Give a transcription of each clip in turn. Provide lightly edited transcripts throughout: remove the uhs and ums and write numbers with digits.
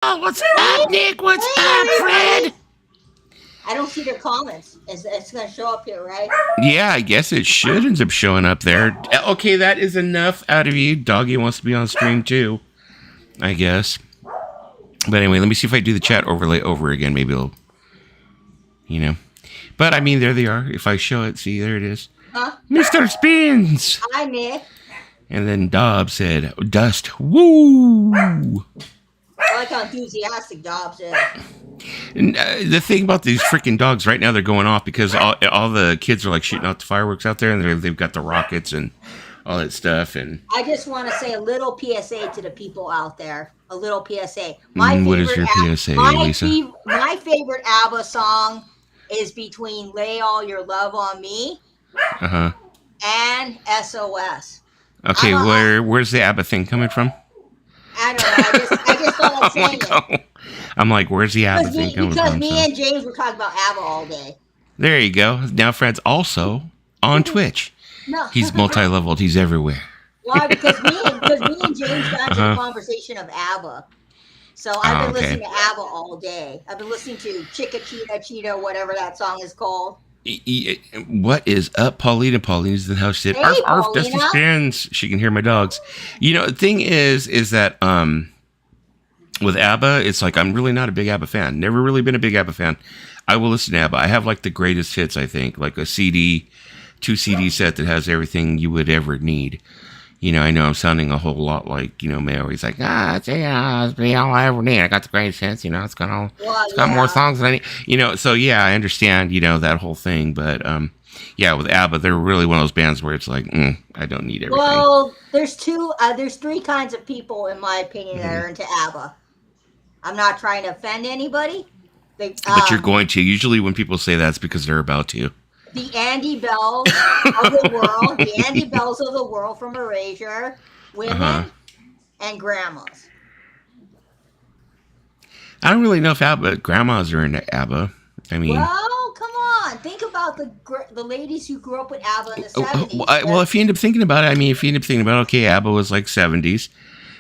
Oh, what's up, Nick? What's up, Fred? I don't see their comments. It's going to show up here, right? Yeah, I guess it should end up showing up there. Okay, that is enough out of you. Doggy wants to be on stream too, I guess. But anyway, let me see if I do the chat overlay over again. Maybe it'll, you know. But I mean, there they are. If I show it, see, there it is. Huh? Mr. Spins! Hi, Nick. And then Dobbs said, Dust, woo! I like how enthusiastic Dobbs is. And, the thing about these freaking dogs right now, they're going off because all the kids are like shooting out the fireworks out there, and they've got the rockets and all that stuff. And I just want to say a little PSA to the people out there. A little PSA. What is your PSA, Lisa? My favorite ABBA song is between "Lay All Your Love on Me" and "SOS." Okay, where's the ABBA thing coming from? I don't know. I just felt like saying it. I'm like, where's the ABBA thing coming from? Because me and James were talking about ABBA all day. There you go. Now Fred's also on Twitch. No. He's multi-leveled. He's everywhere. Why? Because me and James got into the conversation of ABBA. So I've been listening to ABBA all day. I've been listening to Chica Cheetah Cheetah, whatever that song is called. What is up, Paulina? Paulina's in the house. Said, "Arf, arf, Dusty Spins." She can hear my dogs. You know, the thing is that with ABBA, it's like I'm really not a big ABBA fan. Never really been a big ABBA fan. I will listen to ABBA. I have like the greatest hits. I think like a CD, 2 CD set that has everything you would ever need. You know, I know I'm sounding a whole lot like, you know, Mary. He's like, it's all I ever need. I got the greatest hits, you know, it's got more songs than I need. You know, so yeah, I understand, you know, that whole thing. But yeah, with ABBA, they're really one of those bands where it's like, I don't need everything. Well, there's 3 kinds of people, in my opinion, that are into ABBA. I'm not trying to offend anybody. But you're going to. Usually when people say that, it's because they're about to. The Andy Bells of the world, the Andy Bells of the world from Erasure, women and grandmas. I don't really know if grandmas are into ABBA. I mean, well, come on, think about the ladies who grew up with ABBA in the 70s. Well, if you end up thinking about it, okay, ABBA was like 70s.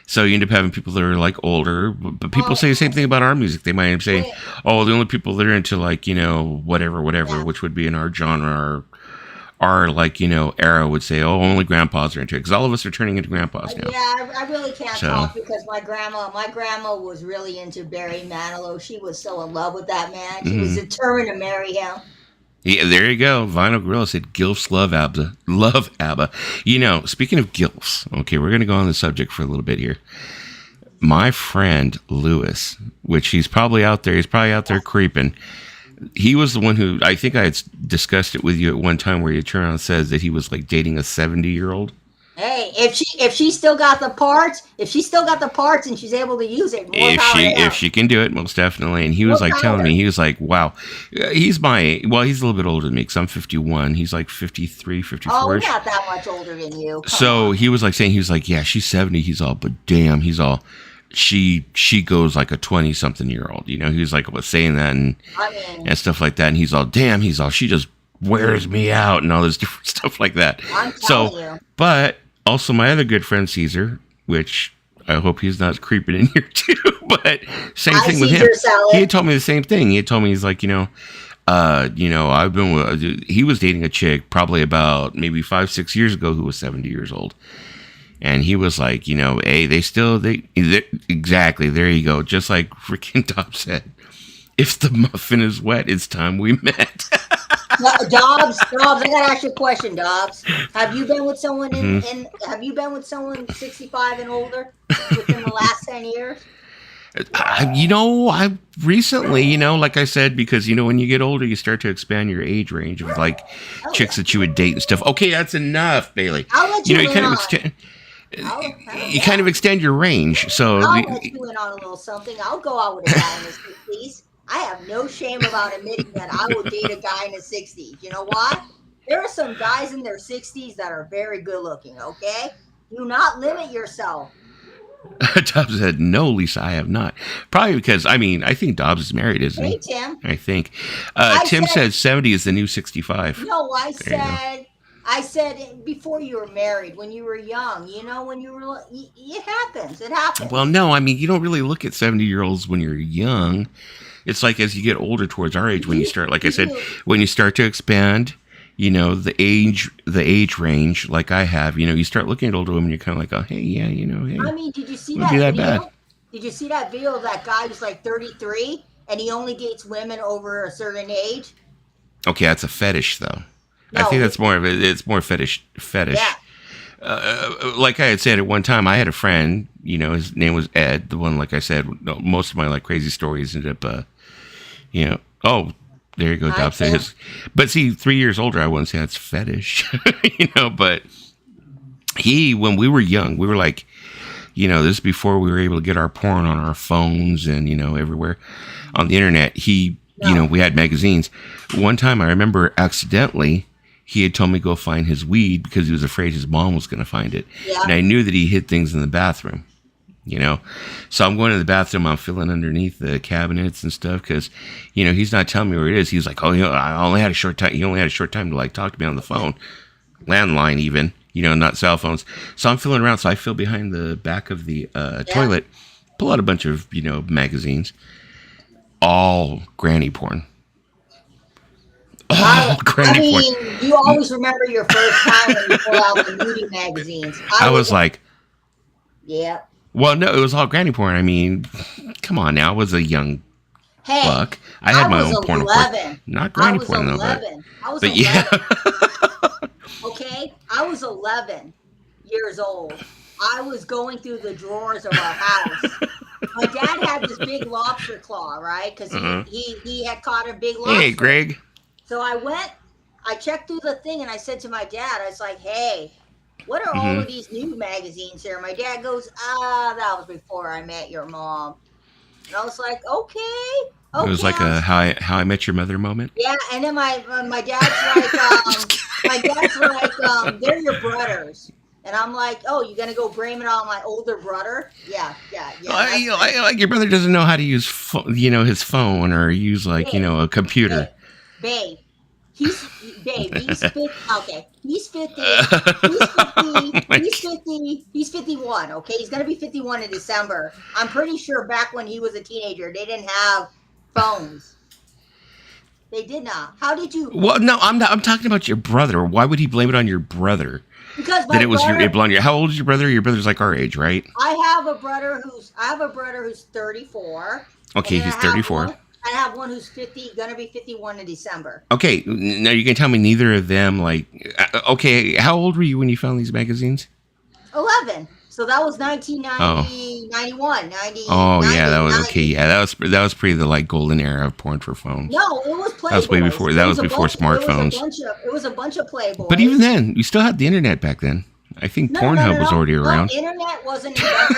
So you end up having people that are like older, but people say the same thing about our music. They might end up saying, the only people that are into like, you know, whatever, which would be in our genre, our like, you know, era would say, only grandpas are into it. Because all of us are turning into grandpas now. Yeah, I really can't talk because my grandma was really into Barry Manilow. She was so in love with that man. She was determined to marry him. Yeah, there you go. Vinyl Gorilla said, "Gilfs love ABBA. Love ABBA." You know, speaking of Gilfs, okay, we're going to go on the subject for a little bit here. My friend Lewis, which he's probably out there creeping. He was the one who, I think I had discussed it with you at one time where you turn around and says that he was like dating a 70-year-old. Hey, if she still got the parts, and she's able to use it, if she can do it, most definitely. And he was like telling me, he was like, wow, he's a little bit older than me because I'm 51. He's like 53, 54. Oh, we're not that much older than you. So he was like saying, he was like, yeah, she's 70. He's all, but damn, he's all, she goes like a 20-something-year-old. You know, he was like saying that and stuff like that. And he's all, damn, she just wears me out and all this different stuff like that. I'm telling you. But also my other good friend Caesar, which I hope he's not creeping in here too, but same thing with him. He had told me the same thing. He had told me, he's like, he was dating a chick probably about maybe 5-6 years ago who was 70 years old. And he was like, exactly, there you go. Just like freaking Dobbs said, if the muffin is wet, it's time we met. Dobbs, I gotta ask you a question, Dobbs. Have you been with someone have you been with someone 65 and older within the last 10 years? I recently, like I said, because, when you get older, you start to expand your age range of like chicks that you would date and stuff. Okay, that's enough, Bailey. I'll let you you kind of extend your range. So I'll let you in on a little something. I'll go out with a guy in his 60s. I have no shame about admitting that I would date a guy in his 60s. You know why? There are some guys in their 60s that are very good looking, okay? Do not limit yourself. Dobbs said, no, Lisa, I have not. Probably because, I think Dobbs is married, isn't he? Hey, Tim. I think. Tim said 70 is the new 65. No, I said before you were married, when you were young, when you were, it happens. It Well, happens. no, I mean, you don't really look at 70-year-olds when you're young. It's like as you get older towards our age, when you start, like I You said, do. when you start to expand, the age range, like I have, you start looking at older women, you're kind of like, oh, hey, yeah, hey, I mean, did you see wouldn't be that that bad. video? Did you see that video of that guy who's like 33 and he only dates women over a certain age? Okay, that's a fetish, though. I No, think that's more of it. It's more fetish. yeah, Fetish. Like I had said at one time, I had a friend. His name was Ed. The one, like I said, no, most of my like crazy stories ended up, Oh, there you go, I Dobbs. think. But see, 3 years older, I wouldn't say that's fetish. But when we were young, we were like, this is before we were able to get our porn on our phones and everywhere on the internet. No, We had magazines. One time, I remember accidentally. He had told me to go find his weed because he was afraid his mom was going to find it. yeah, And I knew that he hid things in the bathroom, you know. So I'm going to the bathroom. I'm feeling underneath the cabinets and stuff because, he's not telling me where it is. He's like, oh, I only had a short time. He only had a short time to like talk to me on the phone, landline even, not cell phones. So I'm feeling around. So I feel behind the back of the yeah. toilet, pull out a bunch of, magazines, all granny porn. I, Oh, I granny porn. mean, you always remember your first time when you pull out the nudie magazines. I was like, Yeah. well, no, it was all granny porn. I mean, come on now. I was a young Hey, buck. I I had my was own porn, of course. 11. Not I granny was porn, though, 11. I was but yeah. 11. Okay, I was 11 years old. I was going through the drawers of our house. My dad had this big lobster claw, right? Because Uh-huh. he had caught a big Hey, lobster. Greg. So I checked through the thing and I said to my dad, I was like, hey, what are all Hmm. of these new magazines here? My dad goes, that was before I met your mom. And I was like, okay, It was okay. like a how I Met Your Mother moment. Yeah, and then my dad's like, Just kidding. they're your brothers. And I'm like, oh, you gonna go blame it on my older brother? Yeah, yeah, yeah. That's right. Like your brother doesn't know how to use, his phone or use like, Babe, a babe, computer. babe. He's babe. He's 50. Okay, he's 50. He's 50. My He's 50. He's 51. Okay, he's gonna be 51 in December. I'm pretty sure back when he was a teenager, they didn't have phones. They did not. How did you? Well, no, I'm not. I'm talking about your brother. Why would he blame it on your brother? Because That my it brother, belonged to you. How old is your brother? Your brother's like our age, right? I have a brother who's 34, and Okay, then he's 34. I have one who's 50, gonna be 51 in December. Okay, now you can tell me neither of them, like, okay, how old were you when you found these magazines? 11. So that was Oh, 91, 90, oh yeah, 90, that was okay. 90. Yeah, that was pretty the like golden era of porn for phones. No, it was That was way Playboys. before. That was before smartphones. It was a bunch of But even Playboys. then, you still had the internet back then. I think No, no, no, Pornhub was no. already No, around. internet wasn't invented.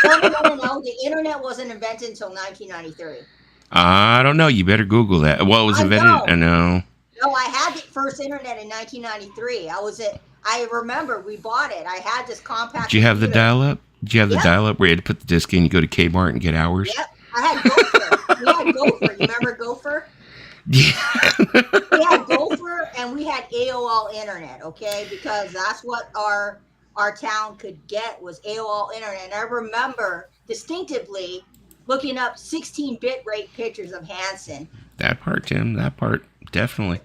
No, no, no, no, no. The internet wasn't invented until 1993. I don't know. You better Google that. Well, it was I invented. I know. know. No, I had the first internet in 1993. I remember we bought it. I had this Did compact you have the computer. dial-up? Did you have the Yep, dial-up where you had to put the disc in, you go to Kmart and get hours? yep. I had Gopher. We had Gopher. You remember Gopher? Yeah. We had Gopher and we had AOL internet, okay? Because that's what our town could get was AOL internet. And I remember distinctively looking up 16-bit rate pictures of Hanson. That part, Tim. That part. Definitely.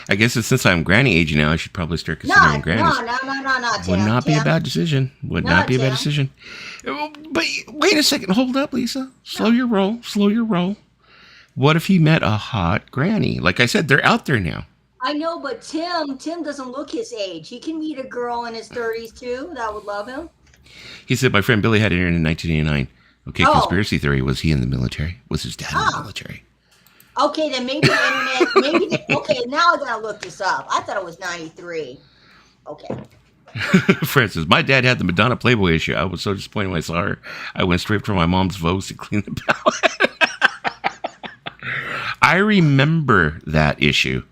I guess since I'm granny age now, I should probably start considering grannies. No, Would Tim. not be a Tim. bad decision. Would No, not be a bad Tim. decision. But wait a second. Hold up, Lisa. Slow your roll. Slow your roll. What if he met a hot granny? Like I said, they're out there now. I know, but Tim doesn't look his age. He can meet a girl in his 30s too that would love him. He said, my friend Billy had internet in 1989. Okay, Oh, conspiracy theory. Was he in the military? Was his dad in the oh. military? Okay, then maybe the internet. Okay, now I gotta look this up. I thought it was 93. Okay. Francis, my dad had the Madonna Playboy issue. I was so disappointed when I saw her. I went straight for my mom's Vogue to clean the palette. I remember that issue.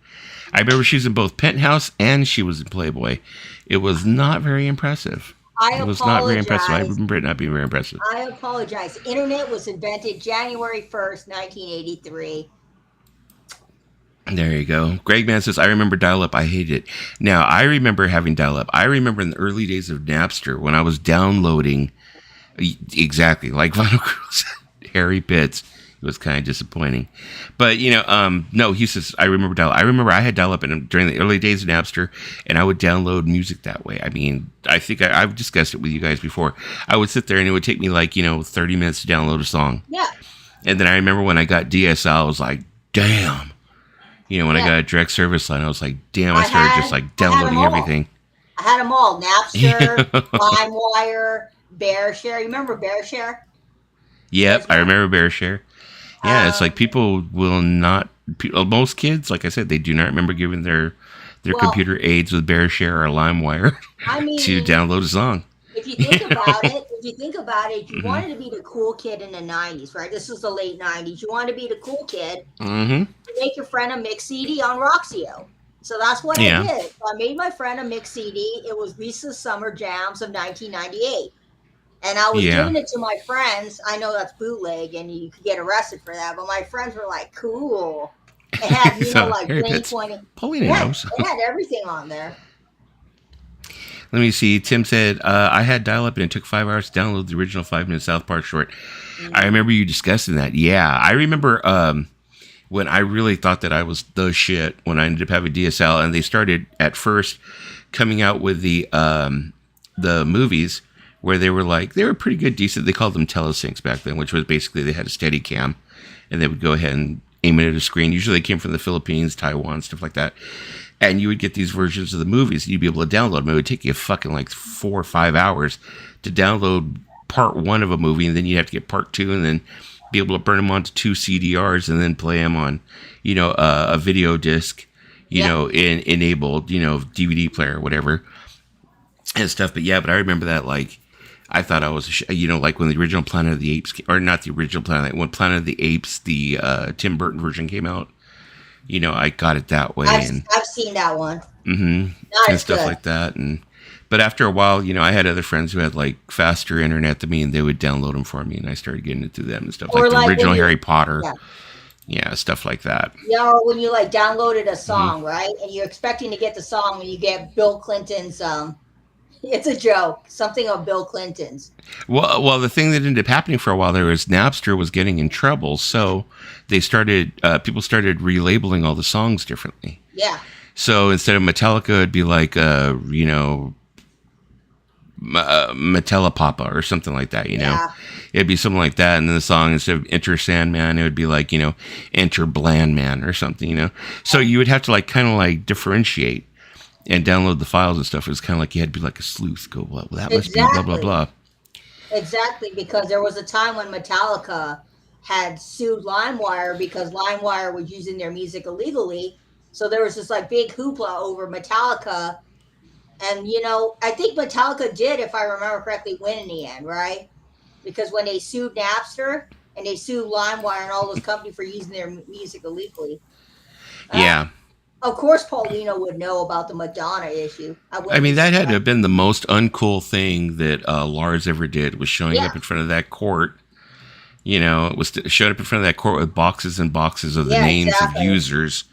I remember she was in both Penthouse and she was in Playboy. It was not very impressive. I It was not very impressive. I apologize. remember it not being very impressive. I apologize. Internet was invented January 1st, 1983. There you go. Greg Man says, I remember dial up. I hated it. Now, I remember having dial up. I remember in the early days of Napster when I was downloading exactly like Vinyl Girls, Harry Pitts. It was kind of disappointing. But, no, he says, I remember dial up. I remember I had dial up during the early days of Napster, and I would download music that way. I mean, I think I've discussed it with you guys before. I would sit there and it would take me 30 minutes to download a song. Yeah. And then I remember when I got DSL, I was like, damn. When I got a direct service line, I was like, damn, I started just downloading everything. I had them all. Napster, LimeWire, BearShare. You remember BearShare? Yep, I remember BearShare. Yeah, it's like people will not, most kids, like I said, they do not remember giving their computer aids with BearShare or LimeWire to download a song. If you think about it, you wanted to be the cool kid in the 90s, right? This was the late 90s. You wanted to be the cool kid. Mm-hmm. Make your friend a mix CD on Roxio. So that's what I did. So I made my friend a mix CD. It was Reese's Summer Jams of 1998. And I was giving it to my friends. I know that's bootleg and you could get arrested for that, but my friends were like, cool. It had, Blink-20. Paulina knows. It had everything on there. Let me see. Tim said, I had dial-up and it took 5 hours to download the original 5-minute South Park short. Mm-hmm. I remember you discussing that. Yeah. I remember when I really thought that I was the shit when I ended up having DSL, and they started at first coming out with the movies where they were pretty good, decent. They called them telesyncs back then, which was basically they had a steady cam and they would go ahead and aim it at a screen. Usually they came from the Philippines, Taiwan, stuff like that. And you would get these versions of the movies and you'd be able to download them. It would take you fucking 4 or 5 hours to download part 1 of a movie, and then you'd have to get part 2 and then be able to burn them onto 2 CDRs and then play them on, a video disc, enabled, DVD player or whatever and stuff. But I remember that I thought I was, like when the original Planet of the Apes, or not the original Planet, when Planet of the Apes, the Tim Burton version came out. I got it that way. I've seen that one. Mm-hmm. And stuff good. Like that. But after a while, I had other friends who had faster internet than me, and they would download them for me, and I started getting it through them and stuff. Or the original Harry Potter. Yeah, stuff like that. Yeah, or when you downloaded a song, right? And you're expecting to get the song, and you get Bill Clinton's, it's a joke, something of Bill Clinton's. Well, the thing that ended up happening for a while there was Napster was getting in trouble, so they started, people started relabeling all the songs differently. Yeah. So instead of Metallica, it'd be Metella Papa or something like that, It'd be something like that, and then the song, instead of Enter Sandman, it would be Enter Bland Man or something, So you would have to kind of differentiate and download the files and stuff. It was kind of like you had to be like a sleuth. Go, well, that must be blah, blah, blah. Exactly, because there was a time when Metallica had sued LimeWire because LimeWire was using their music illegally. So there was this big hoopla over Metallica. And, I think Metallica did, if I remember correctly, win in the end, right? Because when they sued Napster and they sued LimeWire and all those companies for using their music illegally. Yeah. Of course, Paulina would know about the Madonna issue. I mean, that had to have been the most uncool thing that Lars ever did, was showing up in front of that court. It was showed up in front of that court with boxes and boxes of the names of users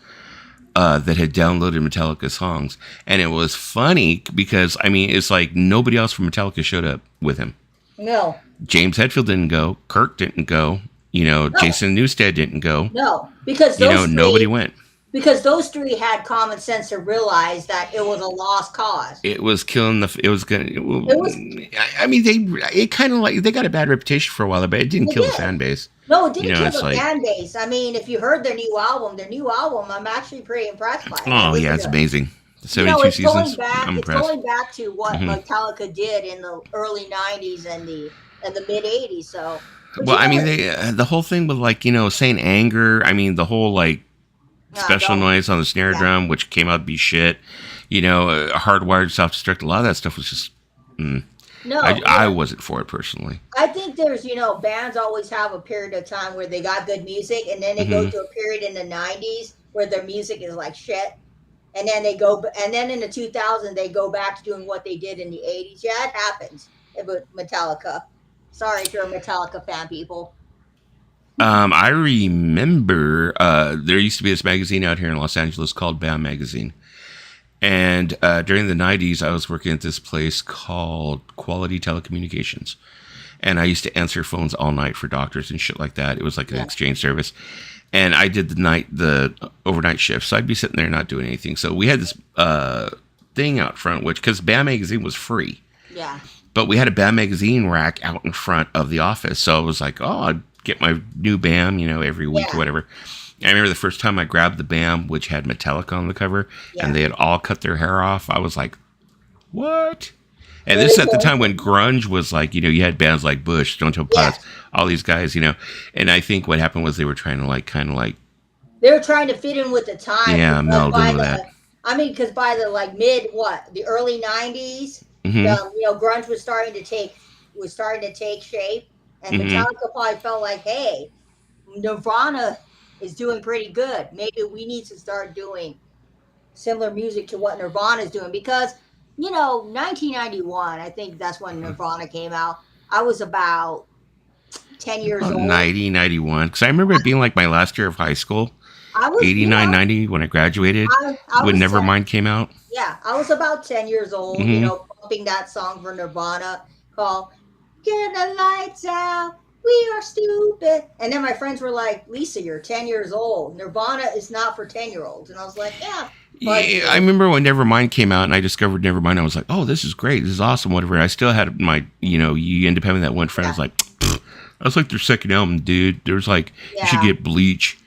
that had downloaded Metallica songs. And it was funny because, it's like nobody else from Metallica showed up with him. No. James Hetfield didn't go. Kirk didn't go. No. Jason Newsted didn't go. No, because nobody went. Because those three had common sense to realize that it was a lost cause. It was killing they kind of they got a bad reputation for a while, but it didn't kill the fan base. No, it didn't kill the fan base. If you heard their new album, I'm actually pretty impressed by it. Oh, yeah, it's amazing. 72 seasons. I'm impressed. It's going back to what Metallica did in the early 90s and the mid 80s. So, the whole thing with Saint Anger, the whole special noise on the snare drum, which came out to be shit. Hardwired self-destruct. A lot of that stuff was just. No, I wasn't for it personally. I think there's, bands always have a period of time where they got good music, and then they go to a period in the 90s where their music is like shit, and then in the 2000s they go back to doing what they did in the 80s. Yeah, it happens with Metallica. Sorry if you're a Metallica fan, people. I remember there used to be this magazine out here in Los Angeles called BAM Magazine. And during the 90s, I was working at this place called Quality Telecommunications. And I used to answer phones all night for doctors and shit like that. It was like an exchange service. And I did the overnight shift. So I'd be sitting there not doing anything. So we had this thing out front, because BAM Magazine was free. Yeah. But we had a BAM Magazine rack out in front of the office. So I was like, oh, I'd get my new BAM, every week or whatever. I remember the first time I grabbed the BAM, which had Metallica on the cover, and they had all cut their hair off. I was like, what? And this is at the time when grunge was like, you had bands like Bush, Stone Temple Pilots, all these guys, And I think what happened was they were trying to they were trying to fit in with the time. Yeah, meld in with that. I mean, because by the the early 90s, grunge was starting to take shape, and Metallica probably felt like, hey, Nirvana is doing pretty good. Maybe we need to start doing similar music to what Nirvana is doing, because 1991, I think that's when Nirvana came out. I was about 10 years old. 90, 91. Because I remember it being like my last year of high school. I was 89, 90 when I graduated. When Nevermind came out. Yeah, I was about 10 years old, pumping that song for Nirvana called Get the Lights Out, We Are Stupid. And then my friends were like, Lisa, you're 10 years old. Nirvana is not for 10-year-olds. And I was like, yeah. I remember when Nevermind came out and I discovered Nevermind. I was like, oh, this is great. This is awesome. Whatever. I still had my, you end up having that one friend. I was like, that's like their second album, dude. There's like, you should get Bleach.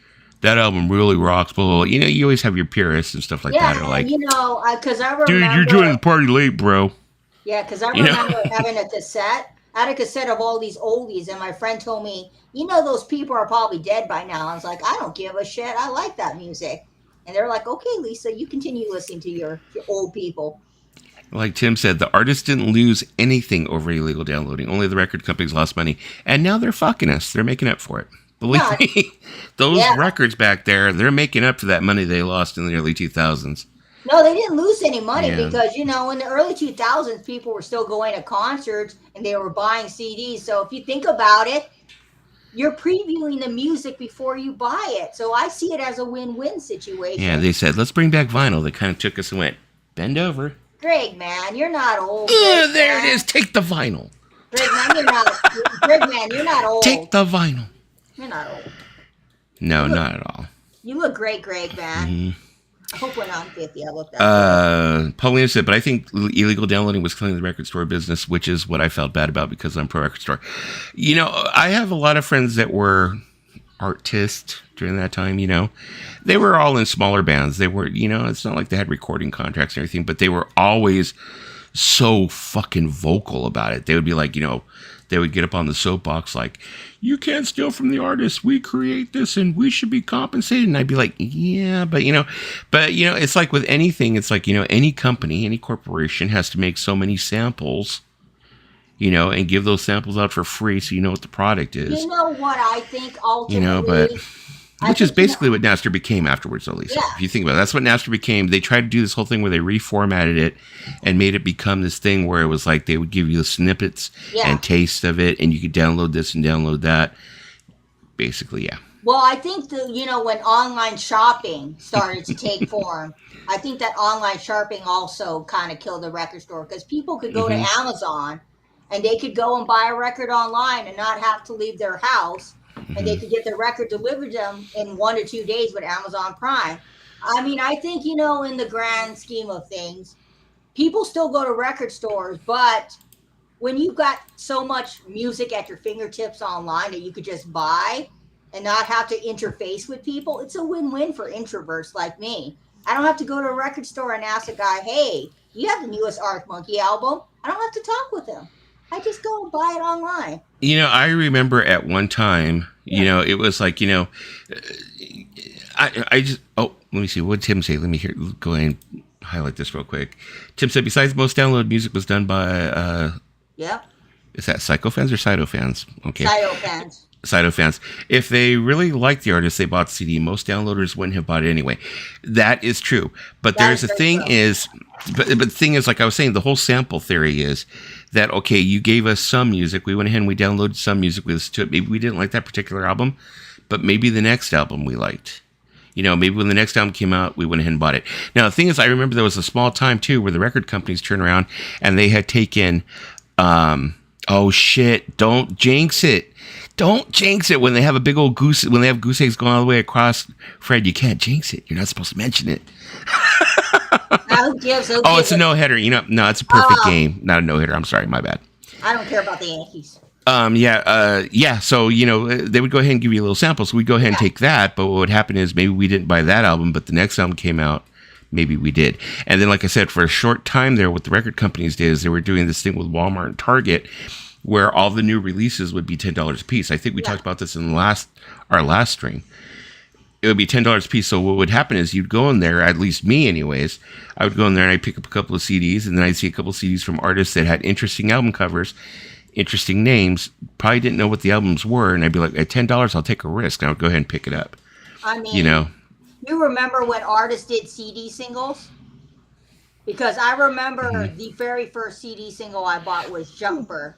That album really rocks. Blah, blah, blah. You always have your purists and stuff like that. Are like, because I remember. Dude, you're joining the party late, bro. Yeah, because I remember having a cassette. I had a cassette of all these oldies, and my friend told me, those people are probably dead by now. I was like, I don't give a shit. I like that music. And they're like, okay, Lisa, you continue listening to your old people. Like Tim said, the artists didn't lose anything over illegal downloading. Only the record companies lost money. And now they're fucking us. They're making up for it. Believe me, those records back there, they're making up for that money they lost in the early 2000s. No, they didn't lose any money because, in the early 2000s, people were still going to concerts and they were buying CDs. So if you think about it, you're previewing the music before you buy it. So I see it as a win-win situation. Yeah, they said, let's bring back vinyl. They kind of took us and went, bend over. Greg, man, you're not old. There it is. Take the vinyl. Greg, man, you're not old. Take the vinyl. You're not old. No, not at all. You look great, Greg, man. Mm-hmm. I hope when I'm 50, I look that good. Paulina said, but I think illegal downloading was killing the record store business, which is what I felt bad about because I'm pro record store. I have a lot of friends that were artists during that time, They were all in smaller bands. They were, it's not like they had recording contracts and everything, but they were always so fucking vocal about it. They would be like, they would get up on the soapbox like, you can't steal from the artists. We create this and we should be compensated. And I'd be like, yeah, but it's like with anything, it's like, any company, any corporation has to make so many samples, and give those samples out for free so you know what the product is. You know what I think ultimately? Which is basically what Napster became afterwards, at least. Yeah. If you think about it, that's what Napster became. They tried to do this whole thing where they reformatted it and made it become this thing where it was like they would give you the snippets and taste of it, and you could download this and download that. Basically, yeah. Well, I think when online shopping started to take form, I think that online shopping also kind of killed the record store because people could go to Amazon and they could go and buy a record online and not have to leave their house. And they could get the record delivered to them in 1 to 2 days with Amazon Prime. I mean, I think, in the grand scheme of things, people still go to record stores, but when you've got so much music at your fingertips online that you could just buy and not have to interface with people, it's a win-win for introverts like me. I don't have to go to a record store and ask a guy, hey, you have the newest Arctic Monkey album? I don't have to talk with him. I just go and buy it online. I remember at one time, it was like, I just, let me see. What did Tim say? Let me go ahead and highlight this real quick. Tim said, besides most download music was done by, is that Psychofans or Cytofans? Okay. Cytofans. If they really liked the artist, they bought the CD. Most downloaders wouldn't have bought it anyway. That is true. But the thing is, like I was saying, the whole sample theory is that, okay, you gave us some music. We went ahead and we downloaded some music. We listened to it. Maybe we didn't like that particular album. but maybe the next album we liked. You know, maybe when the next album came out, we went ahead and bought it. Now, the thing is, I remember there was a small time, too, where the record companies turned around and they had taken, oh, shit, don't jinx it. Don't jinx it when they have a big old goose, when they have goose eggs going all the way across. Fred, you can't jinx it. You're not supposed to mention it. Oh, it's a no-hitter. You know, no, it's a perfect game. Not a no-hitter. I'm sorry, my bad. I don't care about the Yankees. Yeah. So, you know, they would go ahead and give you a little sample. So we'd go ahead and take that. But what would happen is maybe we didn't buy that album, but the next album came out. Maybe we did. And then, like I said, for a short time there, what the record companies did is they were doing this thing with Walmart and Target where all the new releases would be $10 a piece. I think we talked about this in our last stream. It would be $10 a piece. So what would happen is you'd go in there, at least me anyways, I would go in there and I'd pick up a couple of CDs and then I'd see a couple of CDs from artists that had interesting album covers, interesting names, probably didn't know what the albums were. And I'd be like, at $10, I'll take a risk. And I would go ahead and pick it up. I mean, you know, you remember when artists did CD singles? Because I remember the very first CD single I bought was Jumper.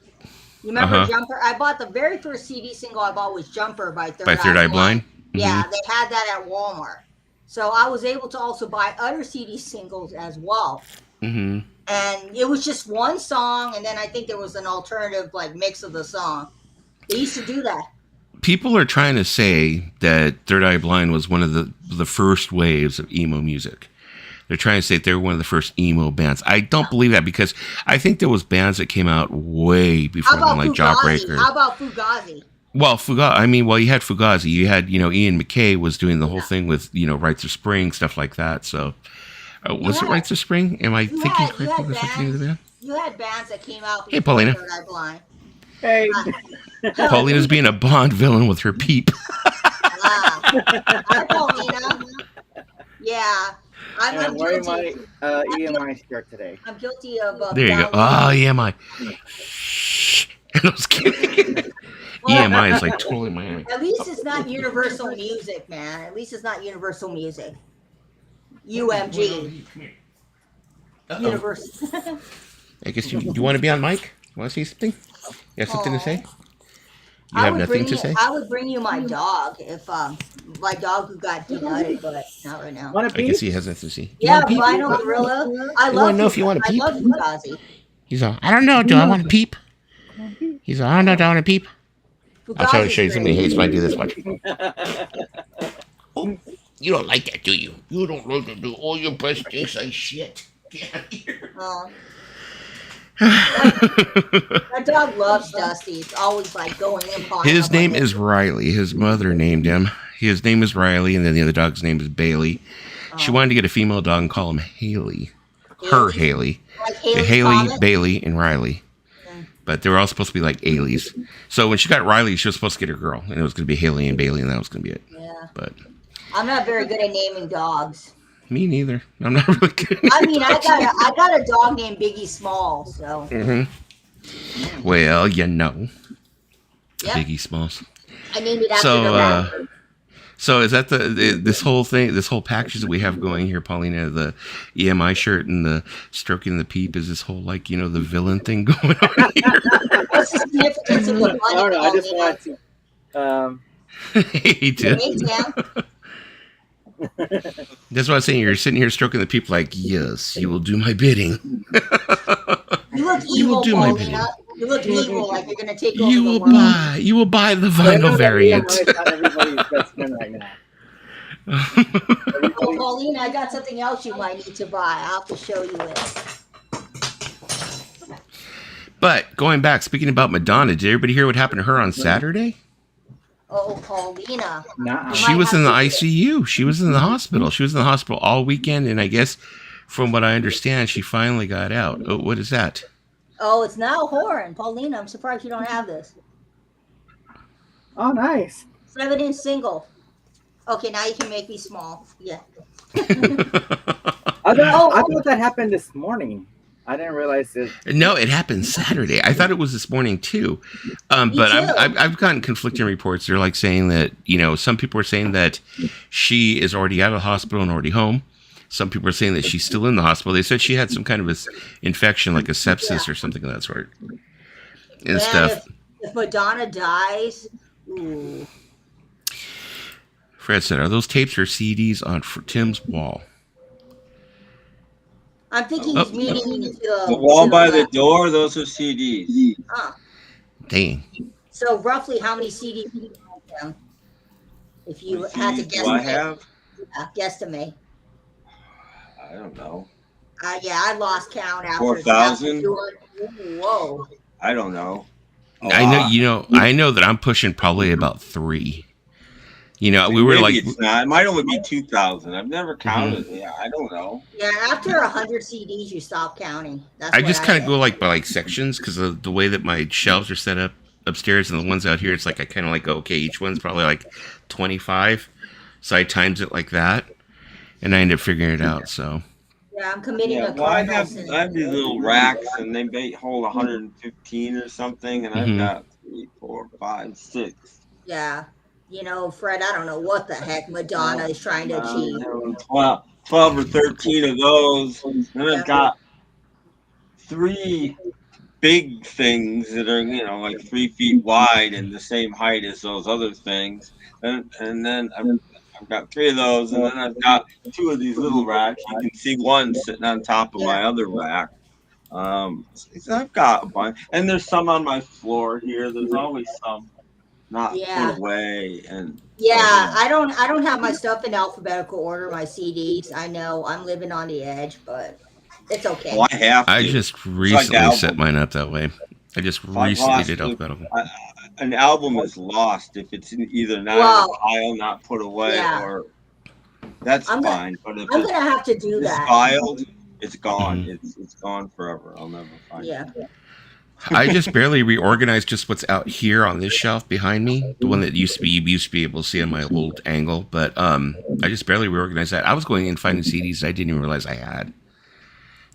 You remember Jumper? I bought the very first CD single I bought was Jumper by Third Eye Blind. Yeah, they had that at Walmart. So I was able to also buy other CD singles as well. And it was just one song, and then I think there was an alternative like mix of the song. They used to do that. People are trying to say that Third Eye Blind was one of the first waves of emo music. They're trying to say they were one of the first emo bands. I don't believe that because I think there was bands that came out way before them, like Jawbreaker. How about Fugazi? Well, you had Fugazi. You had, Ian MacKaye was doing the whole thing with, Rites of Spring, stuff like that. So, was it Rites of Spring? Am I thinking correctly? Was that the name of the band? You had bands that came out before Paulina. Third Eye Blind. Hey. Paulina's being a Bond villain with her peep. Hi, Paulina. Yeah. I'm wearing my EMI shirt today. I'm guilty of... there you go. Oh, EMI. I was kidding. EMI is like totally my... At least it's not Universal Music, man. At least it's not Universal Music. UMG. Universal. I guess you want to be on mic? You want to say something? You have something to say? You have nothing to say? I would bring you my dog if my dog who got denuded, but not right now. I guess he has nothing to say. Yeah, Rhino Gorilla. I love know if you want to peep. I love Fugazi. He's all, I don't know. Do I want to peep? He's all, I don't know. Do I want to peep? I'll try to show you somebody hates when I do this much. Oh, you don't like that, do you? You don't like to do all your best things like shit. Get out of here. That dog loves Dusty. It's always like going in. His name is Riley. His mother named him. His name is Riley, and then the other dog's name is Bailey. She wanted to get a female dog and call him Haley. Her Haley. Like Haley, Bailey, and Riley. But they were all supposed to be like Ailey's. So when she got Riley, she was supposed to get her girl, and it was going to be Haley and Bailey, and that was going to be it. Yeah. But I'm not very good at naming dogs. Me neither. I'm not really good. I mean, I got a dog named Biggie Smalls, so. Well, Yep. Biggie Smalls. I named it after the rapper. So is that this whole thing, this whole package that we have going here, Paulina, the EMI shirt and the stroking the peep, is this whole like, the villain thing going on here? What's the significance of the bunny? I don't know. I just want to. Hey, Tim. Hey, Tim. That's what I'm saying. You're sitting here stroking the peep like, yes, you will do my bidding. You look evil, Paulina. You look evil, like you're going to take over the world. You will buy the vinyl variant. Everybody's best friend right now. Oh, Paulina, I got something else you might need to buy. I'll have to show you it. But going back, speaking about Madonna, did everybody hear what happened to her on Saturday? Oh, Paulina. She was in the ICU. She was in the hospital. She was in the hospital all weekend, and I guess, from what I understand, she finally got out. Oh, what is that? Oh, it's now Horan. Paulina, I'm surprised you don't have this. Oh, nice. 7-inch single. Okay, now you can make me small. Yeah. I thought that happened this morning. I didn't realize it. No, it happened Saturday. I thought it was this morning too. But I've gotten conflicting reports. They're like saying that, some people are saying that she is already out of the hospital and already home. Some people are saying that she's still in the hospital. They said she had some kind of a infection, like a sepsis or something of that sort. And stuff. If Madonna dies, ooh. Fred said, "Are those tapes or CDs on Tim's wall?" I'm thinking he's meaning The wall by the door. Those are CDs. Dang. So roughly, how many CDs do you have, Tim? If you had to guess, Do I have? Guesstimate. I don't know. Yeah, I lost count after 4,000? Whoa. I don't know. I know that I'm pushing probably about 3. You know, we were Maybe like, it's not. It might only be 2,000. I've never counted. Yeah, I don't know. Yeah, after 100 CDs, you stop counting. That's I what just kind of did. go like by like sections because of the way that my shelves are set up upstairs and the ones out here. It's like I kind of like go, okay, each one's probably like 25, so I times it like that, and I end up figuring it out. So Yeah, I'm committing Yeah, a well, I Cardinals. have these little racks, and they may hold 115 or something, and I've got 3, 4, 5, 6. Yeah. You know, Fred, I don't know what the heck Madonna is trying to achieve. 12 or 13 of those. Then I've got 3 big things that are, like 3 feet wide and the same height as those other things. And then I've got 3 of those, and then I've got 2 of these little racks. You can see one sitting on top of my other rack. So I've got a bunch, and there's some on my floor here. There's always some not put away, and I don't have my stuff in alphabetical order. My CDs. I know I'm living on the edge, but it's okay. Well, I have to. I just recently set mine up that way. I just recently did alphabetical. An album is lost if it's either not in a pile, not put away, or that's fine. But if I'm gonna have to do that. Filed, it's gone. Mm-hmm. It's gone forever. I'll never find it. I just barely reorganized just what's out here on this shelf behind me, the one that you used to be able to see on my old angle. But I just barely reorganized that. I was going in and finding CDs I didn't even realize I had.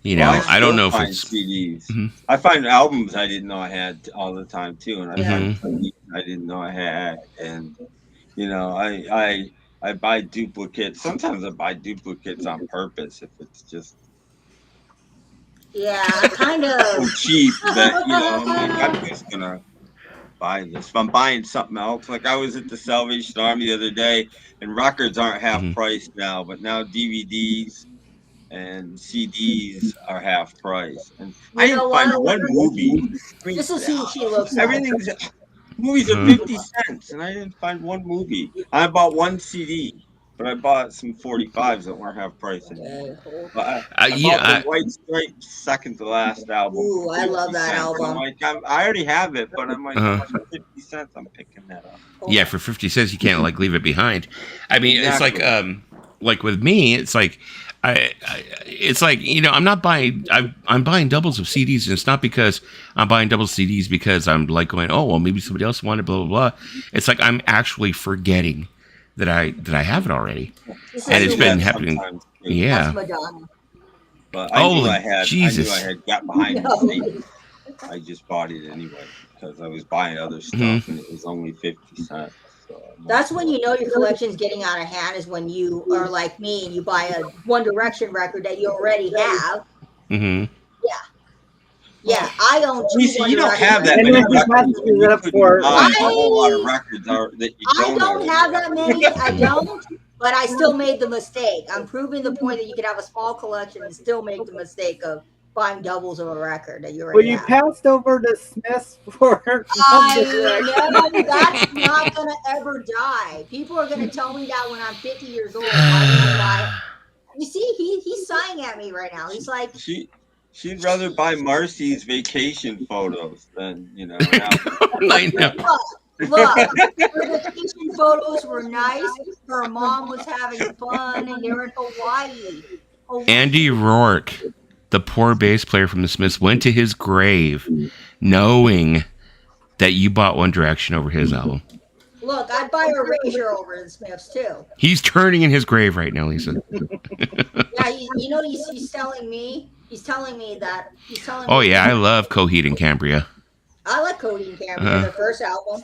You know, well, I don't know if it's CDs. Mm-hmm. I find albums I didn't know I had all the time too, and I find CDs I didn't know I had, and I buy duplicates. Sometimes I buy duplicates on purpose if it's just. Yeah, kind of so cheap that I'm just gonna buy this. If I'm buying something else, like I was at the Salvation Army the other day, and records aren't half price now, but now DVDs and CDs are half price. And I didn't find one movie. This is who she looks like. Movies are 50 cents, and I didn't find one movie. I bought one CD. But I bought some 45s that weren't half price anymore. But I bought the White Stripes second to last album. Ooh, I love that album. I'm like, I already have it, but I'm like, for 50 cents, I'm picking that up. Yeah, for 50 cents, you can't like leave it behind. I mean, exactly. It's like with me, it's like, it's like, I'm not buying, I'm buying doubles of CDs, and it's not because I'm buying double CDs because I'm like going, oh, well, maybe somebody else wanted, blah, blah, blah. It's like I'm actually forgetting that I have it already, and it's been happening. Yeah. But I knew I had got behind the safe. I just bought it anyway because I was buying other stuff, and it was only 50 cents. So that's when you know your collection's getting out of hand, is when you are like me and you buy a One Direction record that you already have. Mm-hmm. Yeah, I own 2 you don't have that many records. A whole lot of records that you I don't have that many. I don't, but I still made the mistake. I'm proving the point that you can have a small collection and still make the mistake of buying doubles of a record that you already have. Well, you passed over the Smiths for. That's not gonna ever die. People are gonna tell me that when I'm 50 years old. You see, he's sighing at me right now. He's like. She'd rather buy Marcy's vacation photos than, I know. Look, her vacation photos were nice. Her mom was having fun, and they were in Hawaii. Andy Rourke, the poor bass player from the Smiths, went to his grave knowing that you bought One Direction over his album. Look, I'd buy Erasure over the Smiths, too. He's turning in his grave right now, Lisa. Yeah, he's telling me. He's telling me that. Oh, yeah, I love Coheed and Cambria. I like Coheed and Cambria, their first album.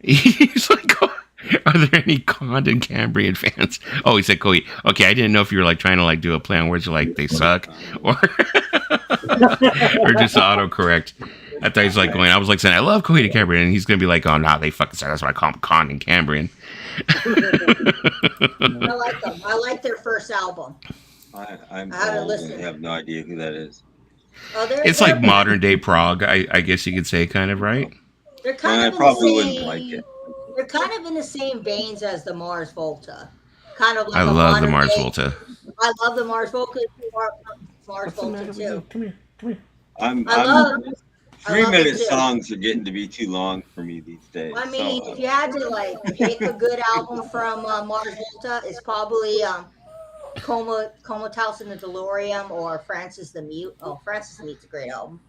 He's like, are there any Condon Cambrian fans? Oh, he said Coheed. Okay, I didn't know if you were like trying to like do a play on words like they suck or just autocorrect. I thought he's like going, I was like saying, I love Coheed and Cambria, and he's going to be like, oh, no, they fucking suck. That's why I call them Condon Cambrian. I like them. I like their first album. I'm I haven't old listened. and have no idea who that is. Oh, It's like modern day prog, I guess you could say, kind of, right? They're kind I of in probably the wouldn't same. like it. They're kind of in the same veins as the Mars Volta. Kind of like I a love the modern Mars day- Volta. I love the Mars Volta. Mars Volta too. Come here, come here. I'm I love. 3-minute it too. songs are getting to be too long for me these days. I mean, so, if you had to like pick a good album from Mars Volta, it's probably Comatose in the Delirium or Francis the Mute. Oh, Francis the Mute's a great album.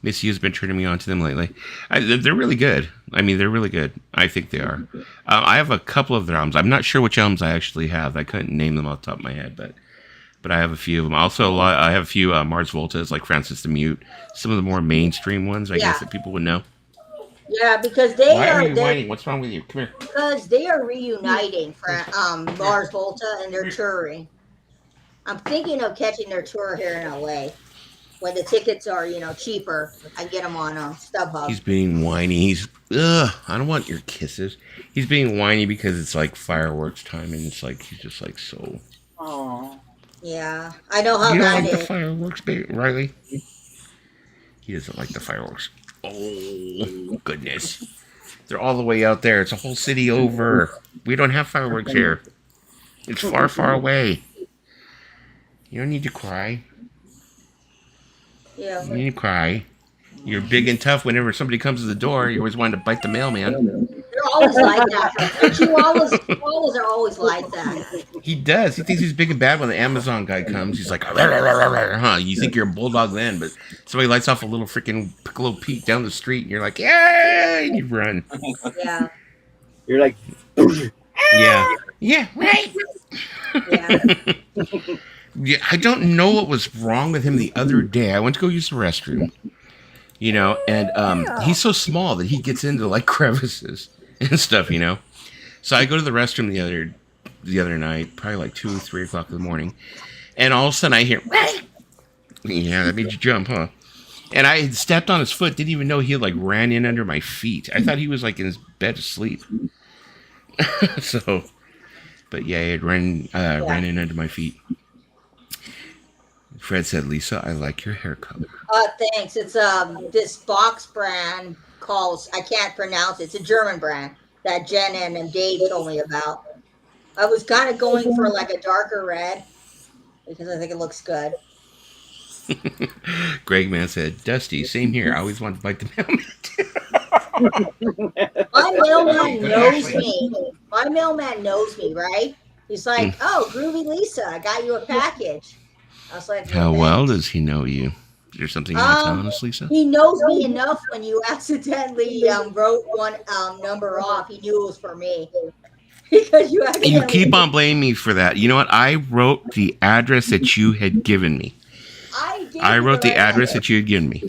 Miss U's been turning me on to them lately. They're really good. I mean, they're really good. I think they are. I have a couple of their albums. I'm not sure which albums I actually have. I couldn't name them off the top of my head, but I have a few of them. Also, I have a few Mars Voltas, like Francis the Mute. Some of the more mainstream ones, I guess, that people would know. Yeah, because they Why are you they're- whining? What's wrong with you? Come here. because they are reuniting for Mars Volta and they're touring. I'm thinking of catching their tour here in LA when the tickets are cheaper. I get them on StubHub. He's being whiny. I don't want your kisses. He's being whiny because it's like fireworks time, and it's like he's just like so. Oh, Yeah, I know how You don't that like the is. fireworks, baby, Riley? He doesn't like the fireworks. Oh, goodness. They're all the way out there. It's a whole city over. We don't have fireworks here. It's far, far away. You don't need to cry. Yeah, You need to cry. You're big and tough whenever somebody comes to the door. You always want to bite the mailman. they're always like that. The Chihuahuas are always like that. He does. He thinks he's big and bad when the Amazon guy comes. He's like, huh? You think you're a bulldog then, but somebody lights off a little freaking Piccolo Pete down the street, and you're like, yay! And you run. Yeah, you're like, Yeah. Yeah, right. yeah. Yeah, I don't know what was wrong with him the other day. I went to go use the restroom, and he's so small that he gets into like crevices and stuff. So I go to the restroom the other night, probably like 2 or 3 o'clock in the morning, and all of a sudden I hear, yeah, that made you jump, huh? And I had stepped on his foot, didn't even know he had like ran in under my feet. I thought he was like in his bed asleep. So, but yeah, he had ran in under my feet. Fred said, "Lisa, I like your hair color." Thanks. It's this box brand calls. I can't pronounce it. It's a German brand that Jen and Dave told me about. I was kind of going for like a darker red because I think it looks good. Greg Man said, "Dusty, same here. I always wanted to bite the mailman." My mailman knows me. My mailman knows me, right? He's like, "Oh, Groovy Lisa, I got you a package." I was like, How "No, well thanks." does he know you? Is there something you're not telling us, Lisa? He knows me enough when you accidentally wrote one number off. He knew it was for me. Because you You accidentally... keep on blaming me for that. You know what? I wrote the address that you had given me. I wrote the address that you had given me.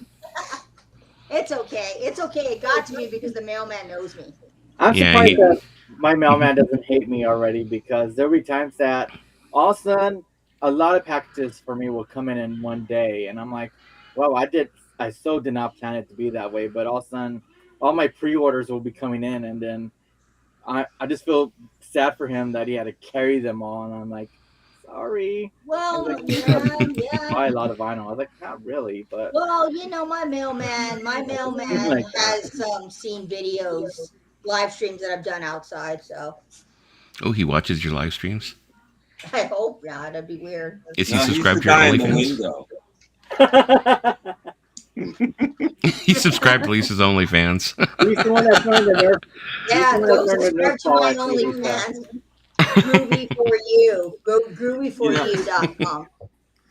It's okay. It's okay. It got to me because the mailman knows me. I'm Yeah, surprised that my mailman doesn't hate me already, because there'll be times that all of a sudden a lot of packages for me will come in one day, and I'm like, well, I so did not plan it to be that way, but all of a sudden all my pre-orders will be coming in, and then I just feel sad for him that he had to carry them all, and I'm like, sorry. Well, Like, yeah. Buy a lot of vinyl. I was like, not really, but Well, my mailman Like has seen videos, live streams that I've done outside, so Oh, he watches your live streams? I hope not. That'd be weird. Is he No, he's subscribed the to your guy in the OnlyFans? window. He subscribed to Lisa's OnlyFans. he's the one that joined the Nerf. Yeah, He's the go one that turned the subscribe to my Nerf ball activity. OnlyFans. Groovy for you. Go groovyforyou.com.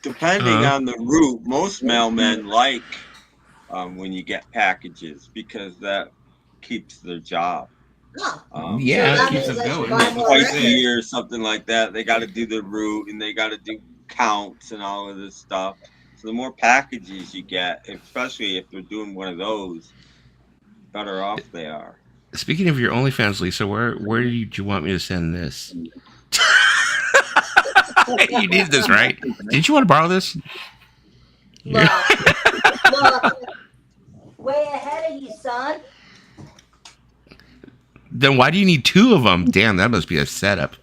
Depending on the route, most mailmen like when you get packages because that keeps their job. Huh. Yeah, So it that keeps means them I should going. buy more Twice a records. year, something like that. They got to do the route and they got to do counts and all of this stuff. So the more packages you get, especially if they're doing one of those, better off they are. Speaking of your OnlyFans, Lisa, where did you want me to send this? You need this, right? Didn't you want to borrow this? Look, way ahead of you, son. Then why do you need 2 of them? Damn, that must be a setup.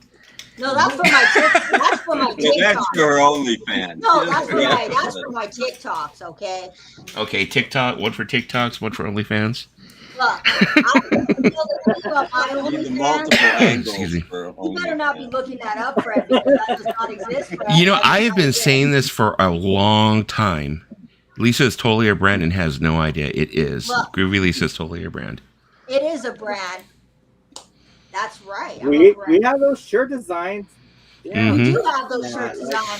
No, that's for my that's for my Yeah, that's TikTok. your OnlyFans. No, that's for my TikToks, okay? Okay, TikTok. One for TikToks, one for OnlyFans. Look, I feel the thing about my Need OnlyFans. multiple angles Excuse me. for You better not be OnlyFans. looking that up, Fred, because that does not exist, Fred. You know, That does I have not been exist. saying this for a long time. Lisa is totally a brand and has no idea. It is. Look. Groovy Lisa is totally a brand. It is a brand. That's right. I'm a We brand. have those shirt designs. Yeah. Mhm. We do have those Yeah, shirts like- on.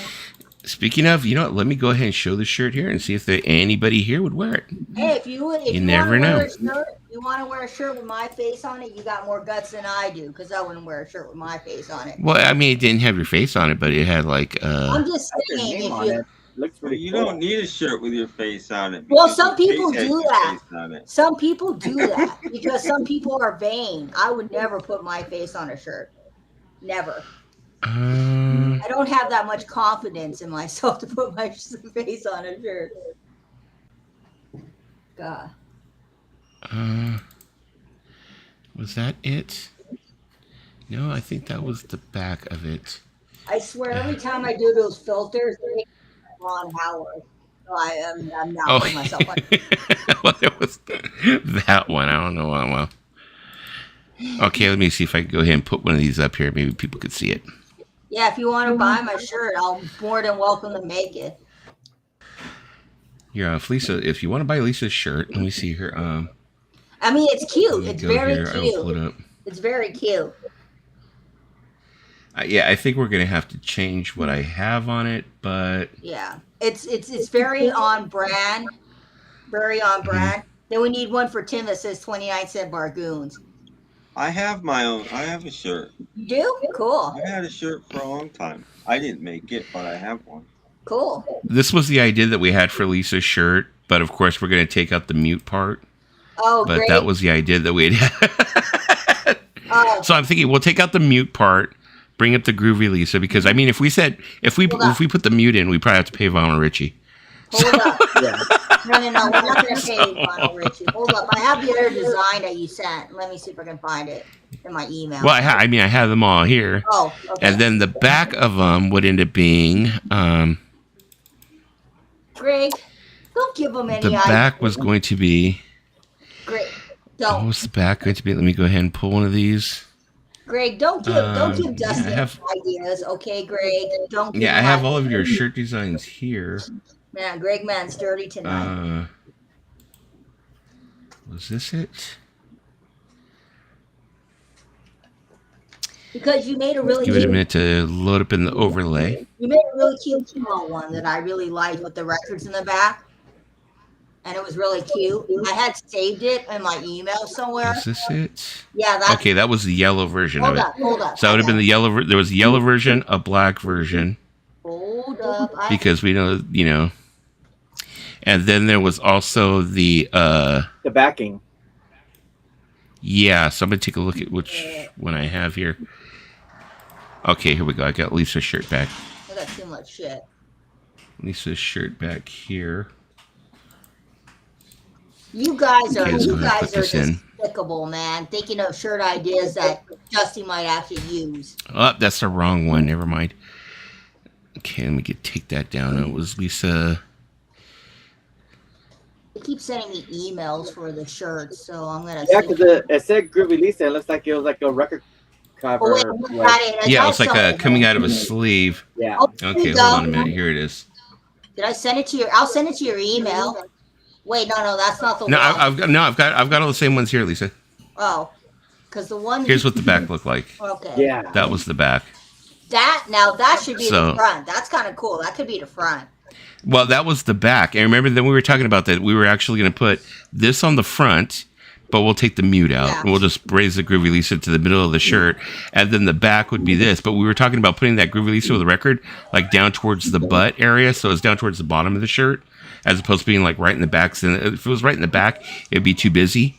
Speaking of, you know what? Let me go ahead and show the shirt here and see if anybody here would wear it. Hey, if you never wanna know. wear a shirt, you want to wear a shirt with my face on it, you got more guts than I do, because I wouldn't wear a shirt with my face on it. Well, I mean, it didn't have your face on it, but it had like, I'm just Got your saying, name if on you it. Looks But pretty you cool. don't need a shirt with your face on it. Well, because some your people face has do your that. face on it. Some people do that because some people are vain. I would never put my face on a shirt. Never. I don't have that much confidence in myself to put my face on a shirt. God. Was that it? No, I think that was the back of it. I swear, every time I do those filters, they make Ron Howard. So I'm not Oh, putting myself on. well, it was that one. I don't know. Well, okay, let me see if I can go ahead and put one of these up here. Maybe people could see it. Yeah, if you want to buy my shirt, I'll more than welcome to make it. Here, if you want to buy Lisa's shirt, let me see here. I mean, it's Let cute. me It's go very here. I will pull cute. it up. It's very cute. Yeah, I think we're gonna have to change what I have on it, but Yeah, it's very on brand. Very on brand. Then we need one for Tim that says 29-cent Bargoons. I have my own. I have a shirt. You do? Cool. I had a shirt for a long time. I didn't make it, but I have one. Cool. this was the idea that we had for Lisa's shirt. But of course, we're gonna take out the mute part. Oh, But great. that was the idea that we had. Oh, So I'm thinking we'll take out the mute part, bring up the Groovy Lisa, because I mean, if we Hold up. put the mute in, we probably have to pay Vaughn Richie. hold up. Yeah. No, we're not going to pay Lionel Richie. Hold up. I have the other design that you sent. Let me see if I can find it in my email. Well, I mean, I have them all here, Oh, okay. and then the back of them would end up being Greg, don't give them any the back was going to be. Greg, What don't. was the back going to be? Let me go ahead and pull one of these. Greg, don't give yeah, Dustin I have- ideas, okay, Greg? Don't give Yeah, I him have all of ideas. your shirt designs here. Man, Greg Man's dirty tonight. Was this it? Because you made a really Give it a cute, minute to load up in the overlay. you made a really cute small one that I really liked with the records in the back. And it was really cute. I had saved it in my email somewhere. Is this it? Yeah, that's Okay, that was the yellow version of hold it. up, hold up. So that would have been the yellow. There was a yellow version, a black version, Hold up. because we know, and then there was also the The backing. yeah. So I'm gonna take a look at which one I have here. Okay, here we go. I got Lisa's shirt back. I got too much shit. Lisa's shirt back here. You guys are Okay, let's go ahead and put this in. despicable, man. Thinking of shirt ideas that Dusty might actually use. Oh, that's the wrong one. Never mind. Okay, let me take that down. It was Lisa. They keep sending me emails for the shirts, so I'm gonna. Yeah, see. because it said Groovy Lisa. It looks like it was like a record cover. Oh, wait, I like- got it. I Yeah, it got was like something. coming out of a sleeve. yeah. Oh, here Okay, you hold go. on a minute. Here it is. Did I send it to your? I'll send it to your email. Wait, no, that's not the No, one. I've got all the same ones here, Lisa. Oh, because the one. Here's what the back looked like. Okay. Yeah. That was the back. That should be So- the front. That's kind of cool. That could be the front. Well, that was the back. And remember, then we were talking about that. We were actually going to put this on the front, but we'll take the mute out. Yeah. And we'll just raise the Groovy Lisa to the middle of the shirt. And then the back would be this. But we were talking about putting that Groovy Lisa with the record like down towards the butt area. So it's down towards the bottom of the shirt, as opposed to being like right in the back. So if it was right in the back, it'd be too busy.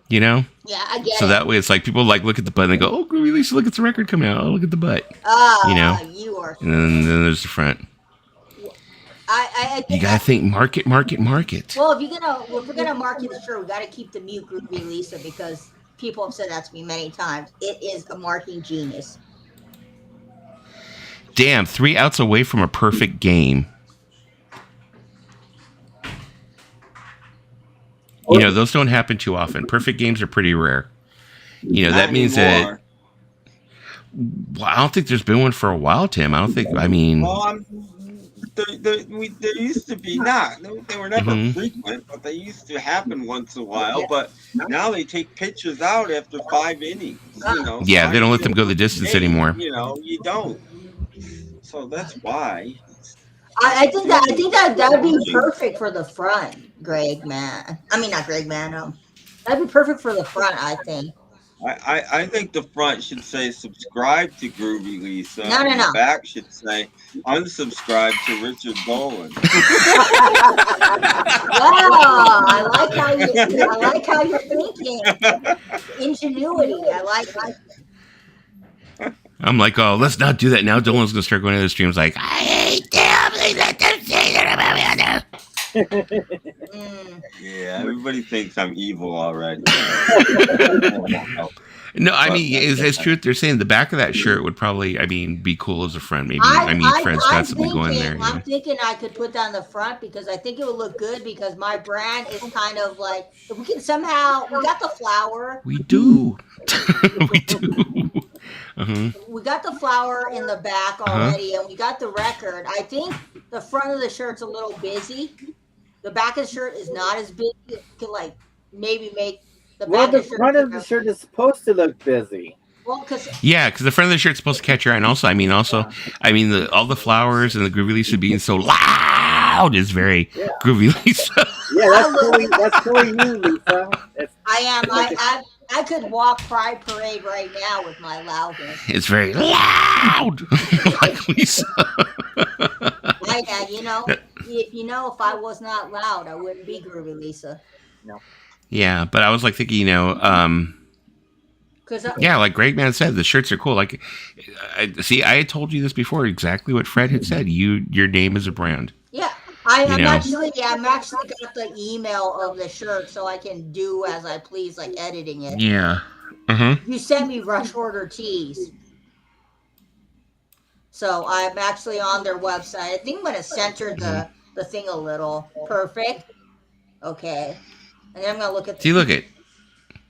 You know? Yeah, I get So it. that way it's like people like look at the butt and they go, oh, Groovy Lisa, look, it's the record coming out. Oh, look at the butt. you know. You are. And then there's the front. I You got to think market. Well, if we're gonna market the shirt, we gotta keep the mute Groovy Lisa because people have said that to me many times. It is a marking genius. Damn, 3 outs away from a perfect game. You know, those don't happen too often. Perfect games are pretty rare. You know, that means that. Well, I don't think there's been one for a while, Tim. I don't think. I mean, well, there used to be not. They were never frequent, but they used to happen once in a while. Yeah. But now they take pitchers out after 5 innings. You know, yeah, they don't let them go the distance anymore. You know, you don't. So that's why. I think that would be perfect for the front, Greg, man. I mean, not Greg, man. That'd be perfect for the front, I think. I think the front should say subscribe to Groovy Lisa. No. The back should say unsubscribe to Richard Dolan. Wow, I like how you're thinking. Ingenuity. I like. I'm like, oh, let's not do that now. Dolan's gonna start going to the streams like, I hate them. They let them say that about me. Yeah, everybody thinks I'm evil already. No, I mean, it's true. They're saying the back of that shirt would probably, I mean, be cool as a friend. Maybe, Fred's got something going there. I'm thinking I could put that on the front because I think it would look good because my brand is kind of like, if we can somehow, we got the flower. We do. We do. We got the flower in the back already, and we got the record. I think the front of the shirt's a little busy. The back of the shirt is not as big. You could like maybe make the back the front of the shirt is supposed to look busy. Well, because the front of the shirt's supposed to catch your eye, and also, all the flowers and the Groovy Lisa being so loud is very Groovy Lisa. Yeah, that's totally you, Lisa. I could walk Pride Parade right now with my loudness. It's very loud, like Lisa. If I was not loud, I wouldn't be Groovy Lisa. No. Yeah, but I was like thinking, like Greg Man said, the shirts are cool. Like, I had told you this before. Exactly what Fred had said. Your name is a brand. Yeah, I'm actually got the email of the shirt, so I can do as I please, like editing it. Yeah. You sent me rush order tees, so I'm actually on their website. I think I'm gonna center the thing a little. Perfect. Okay. And then I'm gonna look at. Look at.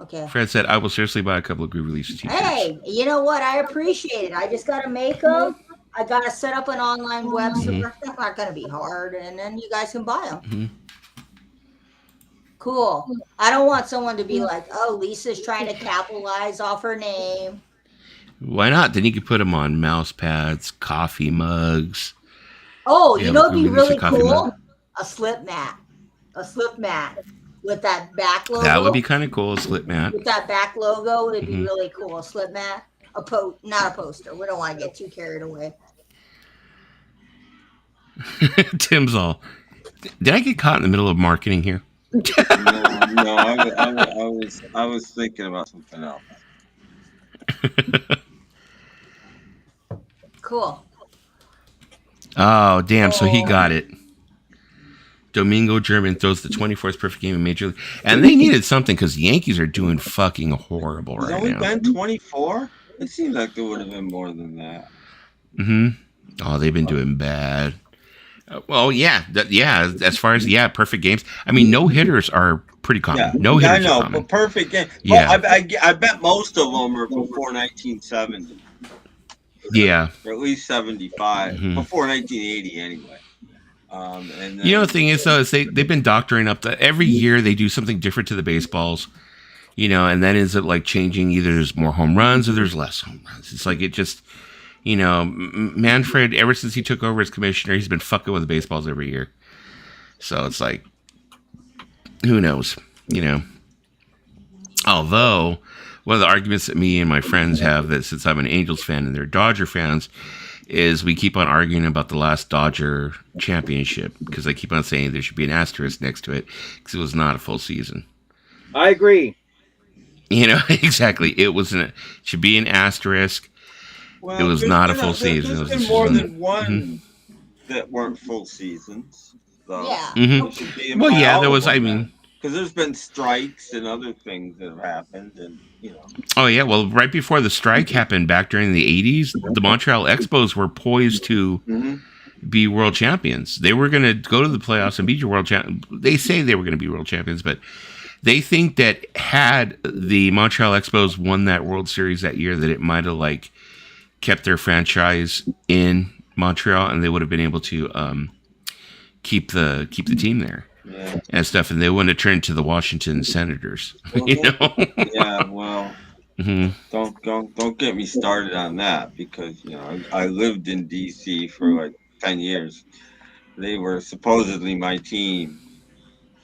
Okay. Fred said, "I will seriously buy a couple of Groovy Lisa t-shirts." Hey, you know what? I appreciate it. I just gotta make them. I gotta set up an online website. That's not gonna be hard, and then you guys can buy them. Cool. I don't want someone to be like, "Oh, Lisa's trying to capitalize off her name." Why not? Then you could put them on mouse pads, coffee mugs. Oh, you know, it'd be really cool. Mug. A slip mat with that back logo. That would be kind of cool. A slip mat with that back logo. It'd be really cool. A slip mat. Not a poster. We don't want to get too carried away. Tim's all. Did I get caught in the middle of marketing here? No, I was thinking about something else. Cool. Oh, damn. So he got it. Domingo German throws the 24th perfect game in Major League. And they needed something because the Yankees are doing fucking horrible right now. Has it only been 24? It seems like there would have been more than that. Oh, they've been doing bad. Well, as far as, perfect games. I mean, no hitters are pretty common. Yeah, no hitters I know, are common. but perfect game. Yeah. Well, I bet most of them are before 1970. Yeah. Or at least 75. Before 1980, anyway. And then, the thing is, though, is they've been doctoring up every year they do something different to the baseballs, and then ends up like changing. Either there's more home runs or there's less home runs. It's like it just, Manfred, ever since he took over as commissioner, he's been fucking with the baseballs every year. So it's like, who knows, Although, one of the arguments that me and my friends have, that since I'm an Angels fan and they're Dodger fans, is we keep on arguing about the last Dodger championship because I keep on saying there should be an asterisk next to it because it was not a full season. I agree. Exactly. It should be an asterisk. Well, it was not a full season. There's been more than one that weren't full seasons. So Yeah. Well, yeah, there was. I mean, because there's been strikes and other things that have happened, and Oh yeah, well, right before the strike happened back during the '80s, the Montreal Expos were poised to be world champions. They were going to go to the playoffs and beat your world champ. They say they were going to be world champions, but they think that had the Montreal Expos won that World Series that year, that it might have like kept their franchise in Montreal, and they would have been able to keep the team there. Yeah. And stuff, and they wouldn't have turned to the Washington Senators. You know? Yeah, well, don't get me started on that, because I lived in DC for like 10 years. They were supposedly my team,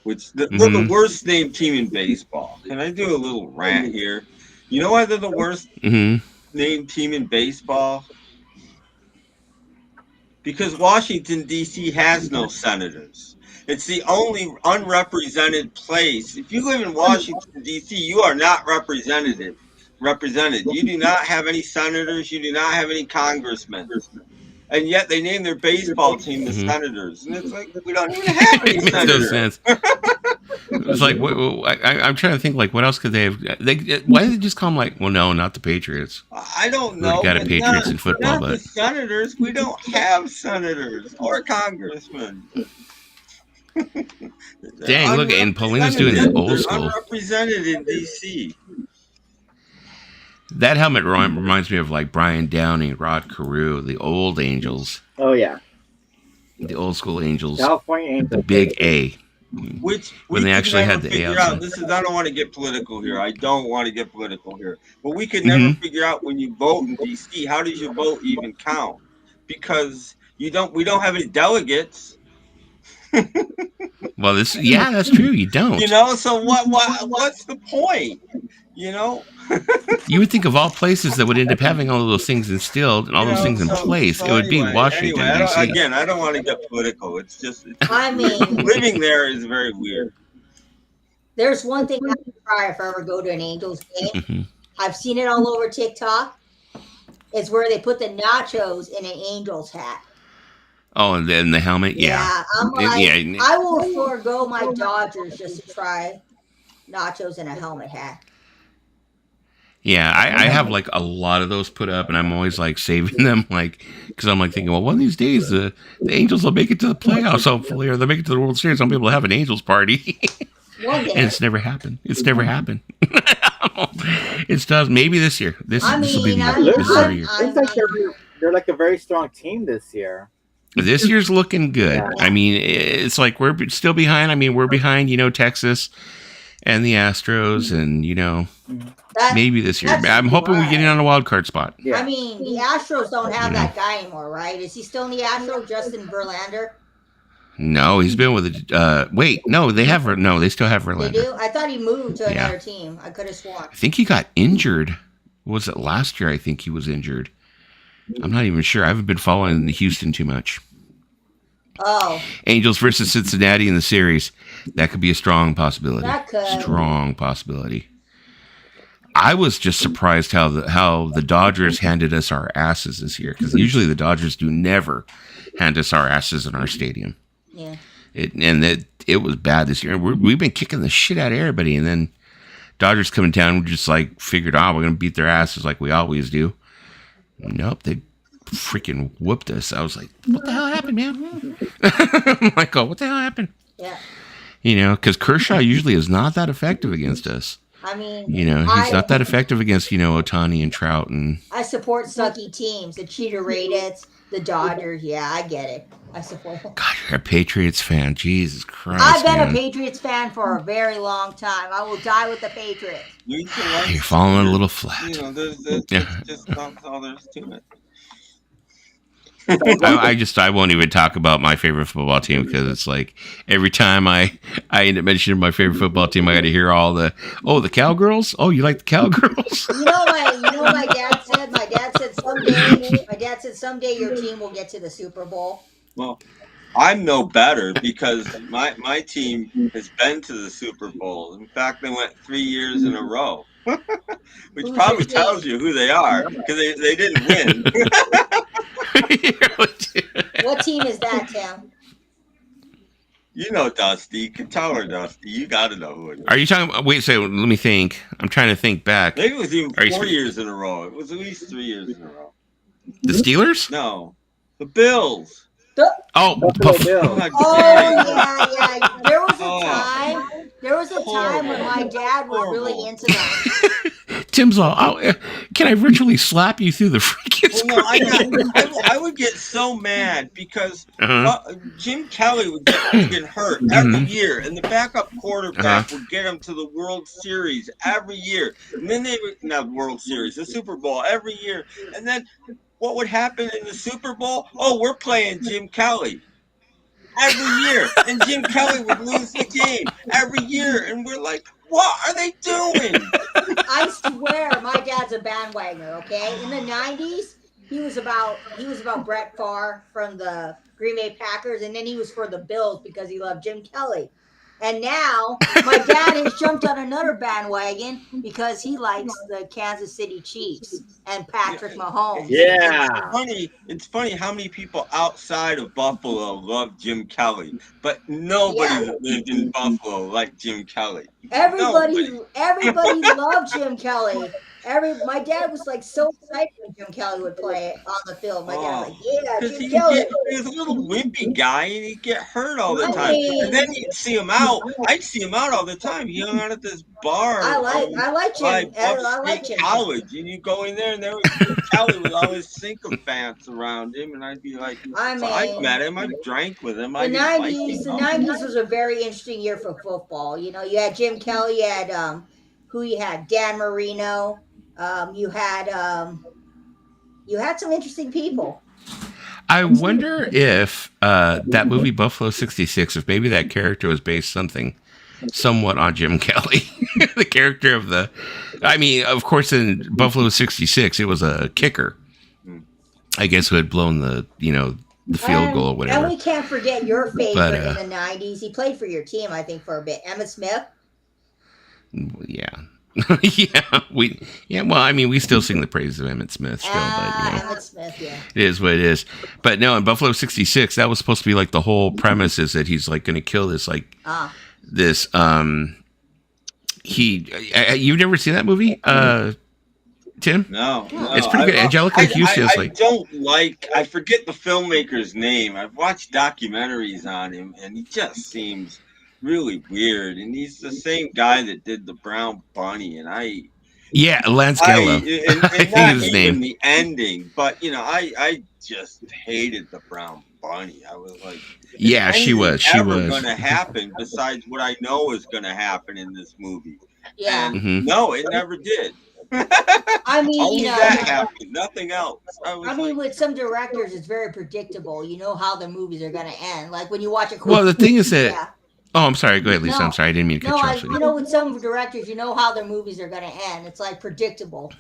which they're the worst named team in baseball. Can I do a little rant here? You know why they're the worst named team in baseball? Because Washington DC has no senators. It's the only unrepresented place. If you live in Washington, D.C., you are not represented. You do not have any senators. You do not have any congressmen. And yet they name their baseball team the Senators. And it's like, we don't even have any It makes no senators. sense. It's like, I'm trying to think, like, what else could they have? Why did they just call them, like, well, no, not the Patriots. I don't know. We've got a but Patriots in football, not but the senators. We don't have senators or congressmen. dang, look, and Paulina's doing the old They're school. unrepresented in D.C. That helmet reminds me of, like, Brian Downing, Rod Carew, the old Angels. Oh yeah, The old school Angels. California Angels. The big A. Which When they could actually never had the figure A out. outside. This is, I don't want to get political here. I don't want to get political here. But we could never figure out, when you vote in D.C., how does your vote even count? Because we don't have any delegates. Well, that's true. You don't. So what's the point? You would think of all places that would end up having all of those things instilled and all those things in place, it would be Washington, D.C. I don't want to get political. It's just, I mean, living there is very weird. there's one thing I can try if I ever go to an Angels game. Mhm. I've seen it all over TikTok. It's where they put the nachos in an Angels hat. Oh, and then the helmet? Yeah. I'm like, Yeah. I will forego my Dodgers just to try nachos in a helmet hat. Yeah, I have like a lot of those put up, and I'm always like saving them, like, because I'm like thinking, well, one of these days the Angels will make it to the playoffs, hopefully, or they'll make it to the World Series. I'll be able to have an Angels party. One day. And it's never happened. It's never happened. It does. Maybe this year. This will be the year. Looks like they're like a very strong team this year. This year's looking good. Yeah. I mean, it's like we're still behind. I mean, we're behind, Texas and the Astros, and maybe this year. I'm hoping we get in on a wild card spot. Yeah. I mean, the Astros don't have that guy anymore, right? Is he still in the Astros, Justin Verlander? No, he's been with wait, no, they still have Verlander. They do? I thought he moved to another team. I could have sworn. I think he got injured. Was it last year? I think he was injured. I'm not even sure. I haven't been following the Houston too much. Oh. Angels versus Cincinnati in the series. That could be a strong possibility. That could. Strong possibility. I was just surprised how the Dodgers handed us our asses this year, because usually the Dodgers do never hand us our asses in our stadium. Yeah. It was bad this year. We've been kicking the shit out of everybody, and then Dodgers coming down, we just like figured, we're gonna beat their asses like we always do. Nope, they freaking whooped us. I was like, what the hell happened, man? I'm like, what the hell happened? Yeah. Because Kershaw usually is not that effective against us. I mean, he's not that effective against, Ohtani and Trout. And I support sucky teams, the cheater rated, the Dodgers. Yeah, I get it. I support them. God, you're a Patriots fan. Jesus Christ, I've been man. a Patriots fan for a very long time. I will die with the Patriots. You're falling a little flat. There's just not all there's to it. I won't even talk about my favorite football team, because it's like every time I end up mentioning my favorite football team, I got to hear all the Cowgirls. Oh, you like the Cowgirls? You know what my dad said? My dad said someday your team will get to the Super Bowl. Well, I'm no better, because my team has been to the Super Bowl. In fact, they went 3 years in a row, which probably tells you who they are, because they didn't win. What team is that, Tim? You know Dusty. You can tell her Dusty. You got to know who it is. Are you talking about, wait, so let me think. I'm trying to think back. Maybe it was even Are you 4 spe- years in a row. It was at least 3 years in a row. The Steelers? No, the Bills. Oh, Buffalo Bills. God Oh dang. yeah. There was a Oh. time. There was a time when my dad was really Horrible. into that. Tim's all, can I virtually slap you through the freaking Well, screen? no, I would get so mad because Uh-huh. Jim Kelly would get hurt every Mhm. year, and the backup quarterback would get him to the World Series every year. And then they would, not World Series, the Super Bowl every year. And then what would happen in the Super Bowl? Oh, we're playing Jim Kelly every year, and Jim Kelly would lose the game every year, and we're like, what are they doing? I swear, my dad's a bandwagoner. Okay, in the '90s, he was about Brett Favre from the Green Bay Packers, and then he was for the Bills because he loved Jim Kelly. And now my dad has jumped on another bandwagon because he likes the Kansas City Chiefs and Patrick Mahomes. Yeah. It's funny how many people outside of Buffalo love Jim Kelly, but nobody that lived in Buffalo like Jim Kelly. Everybody loved Jim Kelly. My dad was like so excited when Jim Kelly would play on the field. My dad was like, "Yeah, Because Jim Kelly." he was a little wimpy guy and he'd get hurt all the I time. mean- And then you'd see him out. I'd see him out all the time. He hung out at this bar. I like Jim. I like Upstate Jim. College, and you go in there, and there was Jim Kelly with all his sycophants around him, and I'd be like, I so I mean- met him, I drank with him. The I didn't like '90s, him. the '90s was a very interesting year for football. You know, you had Jim Kelly, you had who you had Dan Marino, you had some interesting people. I wonder if that movie Buffalo '66, if maybe that character was based somewhat on Jim Kelly, the character of the. I mean, of course, in Buffalo '66, it was a kicker, I guess, who had blown the field goal or And whatever. we can't forget your favorite But, in the '90s. He played for your team, I think, for a bit. Emmitt Smith. Yeah. Well, I mean, we still sing the praises of Emmitt Smith still, but Emmitt Smith, yeah. it is what it is. But no, in Buffalo '66, that was supposed to be like the whole premise is that he's like going to kill this this you've never seen that movie, Tim? No, It's pretty good. Angelica Houston is like. I forget the filmmaker's name. I've watched documentaries on him, and he just seems really weird. And he's the same guy that did the Brown Bunny, and Yeah, Lance Gallo. and I think not is his even name. the ending, but I just hated the Brown Bunny. I was like, Yeah, she was. She was. going to happen besides what I know is going to happen in this movie. Yeah. And Mhm. no, it never did. I mean, Only you know, that happened, nothing else. I mean, with some directors, it's very predictable. You know how the movies are going to end. Like when you watch a. Well, the thing is that. Yeah. Oh, I'm sorry. Go ahead, Lisa. No. I'm sorry. I didn't mean to cut No, you off. you know, with some directors, you know how their movies are going to end. It's like predictable.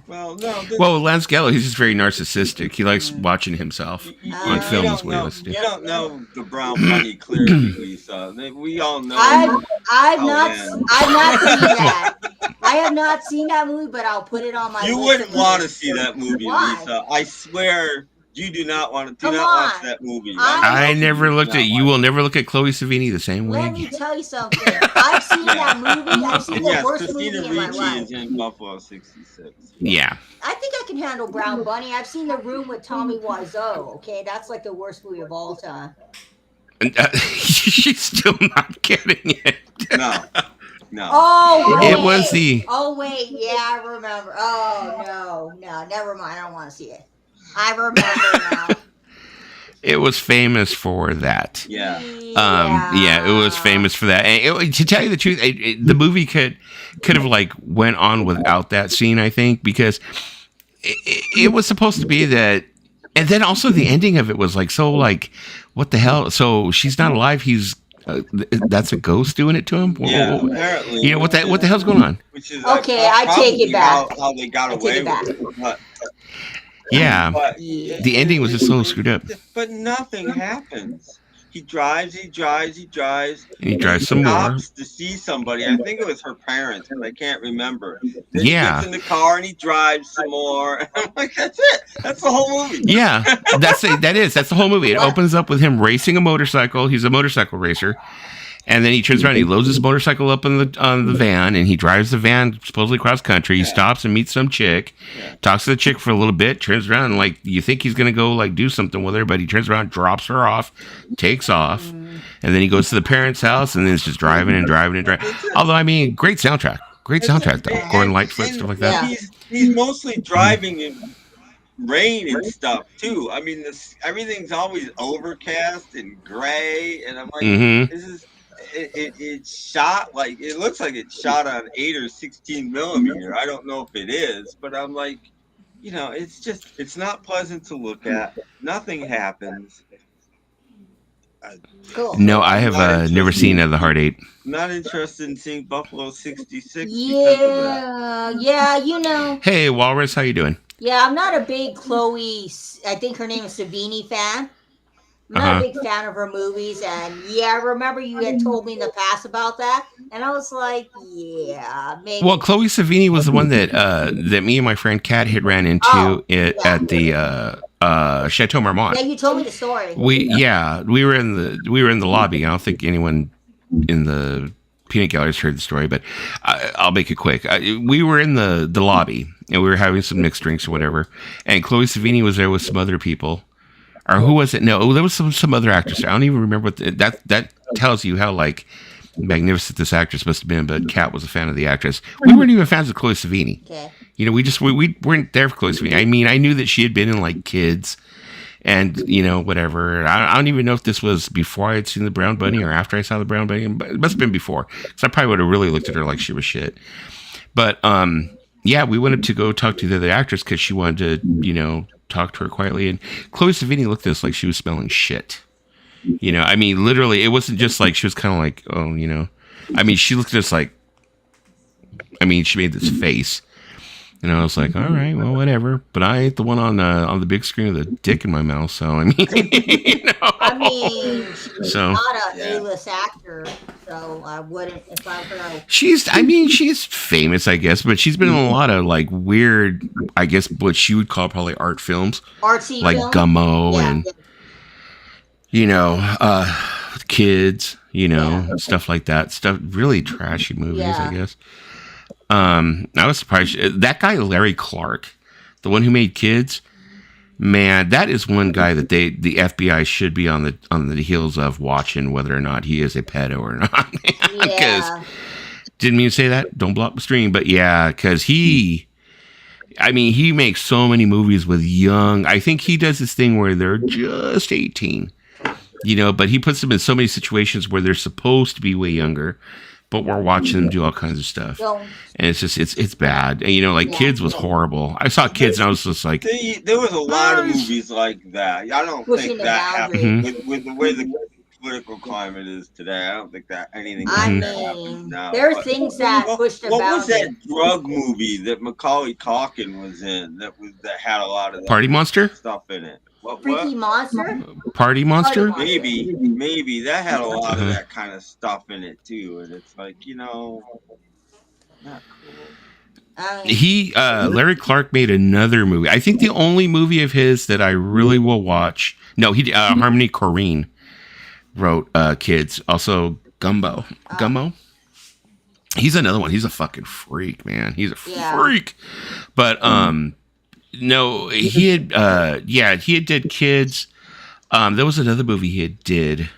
Well, no. Well, Lance Gallo, he's just very narcissistic. He likes watching himself on film. Is what he likes to do. You don't know the Brown Bunny clearly, Lisa. We all know. I've not man. seen that. I have not seen that movie, but I'll put it on my. You list wouldn't of want to movies. see that movie, Why? Lisa. I swear, you do not want to. Come watch on. that movie. I never looked at. You will never look at Chloe Savini the same way Let me again. tell you something. I've seen that movie. I've seen And the yes, worst Christina movie in my Ricci life. is in Buffalo '66. Yeah. I think I can handle Brown Bunny. I've seen The Room with Tommy Wiseau. Okay, that's like the worst movie of all time. And, she's still not getting it. No. Oh, wait. It was the. Oh wait, yeah, I remember. Oh no, never mind. I don't want to see it. I remember now. It was famous for that. Yeah. Yeah, it was famous for that. And to tell you the truth, the movie could have like went on without that scene, I think, because it was supposed to be that, and then also the ending of it was like so like, what the hell? So she's not alive. He's that's a ghost doing it to him. Yeah, apparently. You know what the hell's going on? Which is Okay, I take it back. How they got I away take it back. with it. Yeah, But the ending was just so screwed up. But nothing happens. he drives. And he drives some more. Stops to see somebody. I think it was her parents, but I can't remember. Then he Yeah. gets in the car and he drives some more. I'm like, that's it. That's the whole movie. Yeah, that's the whole movie. It opens up with him racing a motorcycle. He's a motorcycle racer, and then he turns around. He loads his motorcycle up on the van, and he drives the van supposedly cross country. He stops and meets some chick, talks to the chick for a little bit, turns around, and like you think he's gonna go like do something with her, but he turns around, drops her off, takes off, and then he goes to the parents' house, and then it's just driving and driving and driving. Although I mean, great soundtrack. Great soundtrack though. Gordon Lightfoot, stuff like that. He's mostly driving in rain and stuff too. I mean, everything's always overcast and gray, and I'm like, this is it's shot like it looks like it's shot on 8 or 16 millimeter. I don't know if it is, but I'm like, it's not pleasant to look at. Nothing happens. Cool. No, I have never seen The Hard Eight. Not interested in seeing Buffalo 66. Yeah. Hey, Walrus, how you doing? Yeah, I'm not a big Chloe. I think her name is Savini fan. I'm not a big fan of her movies, and I remember you had told me in the past about that, and I was like, maybe. Well, Chloe Savini was the one that that me and my friend Kat had ran into at the Chateau Marmont. Yeah, you told me the story. We were in the lobby. I don't think anyone in the peanut galleries heard the story, but I'll make it quick. We were in the lobby and we were having some mixed drinks or whatever, and Chloe Savini was there with some other people. Or who was it? No, there was some other actress. I don't even remember what that tells you how like magnificent this actress must have been. But Kat was a fan of the actress. We weren't even fans of Chloe Savini. Okay. We weren't there for Chloe Savini. I mean, I knew that she had been in like Kids, and whatever. I don't even know if this was before I had seen the Brown Bunny or after I saw the Brown Bunny. It must have been before, because I probably would have really looked at her like she was shit. But we went up to go talk to the other actress because she wanted to talk to her quietly, and Chloe Savini looked at us like she was smelling shit. I mean, literally, it wasn't just like she was kind of like, I mean, she looked at us like, I mean, she made this face, and I was like, all right, well, whatever. But I ain't the one on the big screen with a dick in my mouth, so I mean, I mean, she's So- not an A-list actor, so I wouldn't if I were her. She's famous, I guess, but she's been in a lot of like weird, I guess, what she would call probably art films, Artsy like film. Gummo Yeah. and Kids, stuff like that. Stuff really trashy movies, I guess. I was surprised that guy Larry Clark, the one who made Kids. Man, that is one guy that the FBI should be on the heels of, watching whether or not he is a pedo or not. Yeah. Didn't mean to say that. Don't block the stream, but yeah, because he makes so many movies with young. I think he does this thing where they're just 18, but he puts them in so many situations where they're supposed to be way younger, but we're watching them do all kinds of stuff, and it's just it's bad. And like Kids was horrible. I saw Kids and I was just like, There was a lot of movies like that. I don't Pushing think the that boundaries. happened with the way the political climate is today. I don't think that anything I like that happens mean, now. there are But things that push the what was boundaries. that drug movie that Macaulay Culkin was in that had a lot of that Party Monster? stuff in it? Freaky Monster? Party Monster? Party Maybe that had a lot of that kind of stuff in it too, and it's like not cool. Larry Clark made another movie. I think the only movie of his that I really will watch. No, Harmony Korine wrote Kids. Also Gummo. He's another one. He's a fucking freak, man. He's a freak. But no, he had did Kids. There was another movie he had did.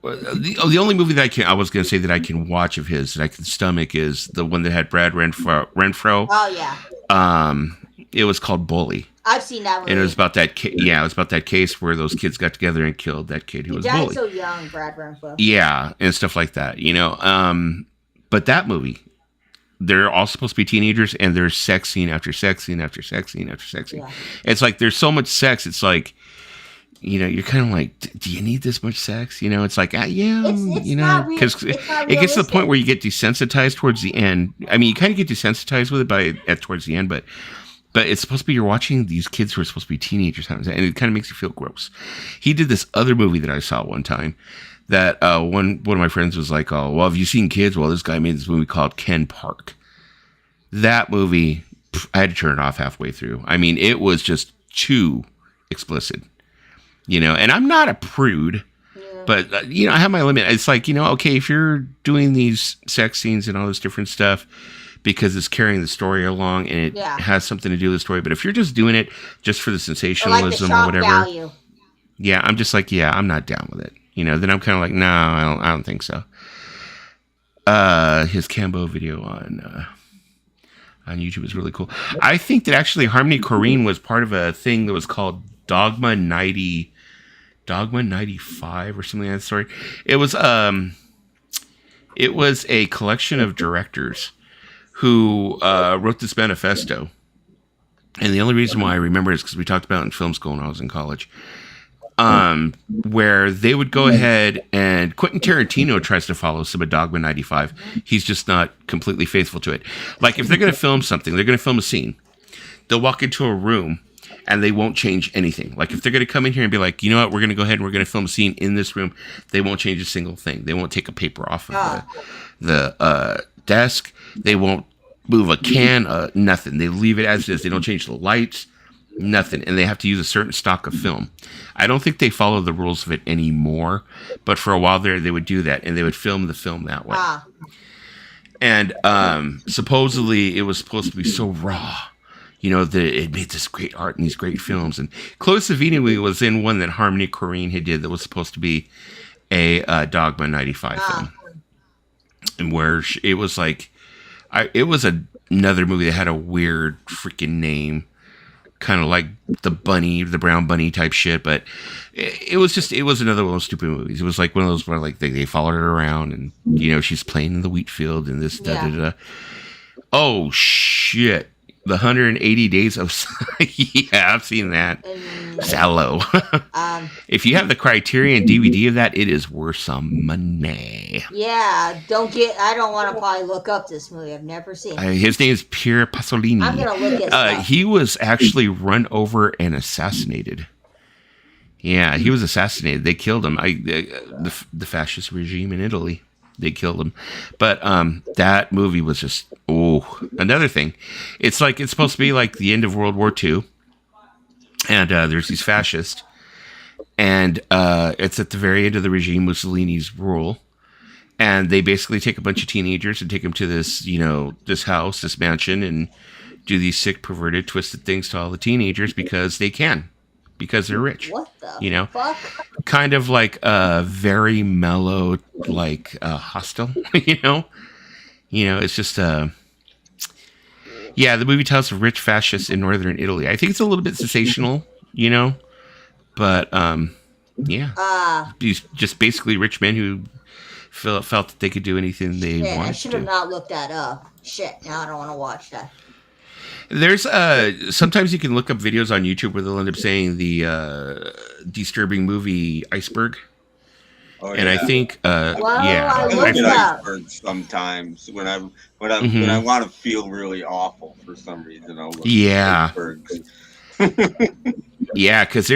The only movie that I was going to say that I can watch of his that I can stomach is the one that had Brad Renfro. Oh yeah. It was called Bully. I've seen that one. And it was about that it was about that case where those kids got together and killed that kid who was died bullied. so young, Brad Renfro. Yeah, and stuff like that, But that movie, they're all supposed to be teenagers, and there's sex scene after sex scene after sex scene after sex scene. Yeah. It's like there's so much sex. It's like, you're kind of like, do you need this much sex? It's like, It's because it gets to the point where you get desensitized towards the end. I mean, you kind of get desensitized with it towards the end, but but it's supposed to be you're watching these kids who are supposed to be teenagers, and it kind of makes you feel gross. He did this other movie that I saw one time that one of my friends was like, "Oh, well, have you seen Kids?" Well, this guy made this movie called Ken Park. That movie, I had to turn it off halfway through. I mean, it was just too explicit, and I'm not a prude, but I have my limit. It's like, okay, if you're doing these sex scenes and all this different stuff because it's carrying the story along and it has something to do with the story, but if you're just doing it just for the sensationalism or whatever, value. Yeah, I'm just like, I'm not down with it. Then I'm kind of like, no, I don't think so. His Cambo video on YouTube is really cool. I think that actually Harmony Korine was part of a thing that was called Dogma 95 or something like that story. It was a collection of directors who wrote this manifesto. And the only reason why I remember it is because we talked about it in film school when I was in college. Where they would go ahead, and Quentin Tarantino tries to follow some of Dogma 95. He's just not completely faithful to it. Like, if they're going to film something, they're going to film a scene. They'll walk into a room, and they won't change anything. Like, if they're going to come in here and be like, you know what, we're going to go ahead and we're going to film a scene in this room, they won't change a single thing. They won't take a paper off of the desk. They won't move a can, nothing. They leave it as is. They don't change the lights. Nothing. And they have to use a certain stock of film. I don't think they follow the rules of it anymore, but for a while there, they would do that, and they would film the film that way. And supposedly, it was supposed to be so raw, that it made this great art and these great films. And Chloe Sevigny was in one that Harmony Korine had did that was supposed to be a Dogma 95 film. And where it was like, it was another movie that had a weird freaking name. Kind of like the brown bunny type shit, but it was another one of those stupid movies. It was like one of those where like they followed her around and she's playing in the wheat field and this da. Oh shit. The 180 Days of yeah, I've seen that. Sallow. If you have the Criterion DVD of that, it is worth some money. Yeah, I don't want to probably look up this movie. I've never seen it. His name is Pier Pasolini. I'm going to look it up. He was actually run over and assassinated. Yeah, he was assassinated. They killed him. The fascist regime in Italy. They killed him. But that movie was just, another thing. It's like, it's supposed to be like the end of World War II. And there's these fascists. And it's at the very end of the regime, Mussolini's rule. And they basically take a bunch of teenagers and take them to this, this house, this mansion, and do these sick, perverted, twisted things to all the teenagers because they can. Because they're rich. What the fuck? Kind of like very mellow, like Hostel, it's just the movie tells of rich fascists in northern Italy. I think it's a little bit sensational, but just basically rich men who felt that they could do anything they wanted to. I should have not looked that up. Shit, now I don't want to watch that. There's sometimes you can look up videos on YouTube where they'll end up saying the disturbing movie Iceberg. Oh, and I think I look at Iceberg sometimes when I want to feel really awful for some reason. I'll look at Icebergs. Yeah, because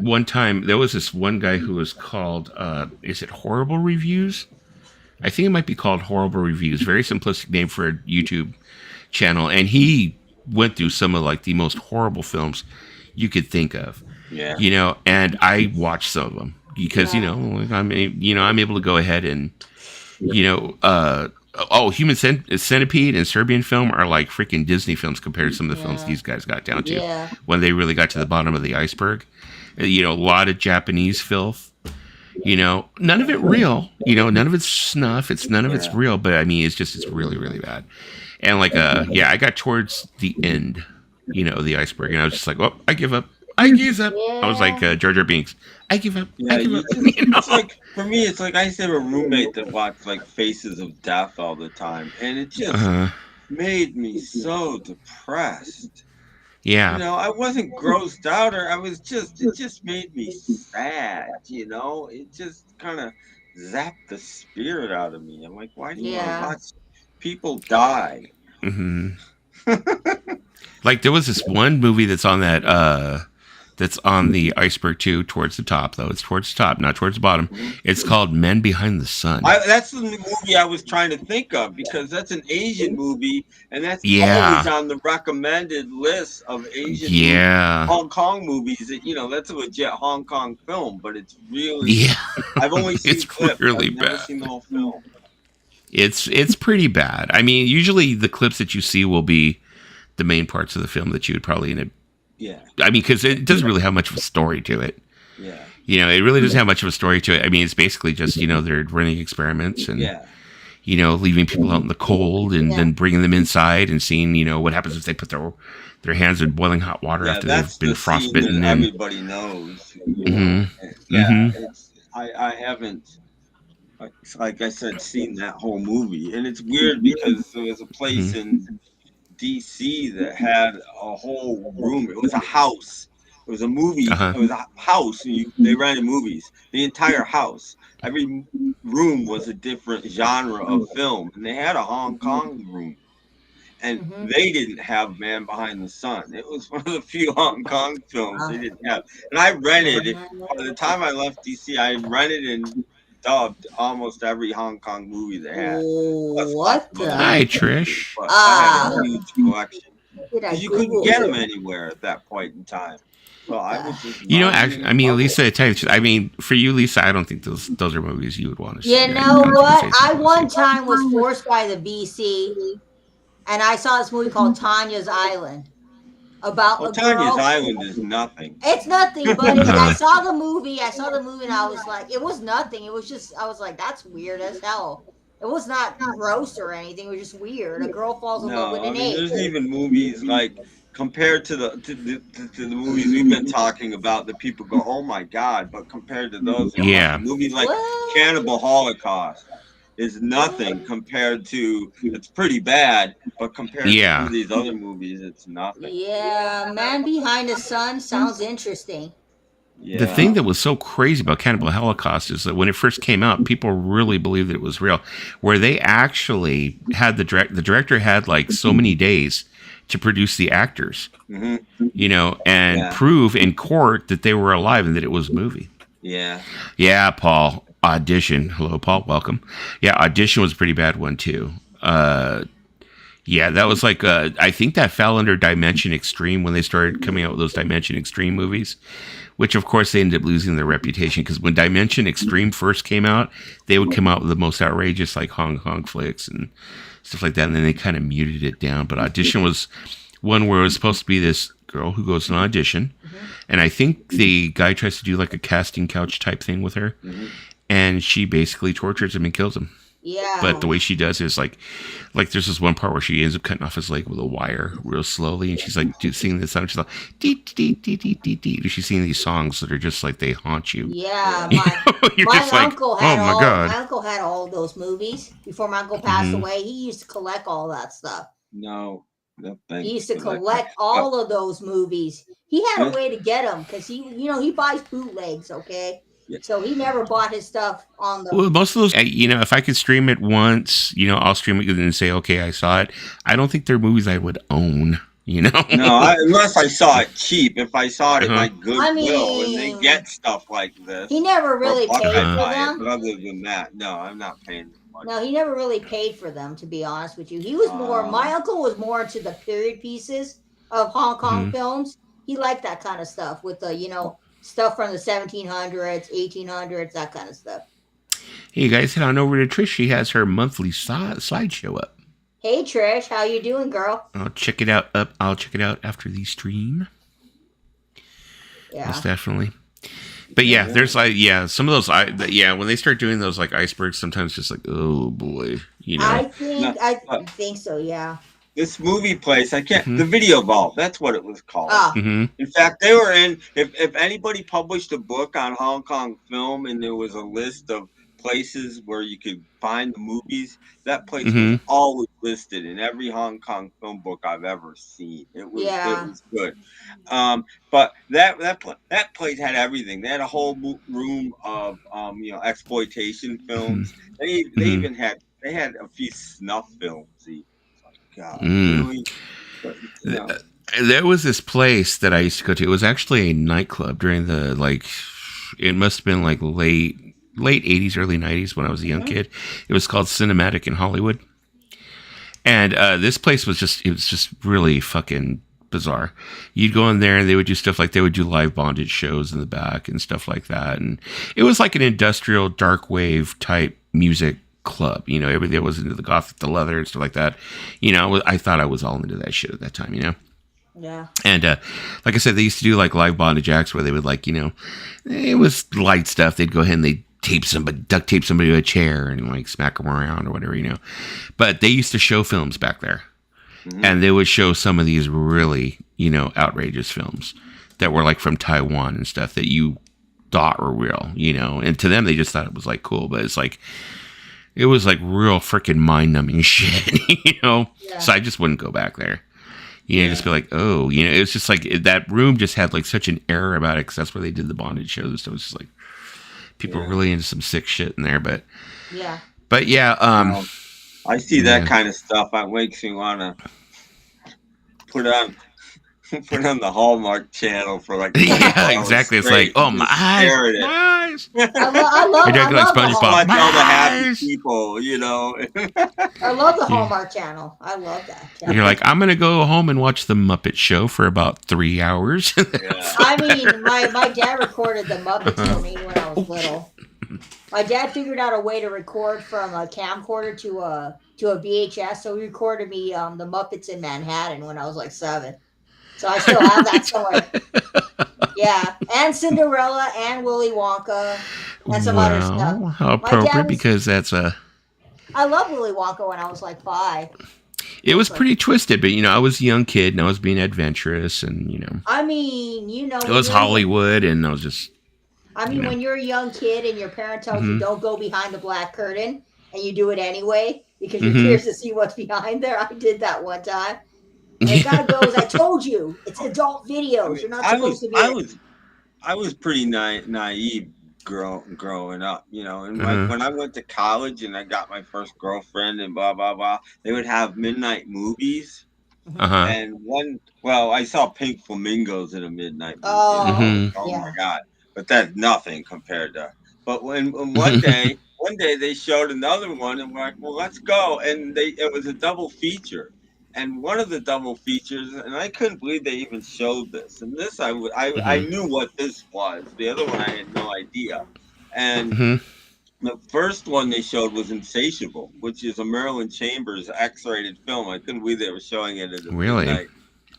one time there was this one guy who was called is it Horrible Reviews? I think it might be called Horrible Reviews. Very simplistic name for a YouTube channel, and he went through some of like the most horrible films you could think of. Yeah. And I watched some of them because I'm able to go ahead and Human Centipede and Serbian Film are like freaking Disney films compared to some of the films these guys got down to when they really got to the bottom of the iceberg. A lot of Japanese filth. None of it real. None of it's snuff. None of it's real. But it's really, really bad. And like, I got towards the end, the iceberg, and I was just like, "Oh, I give up. I give up." Yeah. I was like Jar Jar Binks. I give up. Yeah, I give up. It's like, for me, it's like I used to have a roommate that watched like Faces of Death all the time, and it just made me so depressed. Yeah. I wasn't grossed out, or it just made me sad. It just kind of zapped the spirit out of me. I'm like, why do you want to watch people die? Mm-hmm. Like there was this one movie that's on that's on the iceberg too, towards the top though. It's towards the top, not towards the bottom. It's called Men Behind the Sun. That's the movie I was trying to think of because that's an Asian movie, and that's Yeah. always on the recommended list of Asian Yeah. Hong Kong movies. That that's a legit Hong Kong film, but it's really Yeah. I've only seen It's clips. really I've never bad. seen the whole film. It's pretty bad. I mean, usually the clips that you see will be the main parts of the film that you would probably end up. Yeah, I mean, because it doesn't really have much of a story to it. yeah, It really doesn't have much of a story to it. I mean, it's basically just they're running experiments and yeah. leaving people out in the cold and then bringing them inside and seeing what happens if they put their hands in boiling hot water after That's they've been the scene frostbitten. that And everybody knows. Mhm. Yeah, Mhm. I haven't, like I said, seen that whole movie, and it's weird because there was a place in DC that had a whole room. It was a house. It was a movie. Uh-huh. It was a house, and they rented movies. The entire house. Every room was a different genre of film, and they had a Hong Kong room. And they didn't have Man Behind the Sun. It was one of the few Hong Kong films they didn't have. And I rented it. By the time I left DC, I rented and dubbed almost every Hong Kong movie they had. What the? Hi, Trish. But I had a huge collection. Did I Because you couldn't Google get it? them anywhere at that point in time. So I was just Actually, I mean, Lisa, I tell you, I mean, for you, Lisa, I don't think those are movies you would want to see. You know what? I one time was forced by the BC, and I saw this movie called Tanya's Island about a Tanya's girl. Island is nothing. It's nothing, but I saw the movie. And I was like, it was nothing. It was just, I was like, that's weird as hell. It was not gross or anything. It was just weird. A girl falls in love with an ape. There's even movies like compared to the movies we've been talking about that people go, oh my god, but compared to those, movies like Cannibal Holocaust is nothing compared to. It's pretty bad, but compared to some of these other movies, it's nothing. Yeah, Man Behind the Sun sounds interesting. Yeah. The thing that was so crazy about Cannibal Holocaust is that when it first came out, people really believed that it was real. Where they actually had the director had like so many days to produce the actors, and prove in court that they were alive and that it was a movie. Yeah. Yeah, Paul. Audition. Hello, Paul. Welcome. Yeah, Audition was a pretty bad one too. Yeah, that was like I think that fell under Dimension Extreme when they started coming out with those Dimension Extreme movies, which of course they ended up losing their reputation because when Dimension Extreme first came out, they would come out with the most outrageous like Hong Kong flicks and stuff like that, and then they kind of muted it down. But Audition was one where it was supposed to be this girl who goes to an audition, and I think the guy tries to do like a casting couch type thing with her, and she basically tortures him and kills him. Yeah. But the way she does it is like there's this one part where she ends up cutting off his leg with a wire real slowly, and she's like singing this song. She's like dee dee dee dee dee dee. She's singing these songs that are just like they haunt you. Yeah, my uncle had all those movies before my uncle passed away. He used to collect all that stuff. No thanks. He used to collect all of those movies. He had a way to get them because he buys bootlegs. Okay. So he never bought his stuff on the. Well, most of those, if I could stream it once, I'll stream it and say, okay, I saw it. I don't think they're movies I would own. No, unless I saw it cheap. If I saw it in my Goodwill, and they get stuff like this. He never really paid for them. But other than that, no, I'm not paying money. No, he never really paid for them. To be honest with you, he was more. My uncle was more into the period pieces of Hong Kong films. He liked that kind of stuff with the stuff from the 1700s, 1800s, that kind of stuff. Hey, you guys, head on over to Trish. She has her monthly slideshow up. Hey, Trish, how you doing, girl? I'll check it out. I'll check it out after the stream. Yeah, most definitely. But yeah, there's some of those. When they start doing those like icebergs, sometimes just like, oh boy, I think so. Yeah. This movie place, I can't. The Video Vault. That's what it was called. Mm-hmm. In fact, they were in. If anybody published a book on Hong Kong film, and there was a list of places where you could find the movies, that place was always listed in every Hong Kong film book I've ever seen. It was good. But that place had everything. They had a whole room of exploitation films. They even had a few snuff films. God, really? But, There was this place that I used to go to. It was actually a nightclub during the it must have been like late 80s, early 90s when I was a young kid. It was called Cinematic in Hollywood. And this place was just really fucking bizarre. You'd go in there and they would do stuff like they would do live bondage shows in the back and stuff like that. And it was like an industrial dark wave type music club. You know, everybody was into the gothic, the leather and stuff like that. You know, I thought I was all into that shit at that time, you know? Yeah. And like I said, they used to do like live bondage acts where they would like, you know, it was light stuff. They'd go ahead and they'd duct tape somebody to a chair and like smack them around or whatever, you know. But they used to show films back there. Mm-hmm. And they would show some of these really, you know, outrageous films that were like from Taiwan and stuff that you thought were real, you know. And to them, they just thought it was like cool. But it's like, it was like real freaking mind numbing shit, you know. Yeah. So I just wouldn't go back there. You know, just be like, oh, you know, it was just like that room just had like such an air about it because that's where they did the bondage shows and stuff. It was just like people were really into some sick shit in there, but yeah, I see that kind of stuff. That makes me want to put on the Hallmark Channel for like exactly. It's like, oh my eyes. I love You're drinking like SpongeBob. All the happy people, you know. I love the Hallmark Channel. I love that. Yeah. You're like, I'm gonna go home and watch the Muppet Show for about 3 hours. I mean, my dad recorded the Muppets for me when I was little. My dad figured out a way to record from a camcorder to a VHS, so he recorded me the Muppets in Manhattan when I was like 7. So I still have that somewhere. Yeah, and Cinderella and Willy Wonka and some other stuff. How appropriate, because that's a... I love Willy Wonka when I was like 5. It was pretty twisted, but, you know, I was a young kid and I was being adventurous and, you know... I mean, you know... It was Hollywood and I was just... I mean, when you're a young kid and your parent tells you don't go behind the black curtain and you do it anyway because you're curious to see what's behind there. I did that one time. And God goes, I told you, it's adult videos. You're not supposed to be. I was pretty naive growing up, you know. And when I went to college and I got my first girlfriend and blah blah blah, they would have midnight movies. And I saw Pink Flamingos in a midnight movie. Oh my God! But that's nothing compared to. But when one day they showed another one, and we're like, well, let's go. And it was a double feature. And one of the double features, and I couldn't believe they even showed this. And this, I knew what this was. The other one, I had no idea. And the first one they showed was Insatiable, which is a Marilyn Chambers X-rated film. I couldn't believe they were showing it at midnight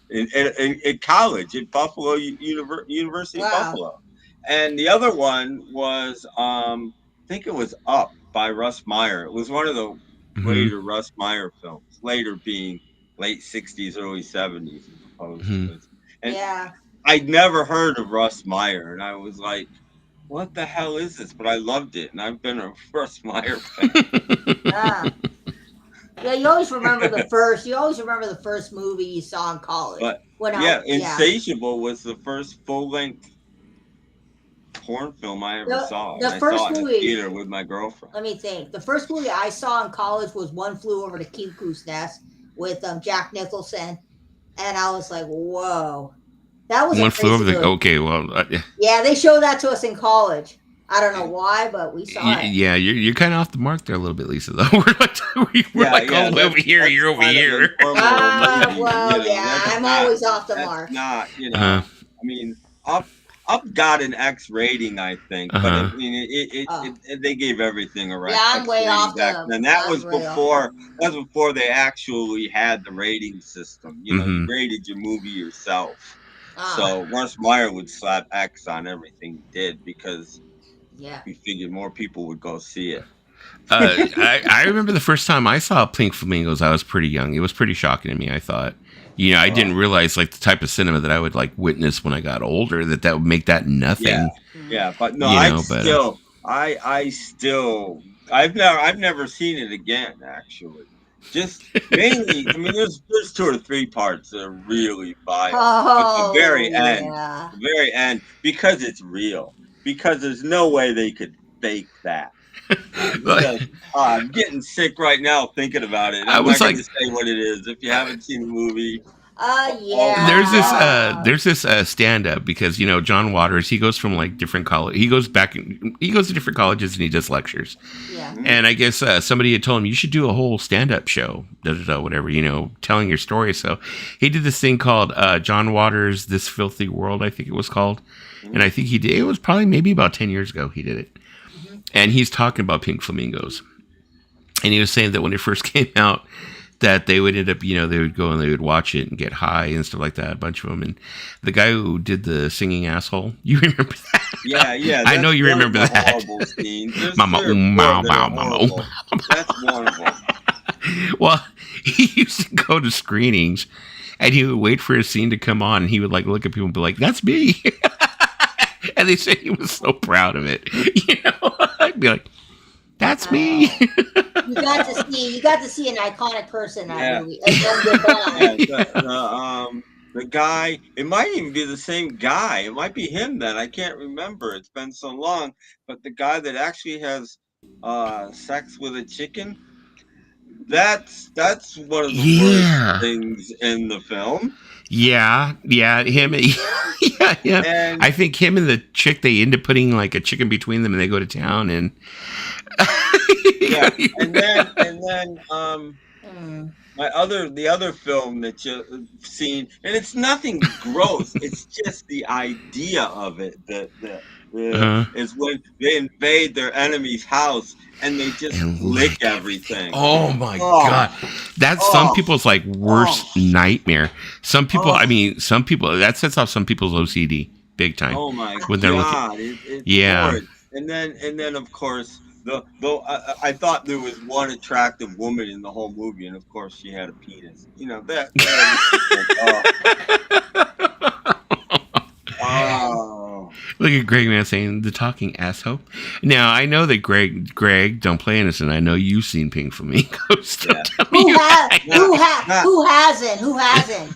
in college at Buffalo University of Buffalo. And the other one was, I think it was Up by Russ Meyer. It was one of the later Russ Meyer films. Later being late 60s, early 70s. And I'd never heard of Russ Meyer, and I was like, what the hell is this? But I loved it, and I've been a Russ Meyer fan. Yeah, you always remember the first movie you saw in college. But, Insatiable was the first full-length porn film I ever saw. I saw it in the theater with my girlfriend. Let me think. The first movie I saw in college was One Flew Over the Cuckoo's Nest with Jack Nicholson, and I was like, "Whoa, that was One Flew Over the." Okay, well, yeah, they showed that to us in college. I don't know why, but we saw it. Yeah, you're kind of off the mark there a little bit, Lisa. Though we're like all over here, you're over here. I'm always off the mark. Not, you know, I mean, Up got an X rating, I think, but I mean, they gave everything a right. Yeah, I'm way off them. And that was before they actually had the rating system. You know, you rated your movie yourself. So Russ Meyer would slap X on everything he did because he figured more people would go see it. I remember the first time I saw Pink Flamingos, I was pretty young. It was pretty shocking to me, I thought. You know, I didn't realize like the type of cinema that I would like witness when I got older, that would make that nothing. Yeah, but no, I've never seen it again, actually. Just mainly, I mean, there's 2 or 3 parts that are really violent. At the very end, because it's real. Because there's no way they could fake that. I'm getting sick right now thinking about it. I'm not going to say what it is. If you haven't seen the movie, Yeah. There's this stand up because John Waters, he goes from like different college, he goes to different colleges and he does lectures. Yeah. And I guess somebody had told him you should do a whole stand up show, whatever, telling your story. So he did this thing called John Waters This Filthy World, I think it was called. And I think he did, it was probably maybe about 10 years ago he did it. And he's talking about pink flamingos. And he was saying that when it first came out, that they would end up, they would go and they would watch it and get high and stuff like that, a bunch of them. And the guy who did the singing asshole, you remember that? Yeah. I know you remember that. Mama, mama. That's one of them. Well, he used to go to screenings and he would wait for a scene to come on and he would like look at people and be like, that's me. And they said he was so proud of it. I'd be like, that's me. You got to see an iconic person in that movie. The guy, it might even be the same guy. It might be him then. I can't remember. It's been so long. But the guy that actually has sex with a chicken, that's one of the worst things in the film. Yeah, him. Yeah, him. And I think him and the chick, they end up putting like a chicken between them and they go to town and and then the other film that you've seen, and it's nothing gross. It's just the idea of it is when they invade their enemy's house and they just lick everything. Oh my God. That's some people's like worst nightmare. Some people, that sets off some people's OCD big time. Oh my when they're God. Looking, it's horrid. And then of course, I thought there was one attractive woman in the whole movie, and of course she had a penis. Look at Greg, man, saying the talking asshole. Now I know that Greg, don't play innocent. I know you've seen Pink Flamingos. Who hasn't?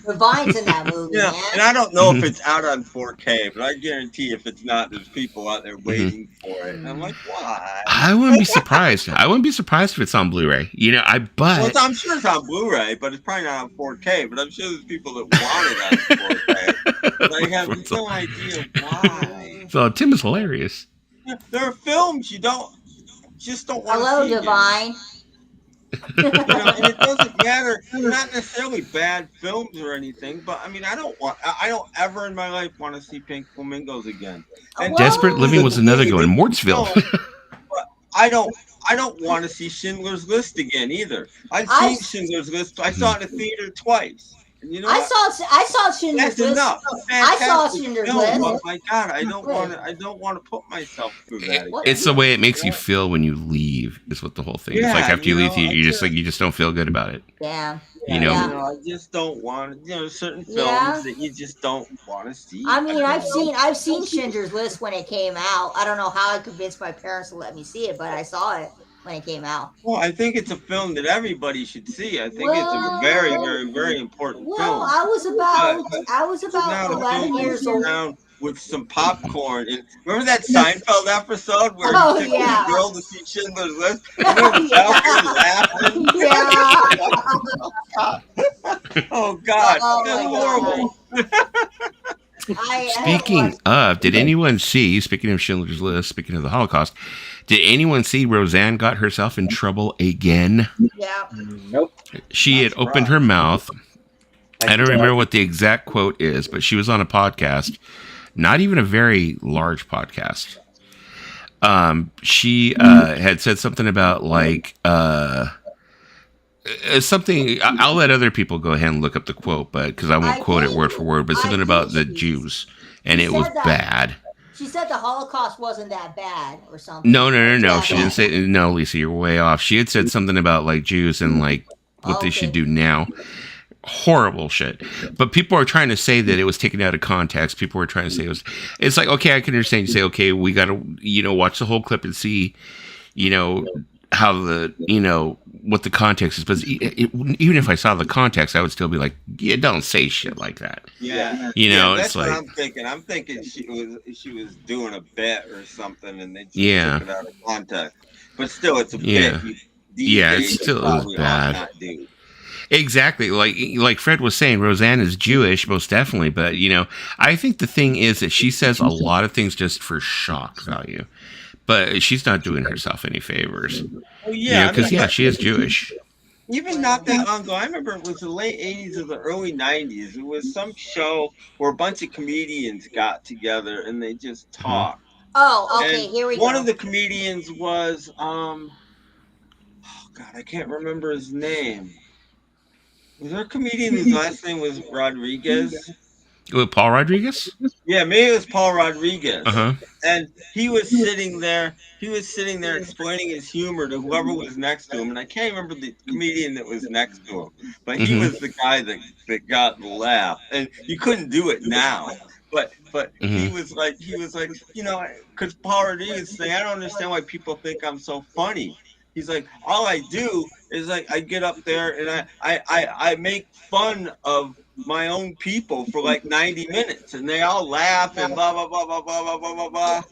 Divine's in that movie. Yeah, man. And I don't know if it's out on 4K, but I guarantee if it's not, there's people out there waiting for it. And I'm like, why? I wouldn't be surprised. I wouldn't be surprised if it's on Blu-ray. I'm sure it's on Blu-ray, but it's probably not on 4K. But I'm sure there's people that want it on 4K. But I have no idea why. So Tim is hilarious. There are films you just don't want to see. Hello, Divine. And it doesn't matter. Not necessarily bad films or anything, but I don't ever in my life want to see Pink Flamingos again. And Desperate Living was another good one. Mortsville. But I don't want to see Schindler's List again either. I've seen Schindler's List. I saw it in the theater twice. I saw Schindler's List. I saw Schindler's List. Oh my God, I don't want to put myself through that again. It's the way it makes you feel when you leave. Is what the whole thing. It's like after you leave, you just don't feel good about it. Yeah. I just don't want certain films that you just don't want to see. I've seen Schindler's List when it came out. I don't know how I convinced my parents to let me see it, but I saw it when it came out. Well, I think it's a film that everybody should see. I think it's a very, very, very important film. I was about 11 years old. With some popcorn. And remember that Seinfeld episode where he took the girl to see Schindler's List? Laughing? Oh God, that's horrible. Speaking of, did anyone see, speaking of Schindler's List, speaking of the Holocaust, did anyone see Roseanne got herself in trouble again? Yeah. Nope. She had opened her mouth. I don't remember what the exact quote is, but she was on a podcast, not even a very large podcast. She had said something about something. I'll let other people go ahead and look up the quote, but because I won't quote it word for word, but something about the Jews, and it was bad. She said the Holocaust wasn't that bad or something. No. She didn't say. No, Lisa, you're way off. She had said something about Jews and what they should do now. Horrible shit. But people are trying to say that it was taken out of context. People were trying to say it's like, okay, I can understand you say, okay, we got to, watch the whole clip and see, how what the context is. But even if I saw the context, I would still be like, yeah, don't say shit like that. Yeah. It's that's like, what I'm thinking. I'm thinking she was doing a bit or something and they just took it out of context. But still, it's a bit. It still is bad. Exactly. Like Fred was saying, Roseanne is Jewish, most definitely. But, I think the thing is that she says a lot of things just for shock value. But she's not doing herself any favors. Oh, yeah. Because, she is Jewish. Even not that long ago, I remember it was the late 80s or the early 90s. It was some show where a bunch of comedians got together and they just talked. Oh, okay, And here we go. one of the comedians was, oh God, I can't remember his name. Was there a comedian whose last name was Rodriguez? With Paul Rodriguez? Yeah, maybe it was Paul Rodriguez. Uh-huh. And he was sitting there explaining his humor to whoever was next to him. And I can't remember the comedian that was next to him, but he was the guy that got the laugh. And you couldn't do it now. But he was like, because Paul Rodriguez saying, I don't understand why people think I'm so funny. He's like, all I do is like I get up there and I make fun of my own people for like 90 minutes and they all laugh and blah blah blah blah blah blah blah blah blah.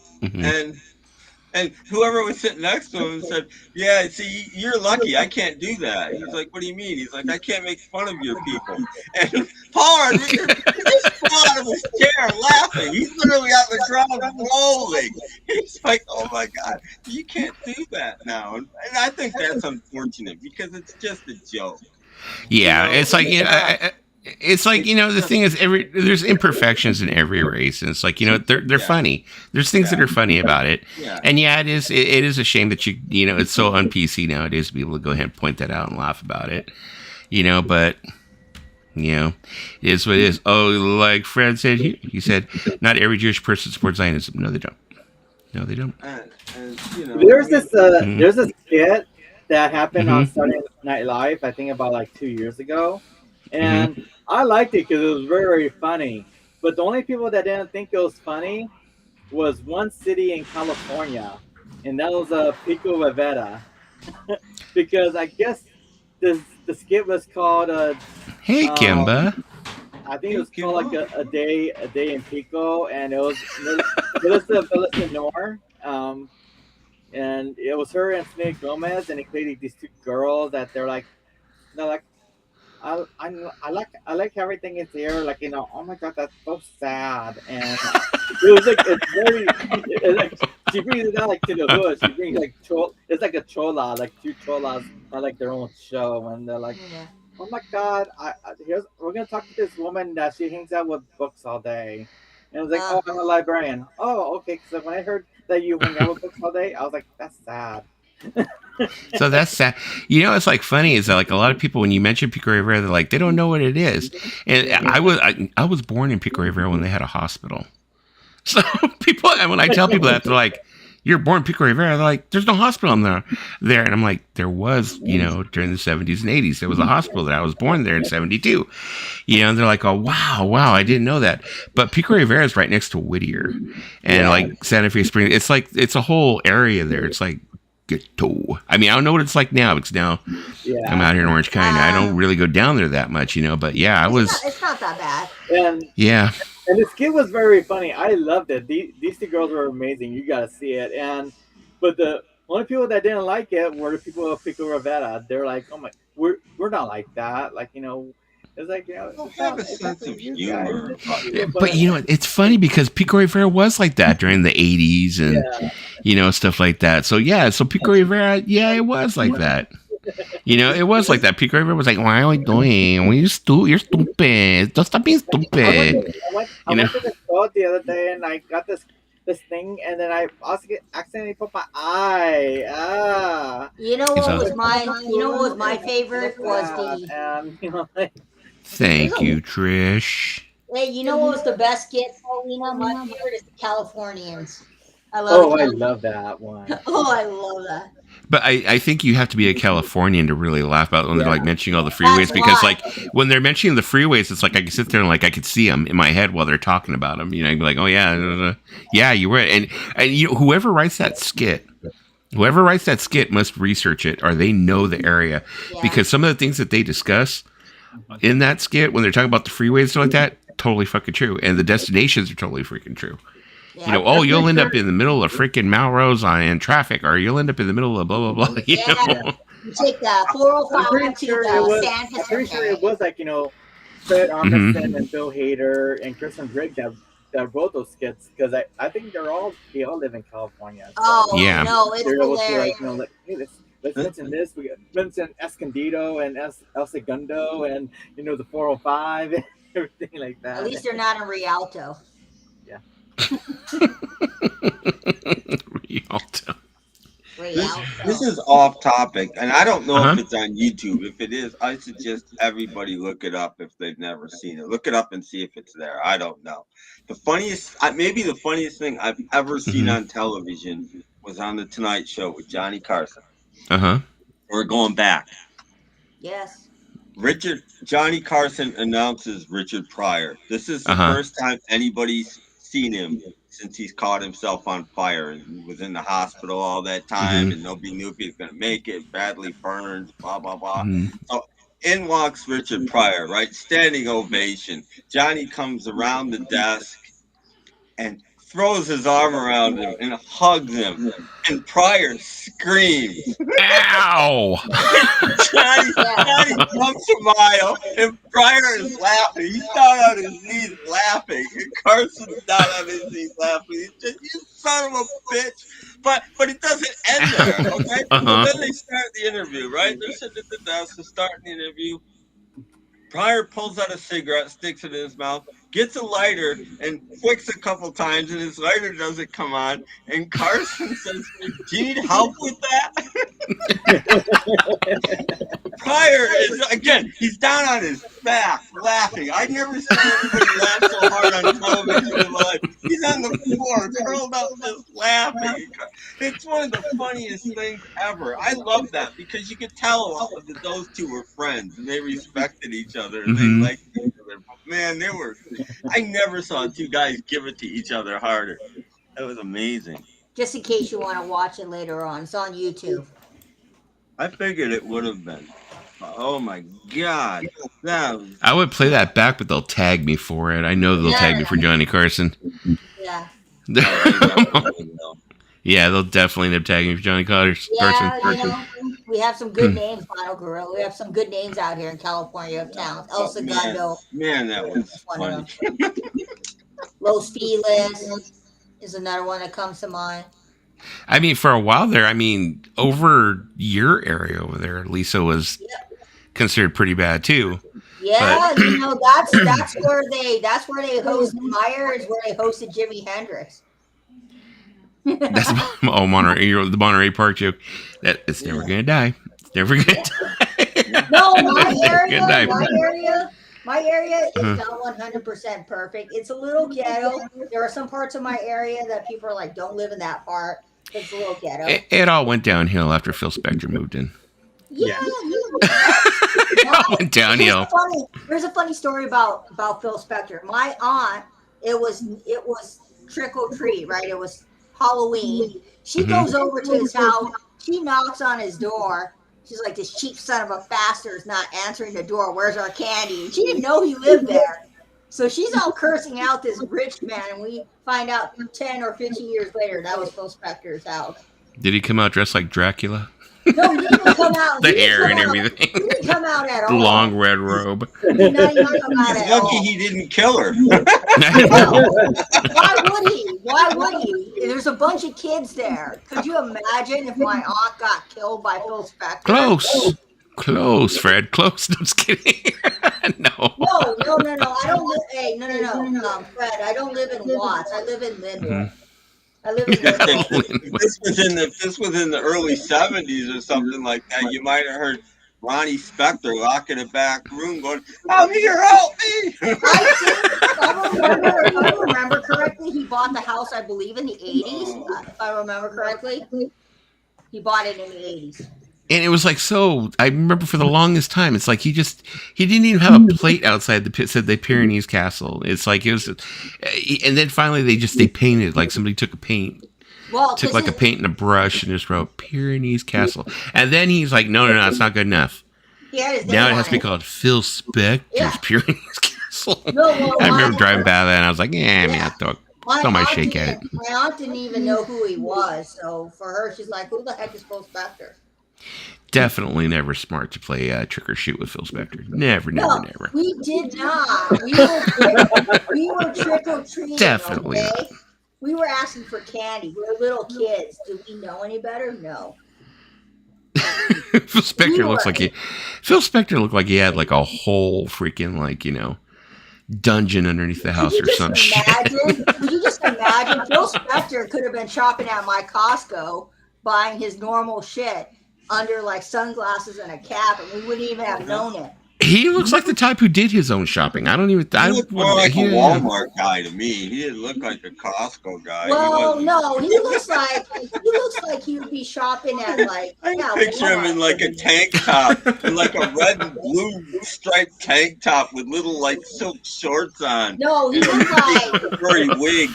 And whoever was sitting next to him said, yeah, see, you're lucky. I can't do that. He's like, what do you mean? He's like, I can't make fun of your people. And Paul Rodriguez just fell out of his chair laughing. He's literally on the ground rolling. He's like, oh my God, you can't do that now. And I think that's unfortunate because it's just a joke. Yeah, it's like, it's like, the thing is, there's imperfections in every race, and it's like, they're funny. There's things that are funny about it, and it is a shame that it's so un-PC nowadays to be able to go ahead and point that out and laugh about it, but it is what it is. Oh, like Fred said, he said, not every Jewish person supports Zionism. No, they don't. There's a skit that happened on Saturday Night Live, I think about like 2 years ago. And I liked it because it was very, very funny. But the only people that didn't think it was funny was one city in California, and that was Pico Rivera. Because I guess the skit was called Hey Kimba. I think it was called like a day in Pico, and it was Melissa Villasenor. And it was her and Selena Gomez, and they played these two girls that they're like I like everything is here, like, oh my God, that's so sad. And it was like, it's like she brings it down like to the hood. She brings like it's like a chola, like two cholas are like their own show, and they're like, oh my God, we're gonna talk to this woman that she hangs out with books all day. And I was like, oh, I'm a librarian. Oh, okay. So when I heard that you hang out with books all day, I was like, that's sad. So that's sad. It's like funny is that like a lot of people, when you mention Pico Rivera, they're like, they don't know what it is. And I was born in Pico Rivera when they had a hospital. So people, and when I tell people that, they're like, you're born in Pico Rivera, they're like, there's no hospital there. And I'm like, there was, during the 70s and 80s, there was a hospital that I was born there in 72. And they're like, oh, wow, I didn't know that. But Pico Rivera is right next to Whittier and like Santa Fe Springs. It's like, it's a whole area there. It's like, ghetto. I mean, I don't know what it's like now. It's now I'm out here in Orange County. I don't really go down there that much, but yeah, it's not that bad. And and the skit was very funny. I loved it. These two girls were amazing. You gotta see it. But the only people that didn't like it were the people of Pico Rivera. They're like, oh my, we're not like that. Like, it's like, have a sense of humor. But it's funny because Pico Rivera was like that during the 80s and stuff like that. So so Pico Rivera, it was like that. It was like that. Pico Rivera was like, "Why are we doing? You're stupid. Just stop being stupid." I went to the store the other day and I got this thing, and then I also accidentally put my eye. What was my favorite was the. Thank you, Trish. Hey, what was the best skit, Paulina? My favorite is the Californians. I love that one. I love that. But I think you have to be a Californian to really laugh about when they're like mentioning all the freeways. Because like when they're mentioning the freeways, it's like I can sit there and like I could see them in my head while they're talking about them. I'd be like, oh yeah, you were. And whoever writes that skit must research it, or they know the area, because some of the things that they discuss in that skit when they're talking about the freeways and stuff like that, totally fucking true, and the destinations are totally freaking true. Yeah. You'll end up in the middle of freaking Melrose in traffic, or you'll end up in the middle of blah, blah, blah. You take the I'm 405 pretty to sure the it was. San I'm pretty sure Pacific. it was like Fred Mhm. Armisen and Bill Hader and Kristen Rick that wrote those skits because I think they all live in California, so Oh Yeah. no, it's they're able to hilarious. like hey let's mention this. We got mention Escondido and El Segundo and the 405 and everything like that. At least they're not in Rialto. Yeah. Rialto. This is off topic, and I don't know Uh-huh. if it's on YouTube. If it is, I suggest everybody look it up if they've never seen it. Look it up and see if it's there. I don't know. Maybe the funniest thing I've ever seen Mhm. on television was on the Tonight Show with Johnny Carson. Uh-huh. We're going back. Yes. Johnny Carson announces Richard Pryor. This is the Uh-huh. first time anybody's seen him since he's caught himself on fire and he was in the hospital all that time, Mhm. and nobody knew if he was going to make it, badly burned, blah, blah, blah. Mhm. So in walks Richard Pryor, right? Standing ovation. Johnny comes around the desk and throws his arm around him and hugs him. And Pryor screams. Ow! Johnny jumps a mile, and Pryor is laughing. He's down on his knees laughing, and Carson's down on his knees laughing. He's just, you son of a bitch. But it doesn't end there, okay? Uh-huh. So then they start the interview, right? They're sitting at the desk, they're starting the interview. Pryor pulls out a cigarette, sticks it in his mouth, gets a lighter, and flicks a couple times, and his lighter doesn't come on. And Carson says, "Do you need help with that?" Pryor is, again, he's down on his back laughing. I've never seen anybody laugh so hard on television in my life. He's on the floor, curled up, just laughing. It's one of the funniest things ever. I love that because you could tell that those two were friends and they respected each other and Mhm. they liked each other. But man, I never saw two guys give it to each other harder. That was amazing. Just in case you want to watch it later on, it's on YouTube. I figured it would have been. Oh my God. That was, I would play that back, but they'll tag me for it. I know they'll tag me for Johnny Carson. Yeah. Yeah, they'll definitely end up tagging me for Johnny Carson. Yeah, we have some good names, Final Gorilla. We have some good names out here in California of towns. El Segundo. Man, that was funny. Los Feliz is another one that comes to mind. I mean, for a while there, over your area over there, Lisa was considered pretty bad too. Yeah, that's where they hosted Meyer is where they hosted Jimi Hendrix. That's the Monterey Park joke. That it's never gonna die. It's never gonna die. No, my area is not 100% perfect. It's a little ghetto. There are some parts of my area that people are like, don't live in that part. It's a little ghetto. It all went downhill after Phil Spector moved in. Yeah. It all went downhill. There's a funny story about Phil Spector. My aunt, it was trick or treat, right? It was Halloween. She goes over to his house. She knocks on his door. She's like, this cheap son of a bastard is not answering the door. Where's our candy? And she didn't know he lived there. So she's all cursing out this rich man, and we find out 10 or 15 years later that was Phil Spector's house. Did he come out dressed like Dracula? No, he didn't come out. The hair and everything. He didn't come out at The all. long red robe. He did not even come out He's at lucky all. he didn't kill her. Why would he? Why would he? There's a bunch of kids there. Could you imagine if my aunt got killed by Phil Spector? Close, Fred. Close. No, I'm just kidding. No. No. I don't live. Hey, no. Fred, I don't live in Watts. I live in Linwood. I live in Linwood. This was in the early 70s or something like that. You might have heard Ronnie Spector locked in a back room going, "I'm here, help me!" If I remember correctly, he bought the house, I believe, in the 80s. If I remember correctly, he bought it in the 80s. And it was like, so I remember for the longest time, it's like he didn't even have a plate outside the pit said the Pyrenees Castle. It's like it was, and then finally they painted, like somebody took a paint. Took like a paint and a brush and just wrote Pyrenees Castle. And then he's like, no, it's not good enough. Now it has to be called Phil Spector's Pyrenees Castle. I remember driving by that and I was like, throw my shake at it. My aunt didn't even know who he was. So for her, she's like, who the heck is Phil Spector? Definitely never smart to play trick or shoot with Phil Spector. Never. We did not. We were trick or treating. Definitely okay? not. We were asking for candy. We were little kids. Do we know any better? No. Phil Spector looks like Phil Spector looked like he had like a whole freaking dungeon underneath the house or some shit. Could you just imagine? Phil Spector could have been shopping at my Costco, buying his normal shit under like sunglasses and a cap, and we wouldn't even have known it. He looks like the type who did his own shopping. I don't even. He looked more like a Walmart guy to me. He didn't look like a Costco guy. Well, no, he looks like he would be shopping at like. I picture him in like a tank top, in like a red and blue striped tank top with little like silk shorts on. No, he looked like furry wig.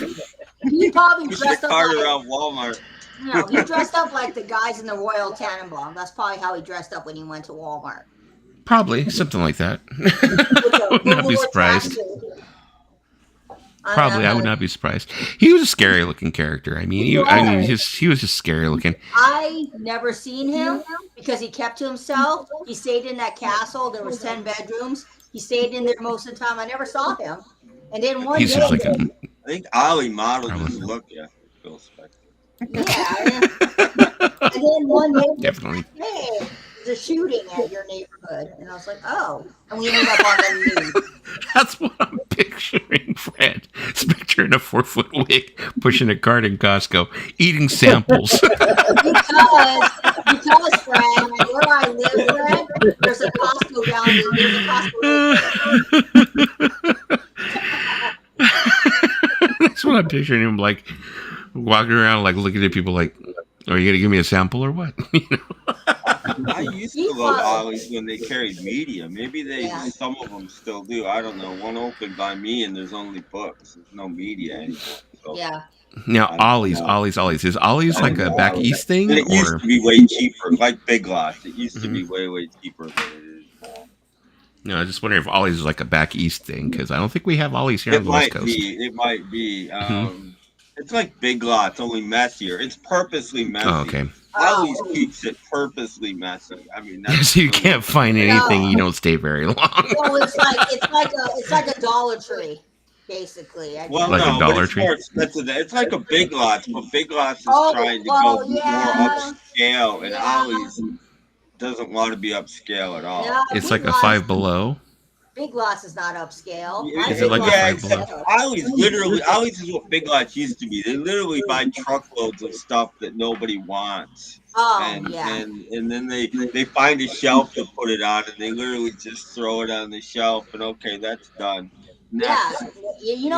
He probably dressed up like around Walmart. No, he dressed up like the guys in the Royal Tannenbaum. That's probably how he dressed up when he went to Walmart. Probably something like that. I would not be surprised. Probably, I would not be surprised. He was a scary looking character. I mean, he was just scary looking. I never seen him because he kept to himself. He stayed in that castle. There was 10 bedrooms. He stayed in there most of the time. I never saw him. And then one day, I think Ollie modeled his look. Yeah, Phil Spector. Yeah. And then one day, definitely. Hey, there's a shooting at your neighborhood, and I was like, oh, and we ended up on the news. That's what I'm picturing, Fred. Spectre in a 4-foot wig, pushing a cart in Costco, eating samples. because Fred, where I live, Fred, there's a Costco down there. There's a Costco. That's what I'm picturing him like walking around, like looking at people like, are you gonna give me a sample or what? I used to love Ollie's when they carried media. Maybe some of them still do. I don't know. One opened by me, and there's only books. There's no media anymore. So. Yeah. Now Ollie's. Is Ollie's like a back east thing? It used to be way cheaper, like Big Lots. It used to be way cheaper than it is now. No, I just wonder if Ollie's is like a back east thing, because I don't think we have Ollie's here on the West Coast. It might be. It's like Big Lots, only messier. It's purposely messy. Oh, okay. Ollie's keeps it purposely messy. I mean, so you can't find anything. You don't stay very long. Well, it's like a Dollar Tree, basically. Well, like no, a Dollar but it's Tree. more expensive. It's like a Big Lots, but Big Lots is trying to go more upscale, and Ollie's doesn't want to be upscale at all. No, it's like a Five Below. Big Lots is not upscale. Is it like a Five Below? Ollie's is what Big Lots used to be. They literally buy truckloads of stuff that nobody wants. Oh, and then they find a shelf to put it on, and they literally just throw it on the shelf, and okay, that's done. Fred. You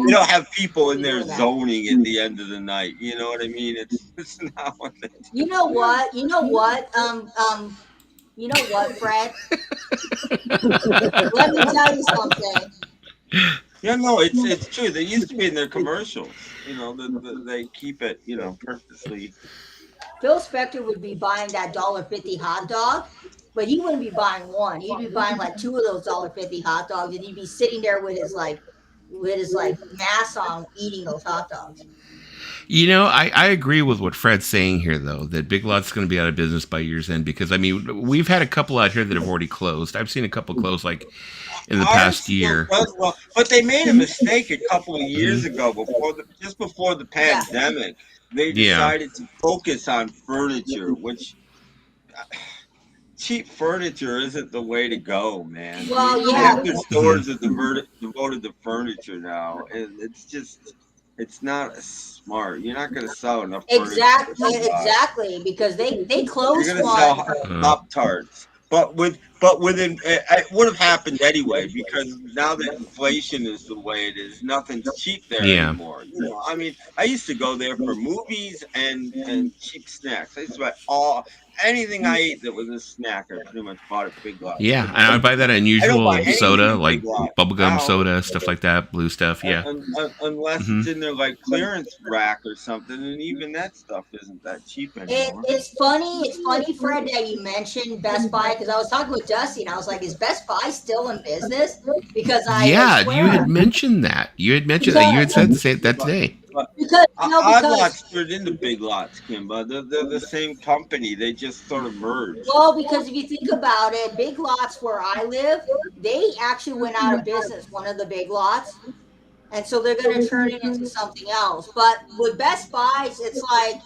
don't have people in there zoning at the end of the night. You know what I mean? It's not what they do. You know what, Fred? Let me tell you something. Yeah, no, it's true. They used to be in their commercials. They keep it, purposely. Phil Spector would be buying that $1.50 hot dog, but he wouldn't be buying one. He'd be buying like 2 of those $1.50 hot dogs, and he'd be sitting there with his mask on, eating those hot dogs. I agree with what Fred's saying here, though, that Big Lots is going to be out of business by year's end, because, I mean, we've had a couple out here that have already closed. I've seen a couple close, like, in the past year. But they made a mistake a couple of years ago, just before the pandemic. They decided to focus on furniture, which... cheap furniture isn't the way to go, man. Well, Their stores are devoted to furniture now, and it's not smart. You're not going to sell enough furniture. Exactly, because they closed one. You're going to sell Pop-Tarts. But within it would have happened anyway, because now that inflation is the way it is, nothing's cheap there anymore. I mean, I used to go there for movies and cheap snacks. I used to buy anything I ate that was a snack. I pretty much bought at Big Lots. Yeah, and I would buy that unusual soda, like bubblegum soda, stuff like that, blue stuff. Yeah, unless it's in their like clearance rack or something, and even that stuff isn't that cheap anymore. It's funny, Fred, that you mentioned Best Buy, because I was talking with Dusty, and I was like, "Is Best Buy still in business?" Because you had mentioned that. You had said that today. But because Odd Lots turned into Big Lots, Kimba. They're the same company. They just sort of merged. well, because if you think about it, Big Lots where I live, they actually went out of business. One of the Big Lots, and so they're going to turn it into something else. But with Best Buys, it's like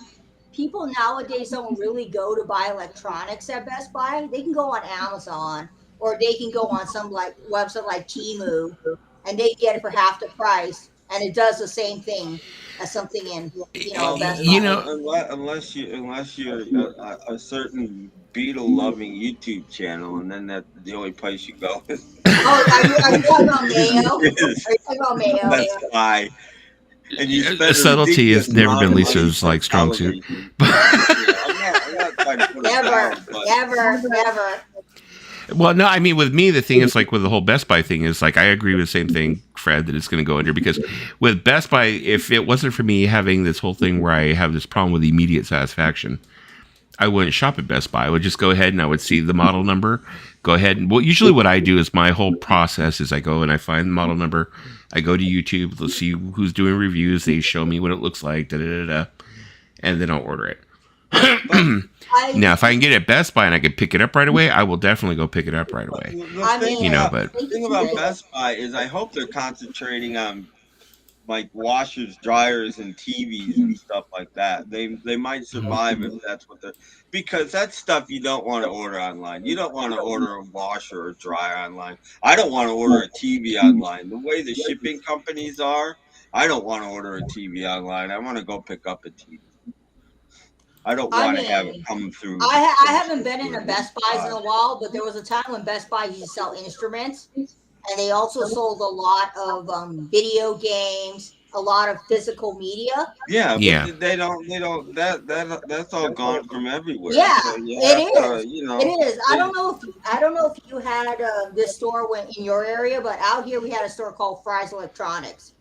people nowadays don't really go to buy electronics at Best Buy. They can go on Amazon or they can go on some like website like Temu, and they get it for half the price, and it does the same thing as something in Best Buy. Unless you're a certain Beetle loving YouTube channel, and then that's the only place you go. Oh, are you talking about Mayo? Are you talking about Mayo? That's why. And you spend subtlety has never been Lisa's like strong suit. Never. Well, no, I mean, with me, the thing is like with the whole Best Buy thing is like I agree with the same thing, Fred, that it's going to go under because with Best Buy, if it wasn't for me having this whole thing where I have this problem with immediate satisfaction, I wouldn't shop at Best Buy. I would just go ahead and I would see the model number, go ahead and usually what I do is my whole process is I go and I find the model number. I go to YouTube, let's see who's doing reviews. They show me what it looks like, and then I'll order it. Now, if I can get it at Best Buy and I can pick it up right away, I will definitely go pick it up right away. The thing about Best Buy is I hope they're concentrating on like washers, dryers, and TVs and stuff like that. They might survive if that's what they're, because that's stuff you don't want to order online. You don't want to order a washer or dryer online. I don't want to order a TV online. The way the shipping companies are, I don't want to order a TV online. I want to go pick up a TV. I don't want to have it come through. I haven't been in a Best Buys in a while, but there was a time when Best Buy used to sell instruments, and they also sold a lot of video games, a lot of physical media. Yeah, but they don't. That's all gone from everywhere. Yeah, so it is. It is. I don't know if you had this store in your area, but out here we had a store called Fry's Electronics,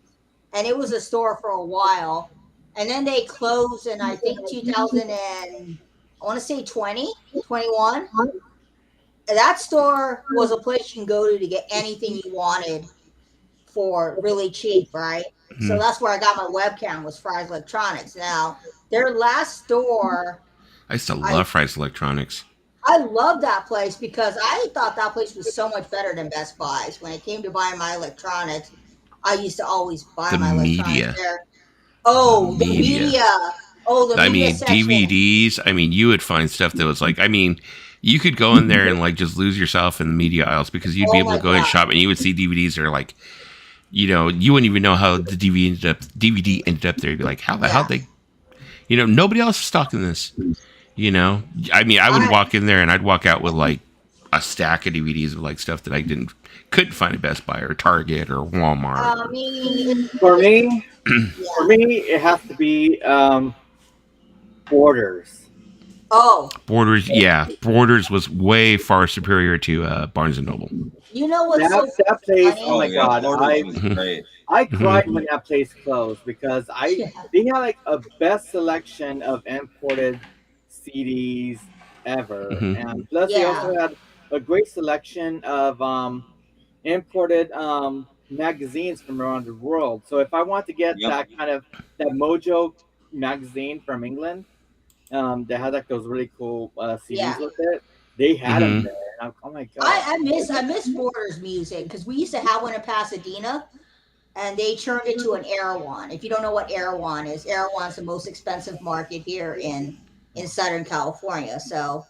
and it was a store for a while. And then they closed in, I think, 2020, 21. That store was a place you can go to get anything you wanted for really cheap, right? Mm-hmm. So that's where I got my webcam, was Fry's Electronics. Now, their last store... I used to love Fry's Electronics. I love that place because I thought that place was so much better than Best Buy's. When it came to buying my electronics, I used to always buy my electronics there. Oh, the media. Oh, the media section. DVDs. I mean, you would find stuff that was like, I mean, you could go in there and like just lose yourself in the media aisles because you'd be able to go and shop and you would see DVDs that are like, you wouldn't even know how the DVD ended up there. You'd be like, how the hell they, nobody else is stocking this. I mean, I would walk in there and I'd walk out with like a stack of DVDs of like stuff that I couldn't find at Best Buy or Target or Walmart. For me, it has to be Borders. Oh, Borders, yeah. Borders was way far superior to Barnes and Noble. You know what's that place? funny? Oh my god! I cried when that place closed because they had like a best selection of imported CDs ever, and plus they also had a great selection of imported magazines from around the world. So if I want to get that Mojo magazine from England, they had like those really cool CDs with it. They had them there. And oh my god! I miss Borders music because we used to have one in Pasadena, and they turned it to an Erewhon. If you don't know what Erewhon is, Erewhon's the most expensive market here in Southern California. So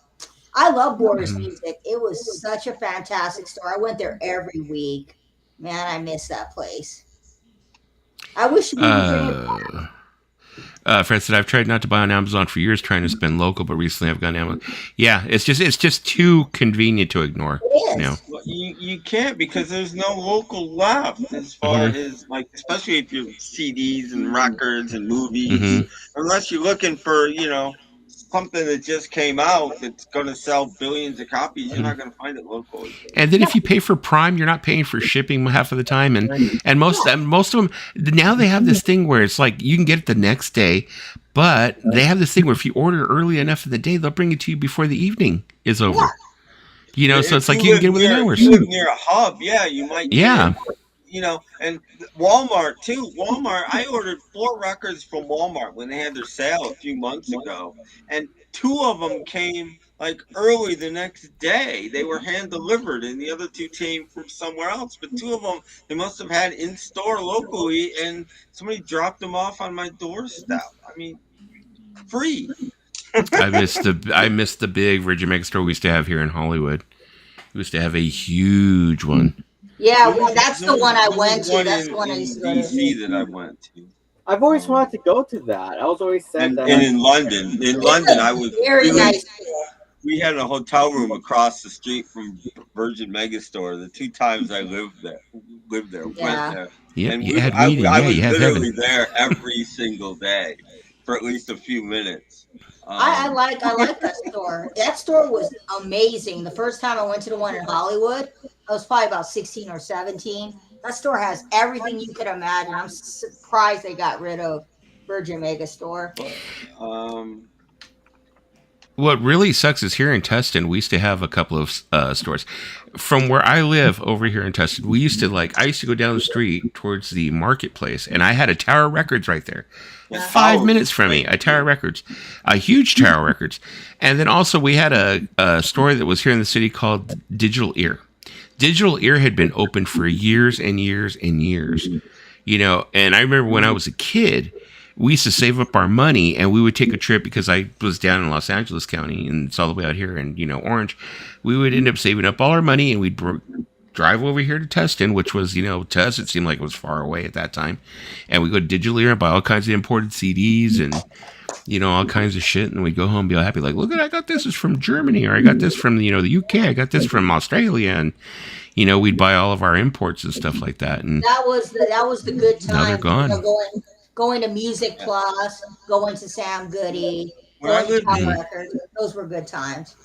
I love Borders music. It was such a fantastic store. I went there every week. Man, I miss that place. I wish we could. Fred said, I've tried not to buy on Amazon for years, trying to spend local, but recently I've gone Amazon. Yeah, it's just too convenient to ignore. It is. Well, you can't because there's no local left as far as like, especially if you're CDs and records and movies, unless you're looking for something that just came out that's going to sell billions of copies. You're not going to find it locally. And then if you pay for Prime, you're not paying for shipping half of the time. And most of them now they have this thing where it's like you can get it the next day, but they have this thing where if you order early enough in the day, they'll bring it to you before the evening is over. So it's like you can get it within hours. You live near a hub, you might. you know, and Walmart too. Walmart, I ordered 4 records from Walmart when they had their sale a few months ago, and 2 of them came like early the next day. They were hand delivered, and the other 2 came from somewhere else. But 2 of them they must have had in store locally, and somebody dropped them off on my doorstep. I mean, free. I missed the big Virgin Megastore we used to have here in Hollywood. We used to have a huge one. Yeah, well, that's the one I went to. One That's in, the one I in used to go to. DC that I went to. I've always wanted to go to that. I was always said And, that. and in London, I was Very nice. we had a hotel room across the street from Virgin Megastore. The 2 times I lived there, went there. Yeah, And you had I meeting. was You had literally heaven. there every single day for at least a few minutes. I like that store. That store was amazing. The first time I went to the one in Hollywood, I was probably about 16 or 17. That store has everything you could imagine. I'm surprised they got rid of Virgin Megastore. What really sucks is here in Tustin, we used to have a couple of stores. From where I live over here in Tustin, I used to go down the street towards the marketplace, and I had a Tower Records right there. Yeah. 5 minutes from me, a Tower Records, a huge Tower Records. And then also we had a store that was here in the city called Digital Ear. Digital Ear had been open for years and years and years, you know, and I remember when I was a kid, we used to save up our money and we would take a trip because I was down in Los Angeles County and it's all the way out here in, you know, Orange. We would end up saving up all our money and we'd drive over here to Tustin, which was, you know, to us, it seemed like it was far away at that time. And we go to Digital Ear and buy all kinds of imported CDs and, you know, all kinds of shit. And we'd go home and be all happy, like, look at, I got this is from Germany, or I got this from, you know, the UK, I got this from Australia. And, you know, we'd buy all of our imports and stuff like that. And that was the good time. Now they're gone. You know, going to Music Plus, going to Sam Goody, When I going to lived Tower in- Records. Those were good times.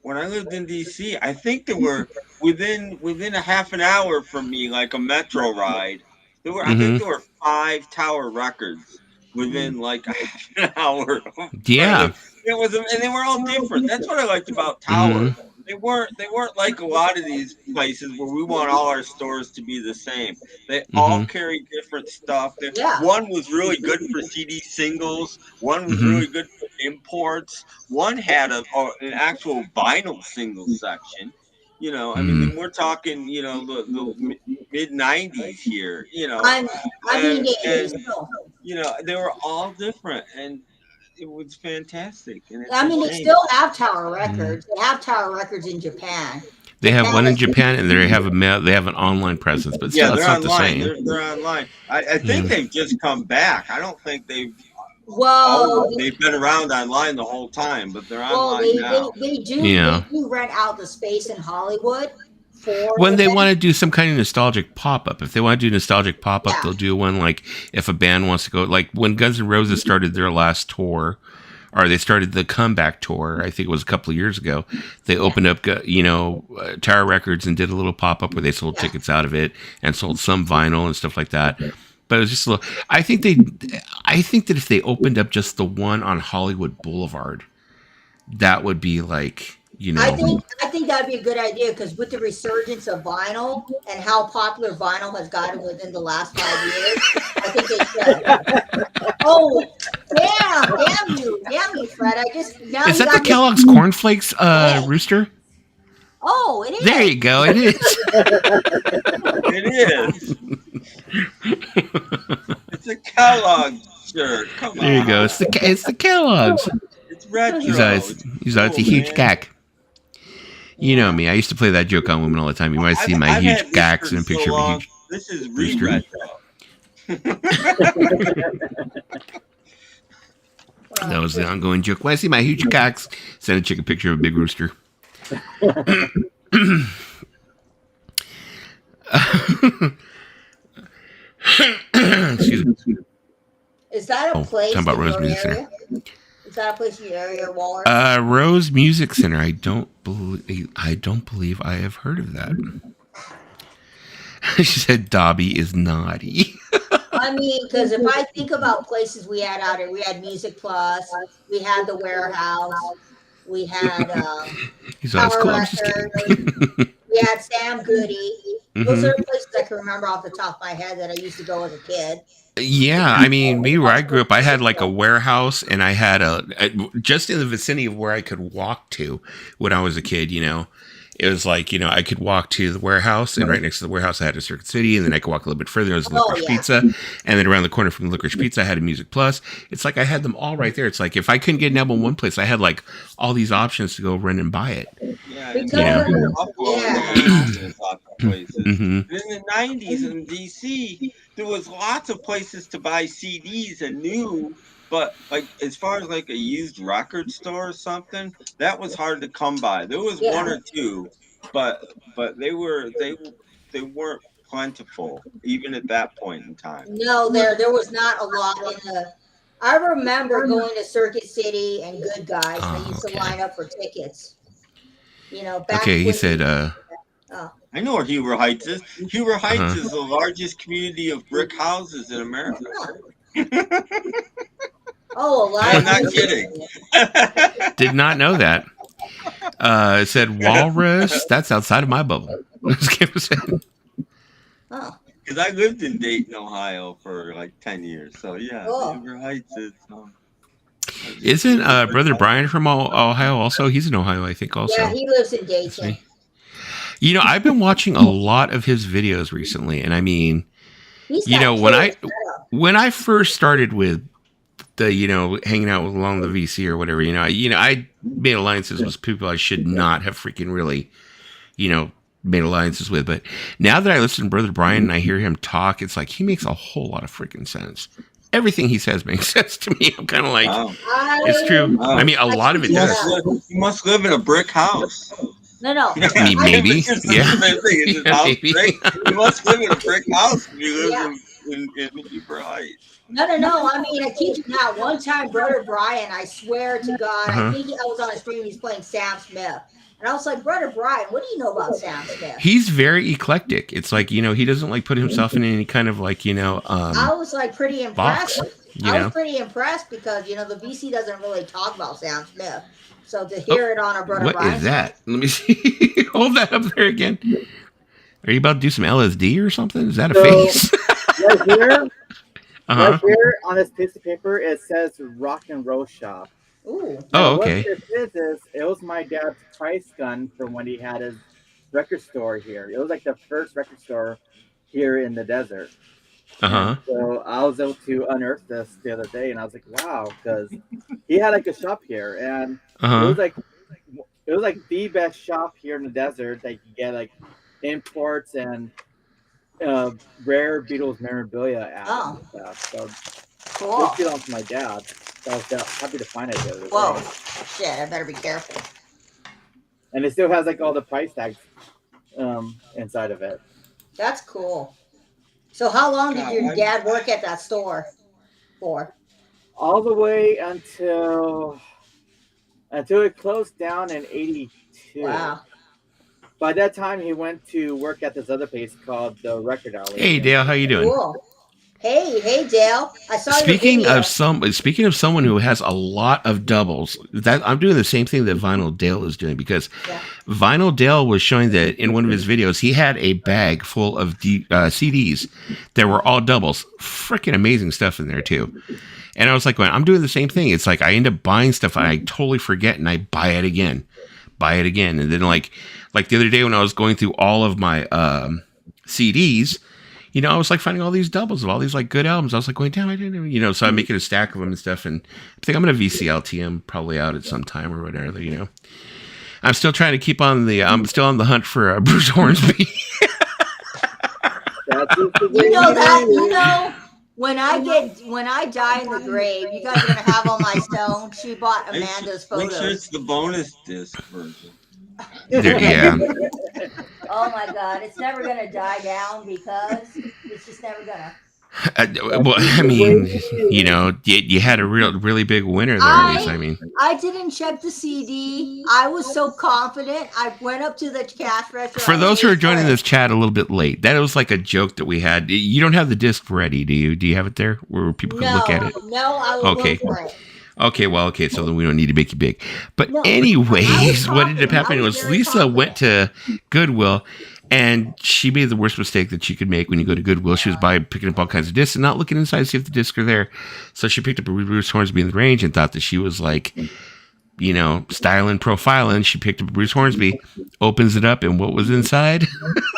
When I lived in DC, I think there were within a half an hour from me, like a metro ride. I think there were 5 Tower Records within like a half an hour. yeah, It was, and they were all different. That's what I liked about Tower. They weren't like a lot of these places where we want all our stores to be the same. They all carry different stuff. Yeah. One was really good for CD singles. One was really good for imports. One had an actual vinyl single section. You know, I mean, we're talking, you know, the mid '90s here. You know, I mean, you know, they were all different and. It was fantastic. And I mean, they still have Tower Records. They have Tower Records in Japan. they have one in Japan and they have an online presence, but still, it's not the same. They're online. I think they've just come back. I don't think they've been around online the whole time, but they're online now. They do. Yeah. They do rent out the space in Hollywood When they want to do some kind of nostalgic pop-up, if they want to do nostalgic pop-up, they'll do one like if a band wants to go, like when Guns N' Roses started their last tour, or they started the comeback tour, I think it was a couple of years ago, they opened up, you know, Tower Records and did a little pop-up where they sold tickets out of it and sold some vinyl and stuff like that. But it was just a little, I think that if they opened up just the one on Hollywood Boulevard, that would be like, you know. I think that'd be a good idea because with the resurgence of vinyl and how popular vinyl has gotten within the last 5 years, I think they should. Oh, damn you, Fred! Is that the Kellogg's Cornflakes rooster? Oh, it is. There you go. It is. It is. It's a Kellogg shirt. Come on. There you go. It's the Kellogg's. It's retro. He's a huge gack. You know me. I used to play that joke on women all the time. You might see my huge gacks in a picture of a huge. This is rooster. retro. That was the ongoing joke. When I see my huge cocks, send a chick a picture of a big rooster. Excuse me. Is that a place? Talking about in Rose your Music area? Center. Is that a place in your area, Waller? Rose Music Center. I don't believe I have heard of that. She said Dobby is naughty. I mean, because if I think about places we had out here, we had Music Plus, we had the Warehouse, we had He's all, Tower cool. I'm just Records, kidding. we We had Sam Goody. Those Mhm. are places I can remember off the top of my head that I used to go as a kid. Yeah, I mean, me where I grew up, I had like a warehouse, and I had just in the vicinity of where I could walk to when I was a kid. It was like I could walk to the warehouse, and right next to the warehouse, I had a Circuit City, and then I could walk a little bit further. There was Licorice yeah. Pizza, and then around the corner from Licorice Pizza, I had a Music Plus. It's like I had them all right there. It's like if I couldn't get an album in one place, I had like all these options to go run and buy it. Yeah, Because- places. hmm In the 90s in DC, there was lots of places to buy CDs and new, but like as far as like a used record store or something, that was hard to come by. There was one or two, but they weren't plentiful even at that point in time. No, there was not a lot in the. I remember going to Circuit City and Good Guys. Oh, They used to okay. line up for tickets. Back Okay, he when- said, I know where Huber Heights is. Huber Heights Uh-huh. is the largest community of brick houses in America. Oh, a lot. I'm not kidding. did not know that. It said Walrus. That's outside of my bubble. Oh, Because I lived in Dayton, Ohio for like 10 years. So yeah, Oh. Huber Heights is. Isn't Brother Brian from Ohio also? He's in Ohio, I think, also. yeah, he lives in Dayton. I've been watching a lot of his videos recently, and I mean, He's You got know, when kids set up. when I first started with the hanging out with along the VC or whatever, I made alliances with people I should not have freaking really, made alliances with. But now that I listen to Brother Brian and I hear him talk, it's like he makes a whole lot of freaking sense. Everything he says makes sense to me. I'm kind of like, Wow. it's true. Wow. I mean, a lot of it You does. must live in a brick house. No. Maybe. It's the Yeah. same thing. It's just Yeah, house maybe. brick. You must live in a brick house if you live Yeah. in Huber Heights. No. I mean, I kid you not. One time, Brother Brian, I swear to God, Uh-huh. I think I was on a stream. He's playing Sam Smith, and I was like, Brother Brian, what do you know about Sam Smith? He's very eclectic. It's like, he doesn't like put himself in any kind of like, I was like pretty impressed. box. I was pretty impressed because the VC doesn't really talk about Sam Smith. So to hear it on our Brother What Brian, is that? Let me see. Hold that up there again. Are you about to do some LSD or something? Is that a So- face? Right here, Uh-huh. right here on this piece of paper, it says Rock and Roll Shop. Ooh, Oh, Now, okay. What this is, it was my dad's price gun from when he had his record store here. It was like the first record store here in the desert. Uh-huh. So I was able to unearth this the other day, and I was like, wow, because he had like a shop here, and it Uh-huh. was like the best shop here in the desert that you could get like imports and rare Beatles memorabilia at. Oh. And stuff. So cool. this belongs to my dad. So I was happy to find it the other day. Whoa, shit! I better be careful. And it still has like all the price tags inside of it. That's cool. So how long did your dad work at that store for? All the way until it closed down in '82. Wow. By that time, he went to work at this other place called the Record Alley. Hey, Dale, how you doing? Cool. Hey, Dale. I saw Speaking your video. speaking of someone who has a lot of doubles, that I'm doing the same thing that Vinyl Dale is doing, because Yeah. Vinyl Dale was showing that in one of his videos he had a bag full of CDs that were all doubles. Freaking amazing stuff in there too. And I was like, I'm doing the same thing. It's like I end up buying stuff and I totally forget and I buy it again, and then like the other day when I was going through all of my CDs. I was like finding all these doubles of all these like good albums. I was like going, damn, I didn't even, so I'm making a stack of them and stuff. And I think I'm going to VCLT them probably out at some time or whatever, I'm still trying to keep on I'm still on the hunt for Bruce Hornsby. That's just the way You know it that. is. When I die in the grave, you guys are gonna have all my stones. She bought Amanda's Make sure photos. it's the bonus disc version. Yeah. Oh my God, it's never gonna die down because it's just never gonna. Well, I mean, you had a really big winner there, Lisa. I mean, I didn't check the CD. I was so confident. I went up to the cash register. for those who are joining this chat a little bit late, that was like a joke that we had. You don't have the disc ready, do you? Do you have it there where people can look at it? No, I will Okay. look for it. Okay, well, okay, so then we don't need to make you big. But No, anyways, I what was ended up happening confident. I was was very Lisa went to Goodwill, and she made the worst mistake that you could make when you go to Goodwill. She was picking up all kinds of discs and not looking inside to see if the discs are there. So she picked up a Bruce Hornsby in the range and thought that she was like, styling, profiling. She picked up a Bruce Hornsby, opens it up, and what was inside?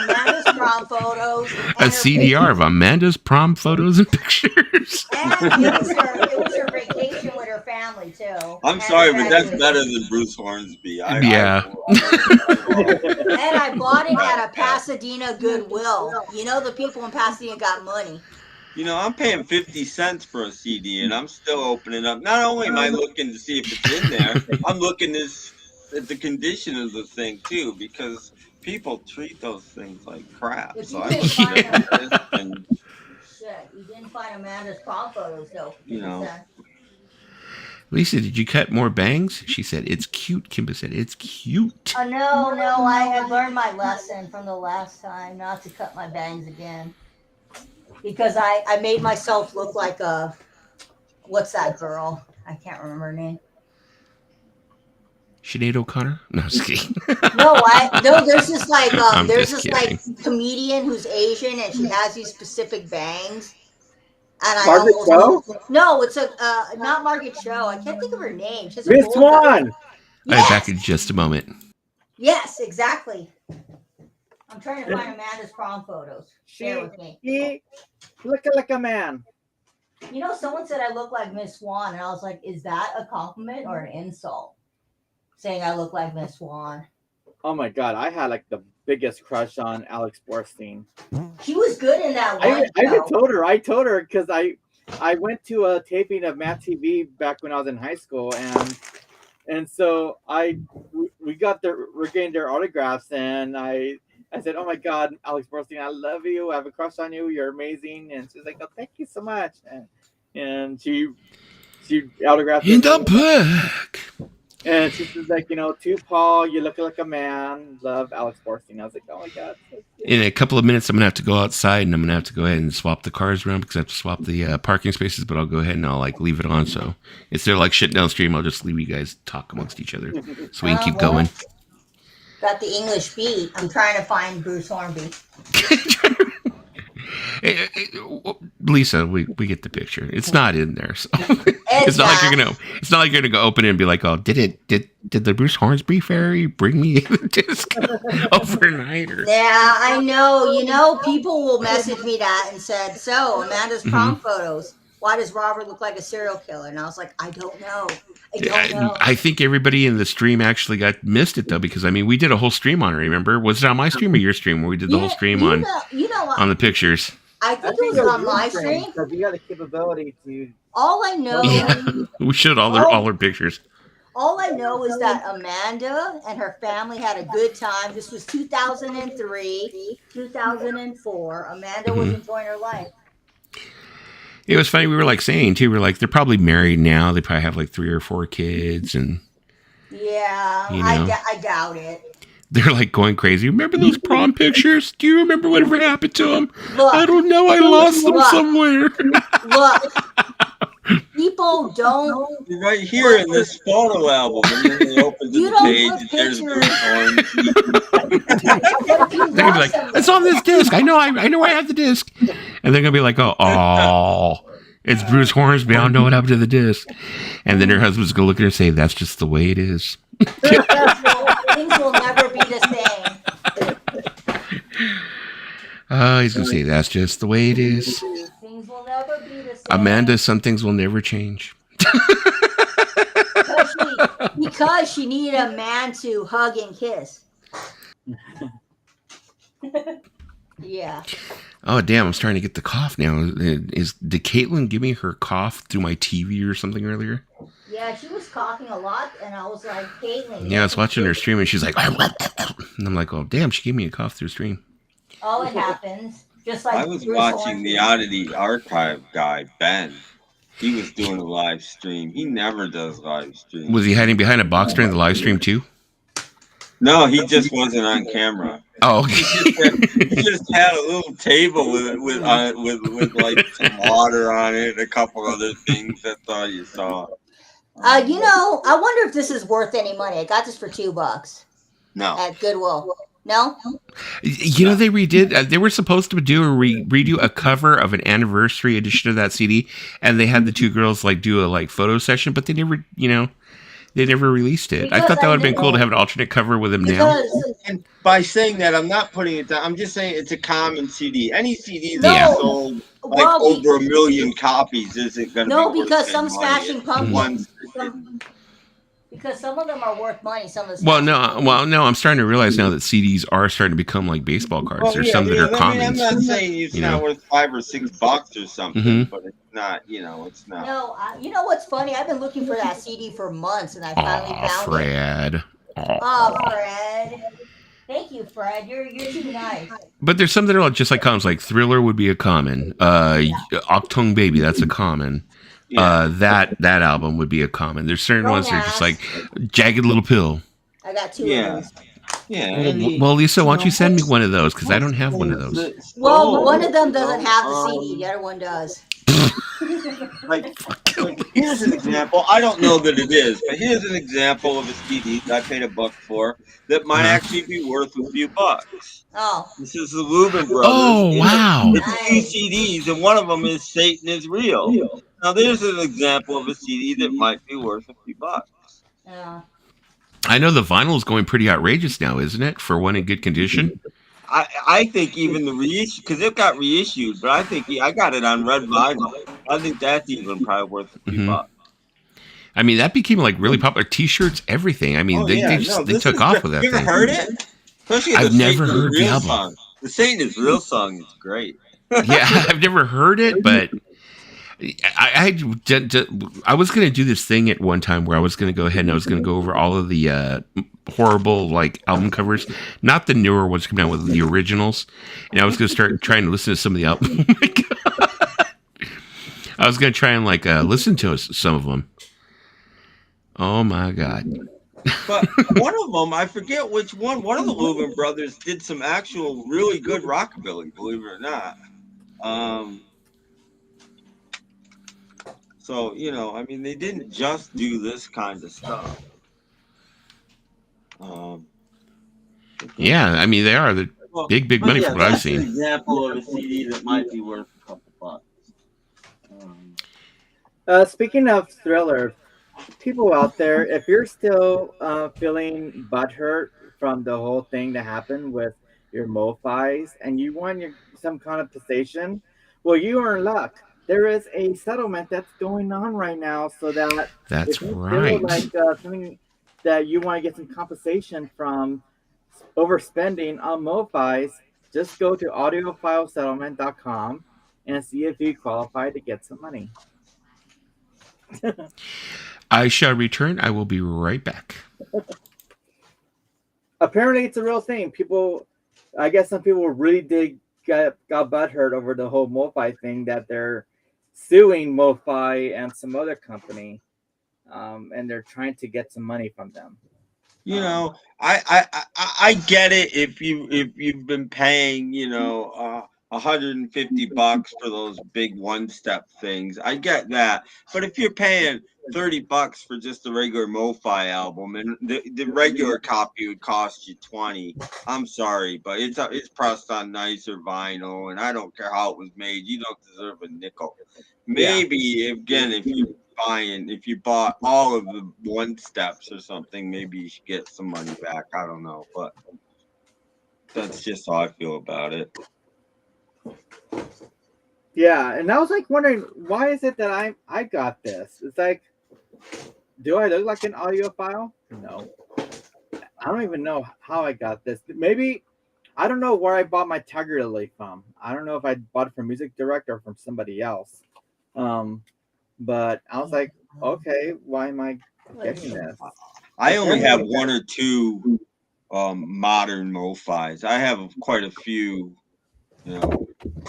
Amanda's prom photos. A CDR of Amanda's prom photos and pictures. And it was her vacation with her family too. I'm And sorry, her but that's family. better than Bruce Hornsby. Yeah. And I bought it at a Pasadena Goodwill. You know, the people in Pasadena got money. I'm paying 50 cents for a CD, and I'm still opening up. Not only am I looking to see if it's in there, I'm looking at the condition of the thing too, because people treat those things like crap. If So you I can look find at it and Shit, you didn't find Amanda's prom photos though. Lisa, did you cut more bangs? She said, it's cute. Kimba said, it's cute. No, I had learned my lesson from the last time not to cut my bangs again. Because I made myself look like what's that girl? I can't remember her name. Sinead O'Connor? No, I'm just kidding. No, there's this like I'm there's just this like comedian who's Asian and she has these specific bangs. And Margaret Cho? No, it's not Margaret Cho. I can't think of her name. She's Miss Swan. I'll be back in just a moment. Yes, exactly. I'm trying to find Amanda's prom photos. Share with me. He look like a man. Someone said I look like Miss Swan, and I was like, is that a compliment or an insult? Saying I look like Miss Swan. Oh my god, I had like the biggest crush on Alex Borstein. She was good in that one. I told her because I went to a taping of Matt TV back when I was in high school, and so we're getting their autographs, and I said, "Oh my God, Alex Borstein, I love you. I have a crush on you. You're amazing." And she's like, "Oh, thank you so much." And she autographed in the book. And she's like, to Paul, you look like a man. Love, Alex Borstein. I was like, oh my God. In a couple of minutes, I'm going to have to go outside and I'm going to have to go ahead and swap the cars around because I have to swap the parking spaces, but I'll go ahead and I'll leave it on. So instead of shit downstream, I'll just leave you guys talk amongst each other so we can keep going. Got the English beat. I'm trying to find Bruce Hornby. Lisa, we get the picture. It's not in there, so it's not like you're gonna go open it and be like, "Oh, did the Bruce Hornsby fairy bring me the disc overnight?" Yeah, I know. People will message me that and said, "So Amanda's prom photos. Why does Robert look like a serial killer?" And I was like, "I don't know. I think everybody in the stream actually missed it though, because we did a whole stream on it. Remember? Was it on my stream or your stream where we did the whole stream on the pictures? I think it was on my stream. Because you got the capability to. All I know. Yeah. We showed all our pictures. All I know is that Amanda and her family had a good time. This was 2003, 2004. Amanda was enjoying her life. It was funny. We were saying too. We were they're probably married now. They probably have 3 or 4 kids, and I doubt it. They're going crazy. Remember those prom pictures? Do you remember whatever happened to them? Look, I don't know. I lost them somewhere. Look, people don't. Right here in this photo album, and then they open the page, and there's Bruce Hornsby. They're gonna be like, "It's on this disc. I know. I have the disc." And they're gonna be like, "Oh, it's Bruce Hornsby. I don't know what happened to the disc." And then her husband's gonna look at her and say, "That's just the way it is." Things will never be the same. He's gonna say, "That's just the way it is." Things will never be the same. Amanda, some things will never change. Because she needed a man to hug and kiss. Yeah. Oh damn! I'm starting to get the cough now. Did Caitlin give me her cough through my TV or something earlier? Yeah, she was coughing a lot, and I was like, Caitlin. Yeah, I was watching her stream, and she's like, and I'm like, oh damn, she gave me a cough through stream. Oh, it happens. Just like I was watching the Oddity Archive guy, Ben. He was doing a live stream. He never does live streams. Was he hiding behind a box during the live stream too? No, he just wasn't on camera. Oh, okay. He just had a little table with some water on it and a couple other things. That's all you saw. You know, I wonder if this is worth any money. I got this for $2 No. at Goodwill. No? You know, they redid. They were supposed to do redo a cover of an anniversary edition of that CD, and they had the two girls like do a like photo session, but they never, they never released it. I Because thought that I would have been cool to know- have an alternate cover with them now. Because And by saying that, I'm not putting it down. I'm just saying it's a common CD. Any CD No. that's sold like Well, over 1 million copies isn't going to No, be worth because that some money. Smashing It's the Pumpkins- ones because some of them are worth money. Some of the Well, Smashing no. I'm starting to realize now that CDs are starting to become like baseball cards. Well, There's yeah, some that yeah, are I mean, I'm commons. not saying it's you not know. worth $5 or $6 or something, Mhm. but it's not. It's not. No, you know what's funny? I've been looking for that CD for months, and I finally Aw, found it. Fred. Oh, Fred. Thank you, Fred. You're too nice. But there's some that are just like commons. Like Thriller would be a common. Octung Baby, that's a common. Yeah. That album would be a common. There's certain ones that are just like Jagged Little Pill. I got two Yeah. of those. Yeah. Well, Lisa, why don't you send me one of those? Because I don't have one of those. Well, one of them doesn't have the CD. The other one does. Like, here's an example. I don't know that it is, but here's an example of a CD that I paid $1 for that might actually be worth a few bucks. Oh, This is the Lubin Brothers. Oh, wow. It's 2 CDs, and one of them is Satan is Real. Now, there's an example of a CD that might be worth a few bucks. yeah. I know the vinyl is going pretty outrageous now, isn't it? For one in good condition. I think even the reissue, because it got reissued, but I think I got it on red vinyl. I think that's even probably worth a few bucks. I mean, that became like really popular. T-shirts, everything. I mean, they took off with that You ever thing. heard it? Especially the I've never Satan is heard the Real album. song. The Satan is Real song is great. Yeah, I've never heard it, but I was going to do this thing at one time where I was going to go ahead and I was going to go over all of the horrible like album covers, not the newer ones coming out with the originals, and I was going to start trying to listen to some of the albums. Oh my God. I was going to try and like listen to some of them. Oh my God. But one of them, I forget which one. One of the Lubin brothers did some actual really good rockabilly, believe it or not. So, I mean, they didn't just do this kind of stuff. Yeah, I mean they are the big money from what I've that's seen. an example of a CD that might be worth a couple bucks. Speaking of Thriller, people out there, if you're still feeling butthurt from the whole thing that happened with your MoFis and you want some compensation, well, you are in luck. There is a settlement that's going on right now, so that That's if you right. feel like something that you want to get some compensation from overspending on MoFis, just go to audiofilesettlement.com and see if you qualify to get some money. I shall return. I will be right back. Apparently, it's a real thing. I guess some people really got butthurt over the whole MoFi thing, that they're suing MoFi and some other company, and they're trying to get some money from them. I get it if you've been paying, $150 for those big one-step things. I get that. But if you're paying $30 for just the regular MoFi album and the regular copy would cost you $20, I'm sorry, but it's pressed on nicer vinyl, and I don't care how it was made. You don't deserve a nickel. Maybe again, if you bought all of the one steps or something, maybe you should get some money back. I don't know, but that's just how I feel about it. Yeah, and I was like wondering, why is it that I got this? It's like, do I look like an audiophile? No. I don't even know how I got this. Maybe, I don't know where I bought my Tiger Lily from. I don't know if I bought it from Music Direct or from somebody else. But I was like, okay, why am I getting this? I only have one or two modern MoFis. I have quite a few,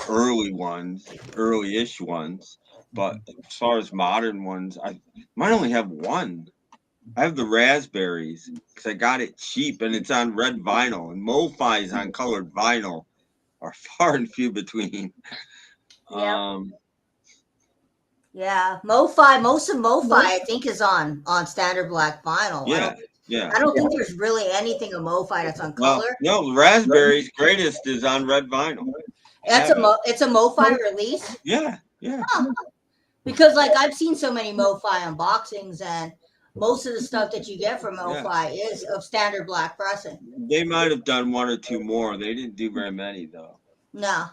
early-ish ones. But as far as modern ones, I might only have one. I have the Raspberries because I got it cheap and it's on red vinyl. And MoFis on colored vinyl are far and few between. Yep. Yeah, MoFi. Most of MoFi, I think, is on standard black vinyl. Yeah, yeah. I don't think there's really anything of MoFi that's on Well, color. no, Raspberry's greatest is on red vinyl. That's Have it. it's a MoFi release. Yeah, yeah. Huh. Because like I've seen so many MoFi unboxings, and most of the stuff that you get from MoFi is of standard black pressing. They might have done one or two more. They didn't do very many though. No.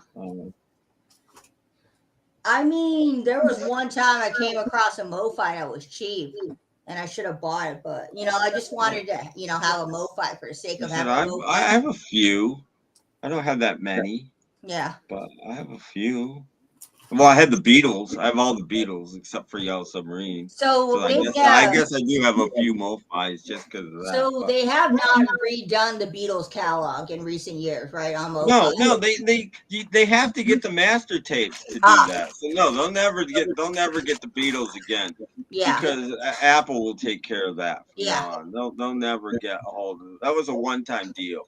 I mean, there was one time I came across a MoFi that was cheap, and I should have bought it, but I just wanted to, have a MoFi for the sake of having a MoFi. I have a few. I don't have that many. Yeah. But I have a few. Well, I had the Beatles. I have all the Beatles except for Yellow Submarine. So I guess I do have a few MoFis just because of that. So they have not redone the Beatles catalog in recent years, right? On MoFi. No, they have to get the master tapes to do that. So no, they'll never get the Beatles again. Yeah. Because Apple will take care of that. Yeah. They'll never get a hold of it. That was a one-time deal.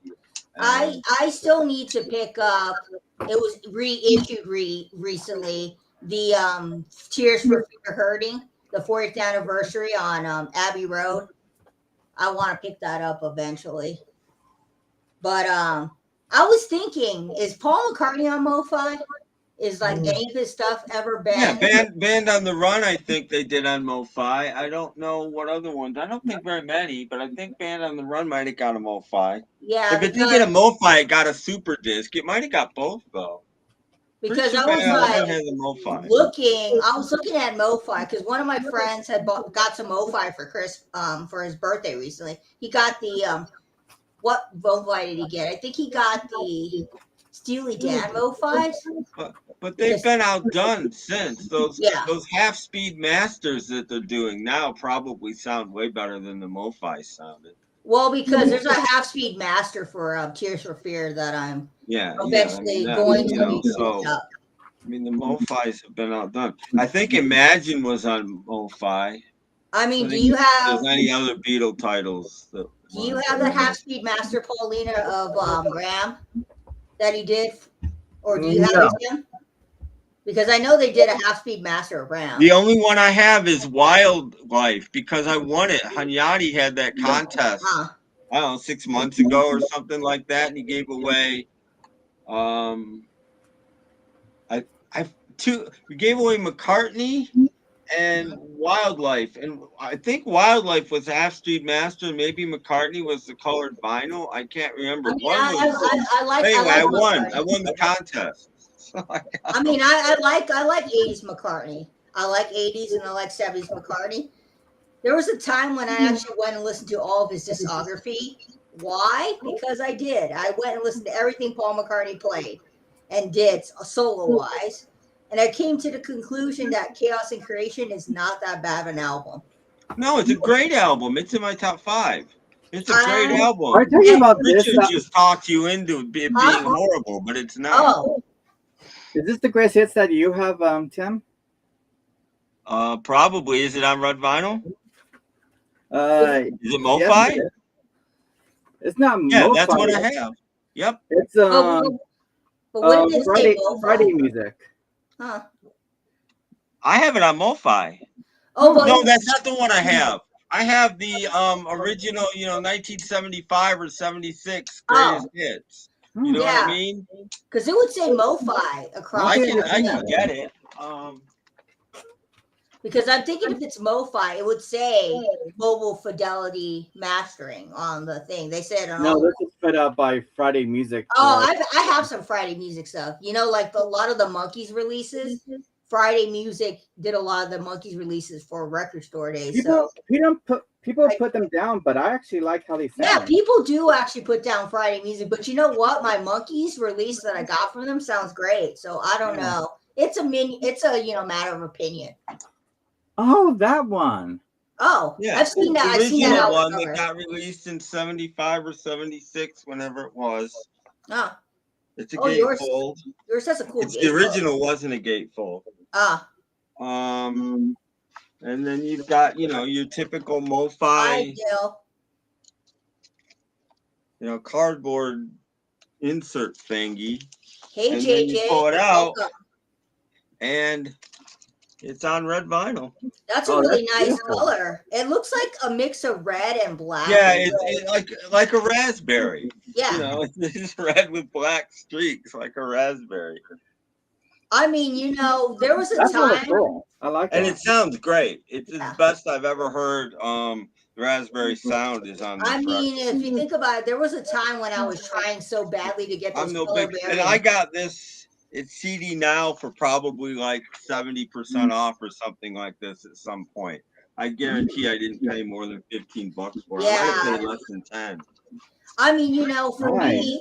I still need to pick up. It was reissued recently. The Tears for Fear Hurting, the 40th anniversary on Abbey Road. I want to pick that up eventually. But I was thinking, is Paul McCartney on MoFi? Is like any of his stuff ever been? Yeah, Band on the Run, I think they did on MoFi. I don't know what other ones. I don't think very many, but I think Band on the Run might have got a MoFi. Yeah. If it didn't get a MoFi, it got a super disc. It might have got both though. Because I was looking at MoFi because one of my friends had got some MoFi for his birthday recently. He got the what MoFi did he get? I think he got the Steely Dan MoFis. But they've been outdone since. Those half-speed masters that they're doing now probably sound way better than the MoFi sounded. Well, because there's a half-speed master for Tears for Fear that I'm eventually going to be up. I mean, the MoFis have been outdone. I think Imagine was on MoFi. I mean, do you have any other Beatle titles? Do you have the half-speed master, Paulina, of Graham that he did, or do you have it, Tim? Because I know they did a half-speed master of Graham. The only one I have is Wildlife because I won it. Hunyadi had that contest. I don't know, 6 months ago or something like that, and he gave away. We gave away McCartney and Wildlife, and I think Wildlife was half-speed master, and maybe McCartney was the colored vinyl. I can't remember. I won the contest. I mean, I like 80s McCartney. I like 80s and I like 70s McCartney. There was a time when I actually went and listened to all of his discography. Why? Because I did. I went and listened to everything Paul McCartney played and did solo-wise. And I came to the conclusion that Chaos and Creation is not that bad of an album. No, it's a great album. It's in my top 5. It's a great album. Are you talking about Richard just talked you into it being horrible, but it's not. Oh. Is this the greatest hits that you have, Tim? Probably. Is it on red vinyl? Is it MoFi? Yeah, it's not MoFi. Yeah, that's what I have. Yep. It's Friday music. Huh. I have it on MoFi. Oh, no, that's not the one I have. I have the original, 1975 or 76 greatest hits. You know what I mean? Because it would say MoFi across. I can get it. Because I'm thinking if it's MoFi, it would say Mobile Fidelity Mastering on the thing. They said on no, this is put out by Friday Music. Oh, I have some Friday Music stuff. Like a lot of the Monkeys releases. Friday Music did a lot of the Monkeys releases for Record Store Day. People put them down, but I actually like how they sound. Yeah, people do actually put down Friday Music, but you know what? My Monkeys release that I got from them sounds great. So I don't know. It's a matter of opinion. Oh, that one. Oh, yeah. I've seen that. The I've seen that one that got released in 75 or 76, whenever it was. Oh. It's a gatefold. Yours has a cool gatefold. The original wasn't a gatefold. And then you've got, your typical MoFi. Cardboard insert thingy. Hey, and JJ. Then you pull it out, and It's on red vinyl. That's a Oh, really that's nice beautiful. color. It looks like a mix of red and black. Yeah, it's like a raspberry. Yeah. You know, it's red with black streaks, like a raspberry. I mean, you know, there was a That's really time. cool. I like And that. it sounds great. It's Yeah. the best I've ever heard. The raspberry sound is on this I mean, record. if you think about it, there was a time when I was trying so badly to get those I'm no color big, and variants. I got this. It's CD now for probably like 70% off or something like this at some point. I guarantee I didn't pay more than $15 for it. I might have Yeah. paid less than 10. I mean, you know, Nice.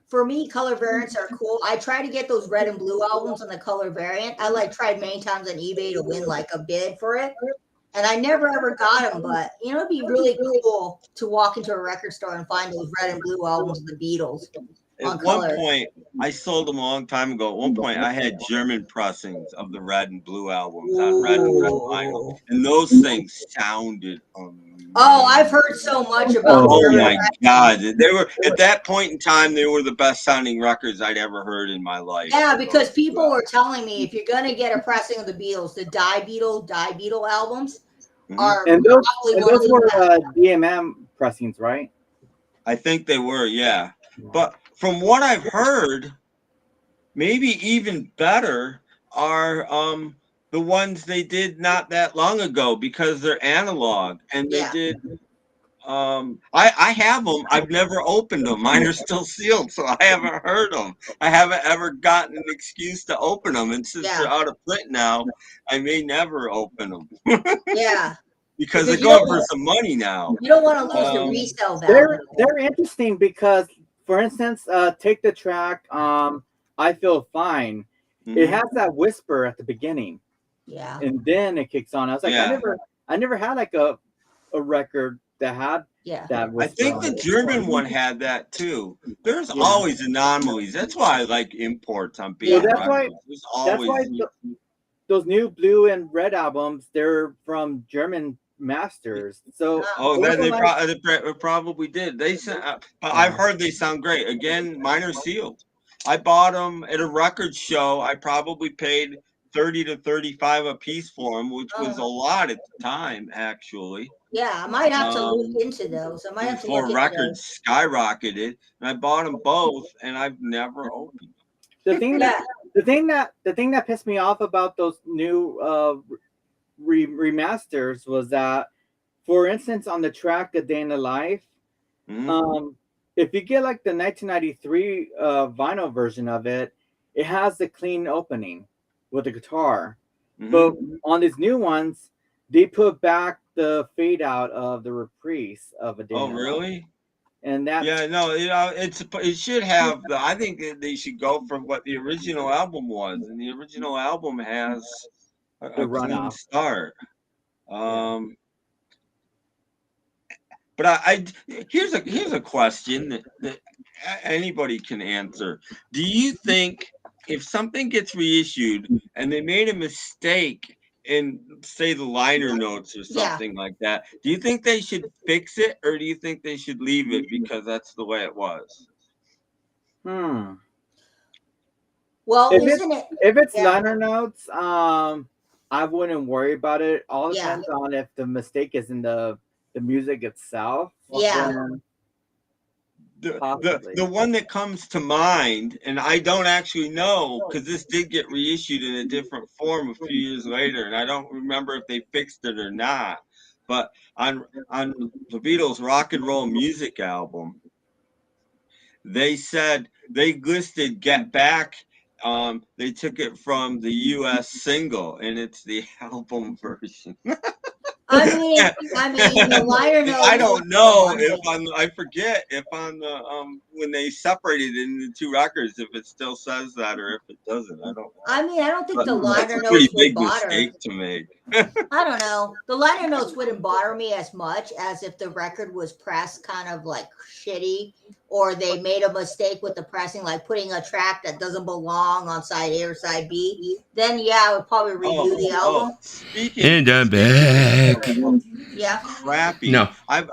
for me, color variants are cool. I try to get those red and blue albums on the color variant. I like tried many times on eBay to win like a bid for it, and I never ever got them. But you know, it'd be really cool to walk into a record store and find those red and blue albums of the Beatles on At one color. point, I sold them a long time ago. At one point, I had German pressings of the red and blue albums on red and red vinyl, and those things sounded amazing. Oh, I've heard so much about. Oh, Oh German my records. God! They were at that point in time. They were the best sounding records I'd ever heard in my life. Yeah, because people were telling me if you're gonna get a pressing of the Beatles, the Die Beetle albums are And those, probably and one of those the were best. DMM pressings, right? I think they were, yeah. But from what I've heard, maybe even better are the ones they did not that long ago because they're analog and they Yeah. did. I have them. I've never opened them. Mine are still sealed, so I haven't heard them. I haven't ever gotten an excuse to open them, and since Yeah. they're out of print now, I may never open them Yeah. because Because they're you going don't for want- some money now. You don't want to lose the resale value. They're interesting because, for instance, take the track "I Feel Fine." Mhm. It has that whisper at the beginning, Yeah. and then it kicks on. I was like, Yeah. I never had like a record that had Yeah. that I whisper. think on the it. German one had that too. There's Yeah. always anomalies. That's why I like imports on Yeah. big That's why- records. There's That's why always those new blue and red albums, they're from German masters. So Oh, it then they, wasn't they probably did. They sound, but I've heard they sound great. Again, mine are sealed. I bought them at a record show. I probably paid 30 to 35 a piece for them, which was a lot at the time, actually. Yeah. I might have to look into those. I might have to Before look into records skyrocketed, and I bought them both, and I've never opened them. the thing Yeah. that the thing that pissed me off about those new remasters was that, for instance, on the track "A Day in the Life," Mhm. if you get like the 1993 vinyl version of it, it has the clean opening with the guitar. Mhm. But on these new ones, they put back the fade out of the reprise of "A Day Oh, in the Life." really? And that Yeah, no, you know, it should have the. I think that they should go for what the original album was, and the original album has a The clean runoff. start. But I here's a question that anybody can answer. Do you think if something gets reissued and they made a mistake in, say, the liner notes or Yeah. something like that, do you think they should fix it or do you think they should leave it because that's the way it was? Hmm. Well, If isn't it? If it's Yeah. liner notes, I wouldn't worry about it. All Yeah. depends on if the mistake is in the music itself. Yeah. then- The Possibly. one that comes to mind, and I don't actually know because this did get reissued in a different form a few years later, and I don't remember if they fixed it or not. But on the Beatles' Rock and Roll Music album, they said they listed "Get Back." They took it from the U.S. single, and it's the album version. I mean, the liner notes. I don't know if I forget if on the when they separated it into two records if it still says that or if it doesn't. I don't know. I mean, I don't think But the that's liner a pretty notes would big bother. mistake to make. I don't know. The liner notes wouldn't bother me as much as if the record was pressed kind of like shitty, or they made a mistake with the pressing, like putting a track that doesn't belong on side A or side B. Then yeah, I would probably redo the album. Speaking And I'm back. Yeah. crappy. No. I've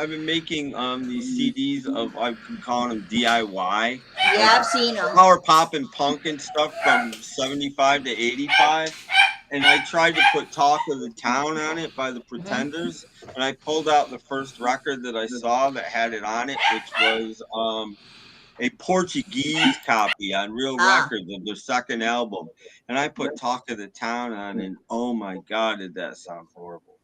been making these CDs of I can call them DIY. Yeah, I've seen them. Power pop and punk and stuff from 75 to 85. and I tried to put Talk of the Town on it by the Pretenders, and I pulled out the first record that I saw that had it on it, which was a Portuguese copy on Real Records of their second album. And I put Talk of the Town on, and oh my God, did that sound horrible.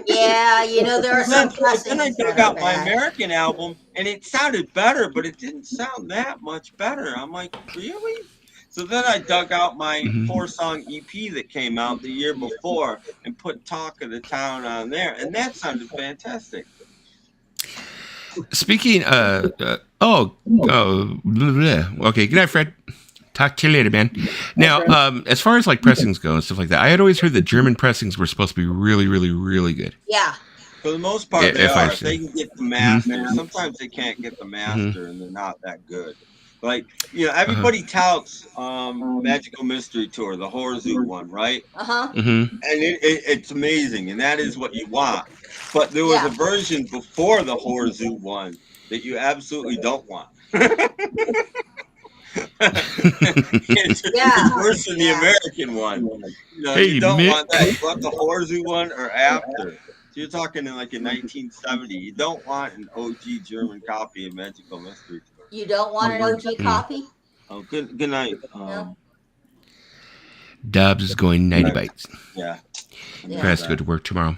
Yeah, there are some pressings. Then I dug out my American album, and it sounded better, but it didn't sound that much better. I'm like, really? So then I dug out my 4-song EP that came out the year before and put Talk of the Town on there, and that sounded fantastic. Speaking, blah, blah. Okay, good night, Fred. Talk to you later, man. Now, as far as like pressings go and stuff like that, I had always heard that German pressings were supposed to be really, really, really good. Yeah. For the most part, they are. If they can get the master. Sometimes they can't get the master, and they're not that good. Like, everybody touts Magical Mystery Tour, the Horror one, right? And it's amazing, and that is what you want. But there was a version before the Horror one that you absolutely don't want. It's worse than the American one. You don't want that. You want the Horror one or after. So you're talking in 1970. You don't want an OG German copy of Magical Mystery Tour. You don't want an OG copy? Oh, good night. Dobbs is going 90 bites. Yeah. Has to go to work tomorrow.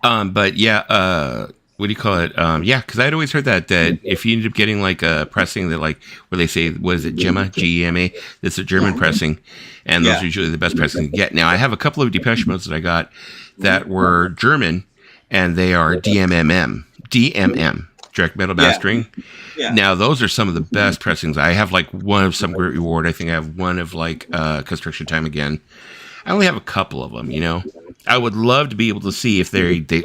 But yeah, what do you call it? Yeah, because I'd always heard that if you end up getting like a pressing that like where they say, what is it, Gemma, Gema? That's a German pressing, and those are usually the best pressing you get. Now I have a couple of Depeche Modes that I got that were German, and they are DMM, direct metal mastering. Yeah. Now those are some of the best pressings. I have like one of Some Great Reward. I think I have one of like Construction Time Again. I only have a couple of them, I would love to be able to see if the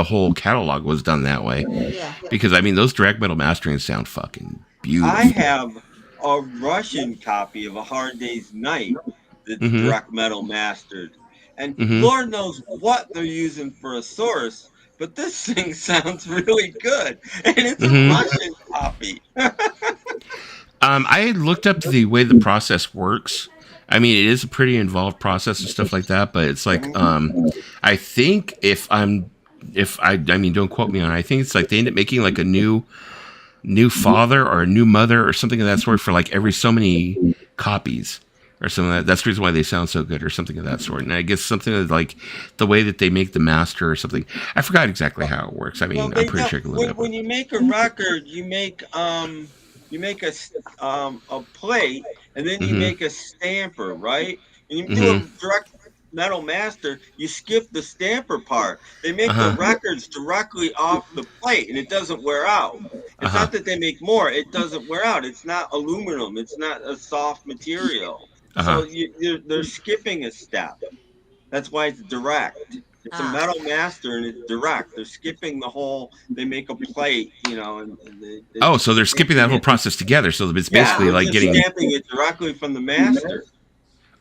whole catalog was done that way. Yeah. Because those direct metal masterings sound fucking beautiful. I have a Russian copy of A Hard Day's Night that's direct metal mastered. And Lord knows what they're using for a source, but this thing sounds really good. And it's a Russian copy. I looked up the way the process works. It is a pretty involved process and stuff like that, but it's like, I think don't quote me on it. I think it's like they end up making like a new father or a new mother or something of that sort for like every so many copies or something like that. That's the reason why they sound so good or something of that sort. And I guess something like the way that they make the master or something. I forgot exactly how it works. I'm pretty sure I can look it up. When you make a record, you make a plate, and then you make a stamper, right? And you do a direct metal master, you skip the stamper part. They make the records directly off the plate, and it doesn't wear out. It's not that they make more; it doesn't wear out. It's not aluminum. It's not a soft material. So they're skipping a step. That's why it's direct. It's a metal master, and it's direct. They're skipping the whole. They make a plate, and so they're skipping that whole process together. So it's basically like getting stamping it directly from the master.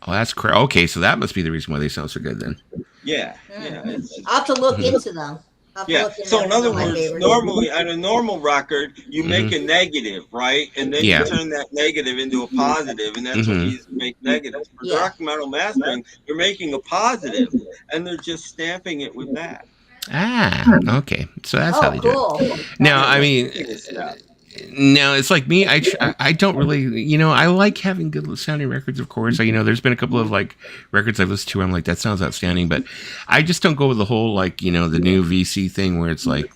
Oh, that's correct. Okay, so that must be the reason why they sound so good then. Yeah. I'll have to look into them. So in other words, normally on a normal record, you make a negative, right? And then you turn that negative into a positive, and that's what you use to make negatives. For direct metal mastering, you're making a positive, and they're just stamping it with that. Okay. So that's how they do it. Now, now it's like me. I don't really, I like having good sounding records, of course. There's been a couple of like records I've listened to where I'm like, that sounds outstanding, but I just don't go with the whole like, the new VC thing where it's like,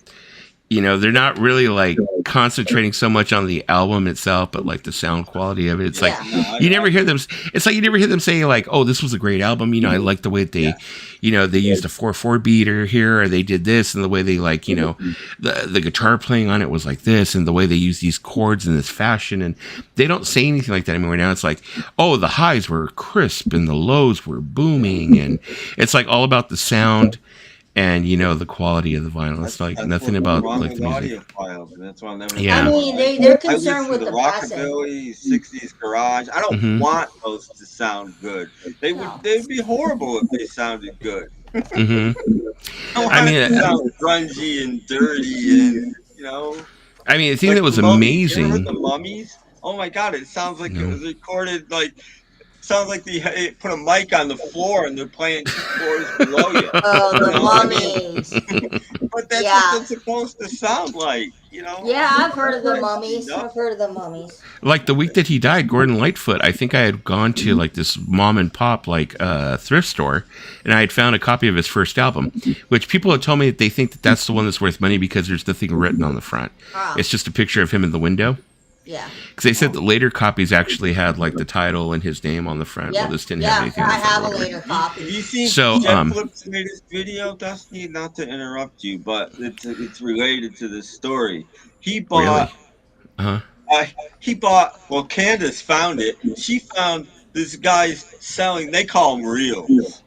they're not really like concentrating so much on the album itself, but like the sound quality of it. It's like you never hear them. It's like you never hear them say like, "Oh, this was a great album." I like the way they, they used a 4/4 beater here, or they did this, and the way they like, the guitar playing on it was like this, and the way they use these chords in this fashion, and they don't say anything like that anymore. Now it's like, oh, the highs were crisp and the lows were booming, and it's like all about the sound. And the quality of the vinyl. It's like nothing about like the music. Files, and that's why they're concerned with the rockabilly, 60s garage. I don't want those to sound good. They'd be horrible if they sounded good. I want it to sound grungy and dirty, and the thing that was amazing. Remember the Mummies? Oh my God! It sounds like it was recorded like sounds like they put a mic on the floor and they're playing 2 floors below you. Oh, the You know what I mean? mummies. But that's Yeah. what it's supposed to sound like, you know? Yeah, I've heard of the mummies. Enough. I've heard of the mummies. Like the week that he died, Gordon Lightfoot, I think I had gone to like this mom and pop like thrift store, and I had found a copy of his first album, which people had told me that they think that that's the one that's worth money because there's nothing written on the front. Ah. It's just a picture of him in the window. Yeah. Because they said the later copies actually had like the title and his name on the front. Yeah. Well, this didn't have Yeah. anything on I the front. have a or whatever. later copy. Have you seen So, Jeff Flip's latest video, Dusty? Not to interrupt you, but it's related to this story. He bought. Uh-huh. Well, Candace found it. She found this guy's selling. They call them reels.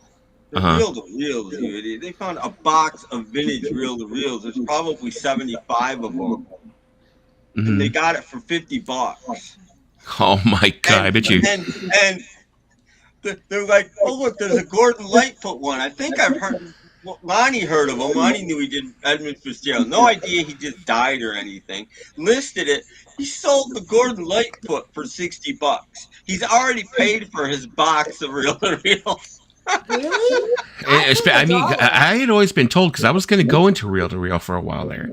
They're Uh-huh. reel to reels, you idiot. They found a box of vintage reel to reels. There's probably 75 of them, Mhm. and they got it for $50. Oh my god! I bet you. And they're like, oh look, there's a Gordon Lightfoot one. I think I've heard. Well, Lonnie heard of him. Lonnie knew he did Edmund Fitzgerald. No idea he just died or anything. Listed it. He sold the Gordon Lightfoot for $60. He's already paid for his box of reel to reels. Really? I mean, I had always been told, because I was going to go into reel to reel for a while there,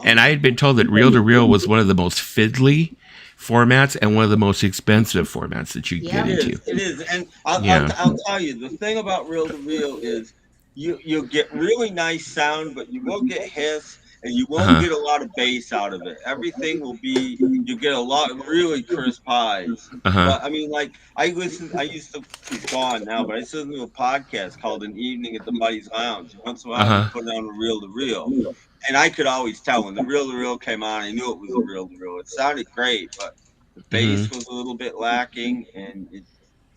and I had been told that reel to reel was one of the most fiddly formats and one of the most expensive formats that you Yeah. get It into. is. It is. And I'll tell you, the thing about reel to reel is you'll get really nice sound, but you will get hiss, and you won't get a lot of bass out of it. Everything will be, you get a lot of really crisp highs. But I mean, like, I used to, he's gone now, but I used to listen to a podcast called An Evening at the Buddy's Lounge. Once in a while, I put on a reel to reel. And I could always tell when the reel to reel came on, I knew it was a reel to reel. It sounded great, but the bass was a little bit lacking, and it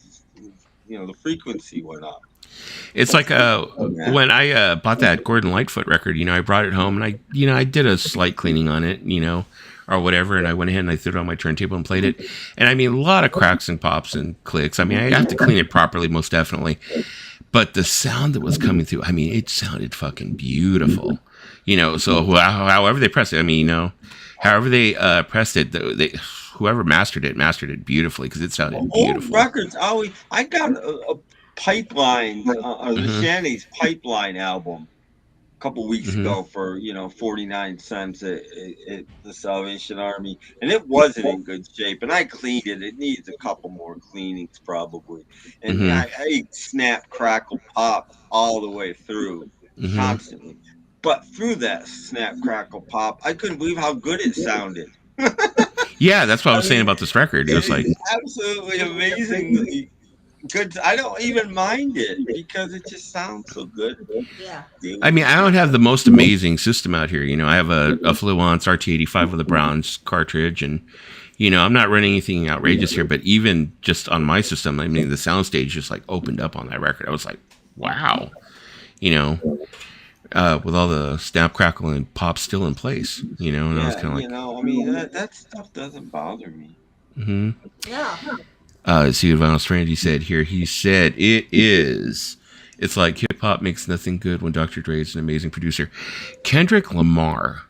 just, the frequency went up. It's like when I bought that Gordon Lightfoot record, I brought it home and I did a slight cleaning on it, or whatever, and I went ahead and I threw it on my turntable and played it. And I mean, a lot of cracks and pops and clicks. I mean, I have to clean it properly, most definitely. But the sound that was coming through, I mean, it sounded fucking beautiful. So however they pressed it, I mean, however they pressed it, whoever mastered it beautifully, because it sounded beautiful. Old records always. I got a Pipeline, the Shanty's Pipeline album a couple weeks ago for 49 cents at the Salvation Army, and it wasn't in good shape. And I cleaned it. It needs a couple more cleanings probably. And I snap, crackle, pop all the way through constantly. But through that snap, crackle, pop, I couldn't believe how good it sounded. Yeah, that's what I was saying about this record. It was like absolutely amazingly good. I don't even mind it because it just sounds so good. Yeah. I mean, I don't have the most amazing system out here. I have a Fluence RT85 with a Browns cartridge, and I'm not running anything outrageous here. But even just on my system, I mean, the soundstage just like opened up on that record. I was like, wow, with all the snap, crackle, and pop still in place. And I was kind of like, I mean, that stuff doesn't bother me. Yeah. See what Vinyl Strandy said here. He said it's like hip hop makes nothing good when Dr. Dre is an amazing producer. Kendrick Lamar,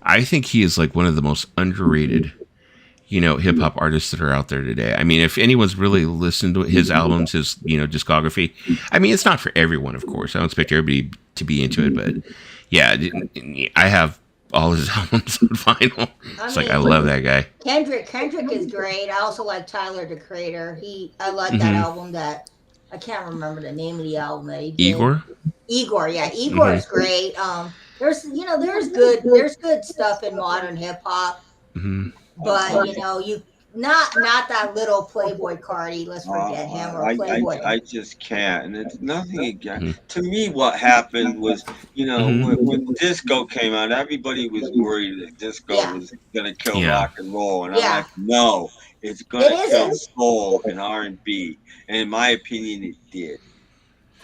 I think he is like one of the most underrated, hip hop artists that are out there today. I mean, if anyone's really listened to his albums, his, discography, I mean, it's not for everyone, of course. I don't expect everybody to be into it, but yeah, I have all his albums on vinyl. I love that guy. Kendrick is great. I also like Tyler the Creator. I like that album that I can't remember the name of the album that he did. Igor, yeah. Igor is great. There's good stuff in modern hip hop. But you not that little Playboy Cardi. Let's forget him or Playboy. I just can't, and it's nothing again. To me, what happened was, when disco came out, everybody was worried that disco was going to kill rock and roll, and I'm like, no, it's going to kill soul and R&B, and in my opinion, it did.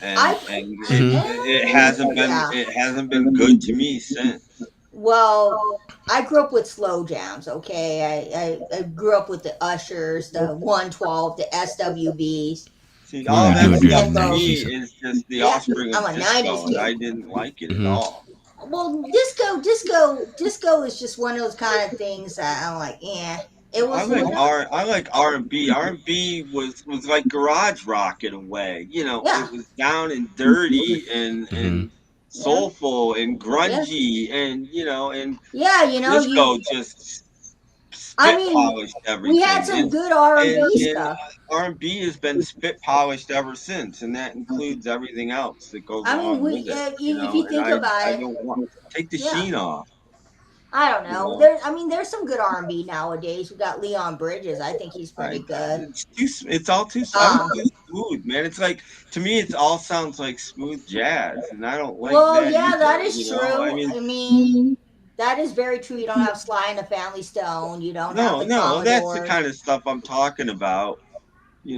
And it hasn't been good to me since. Well, I grew up with slow jams, okay? I grew up with the Ushers, the 112, the SWBs. See, all that stuff to me is just the offspring of disco, and I didn't like it at all. Well, disco is just one of those kind of things that I'm like, It I was like what? R&B. R&B was like garage rock in a way. You know, Yeah. it was down and dirty Mhm. and soulful and Yeah. grungy and and Yeah, you know, disco just I spit mean, polished we had everything. some good And R&B and stuff. R&B has been spit polished ever since, and that includes everything else that goes I mean, along with it. if you And think about I it, don't want take the yeah. sheen off. I don't You know. know. There's some good R&B nowadays. We got Leon Bridges. I think he's pretty good. It's all too. I'm Um, too smooth, man. It's like to me, it all sounds like smooth jazz, and I don't like well, that yeah, that either. is I true. mean, I mean, that is very true. You don't have Sly and the Family Stone. You don't have the no, that's the Commodores. kind of stuff I'm talking about. When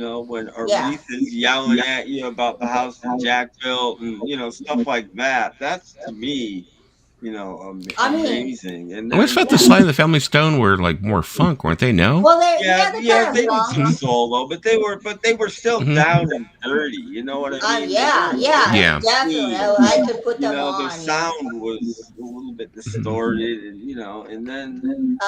Yeah. Aretha's yelling at you about the house that Jack built, and stuff like that. That's to me, I mean, amazing. And I always then thought the Sly and the Family Stone were like more funk, weren't they? No. well, yeah, they're yeah, kind of they did some funk. solo, but they were still Hmm. down and dirty. You know what I mean? They Yeah, weren't yeah, Yeah. definitely. clean. I could put them Their on. Yeah. sound was a little bit distorted, and then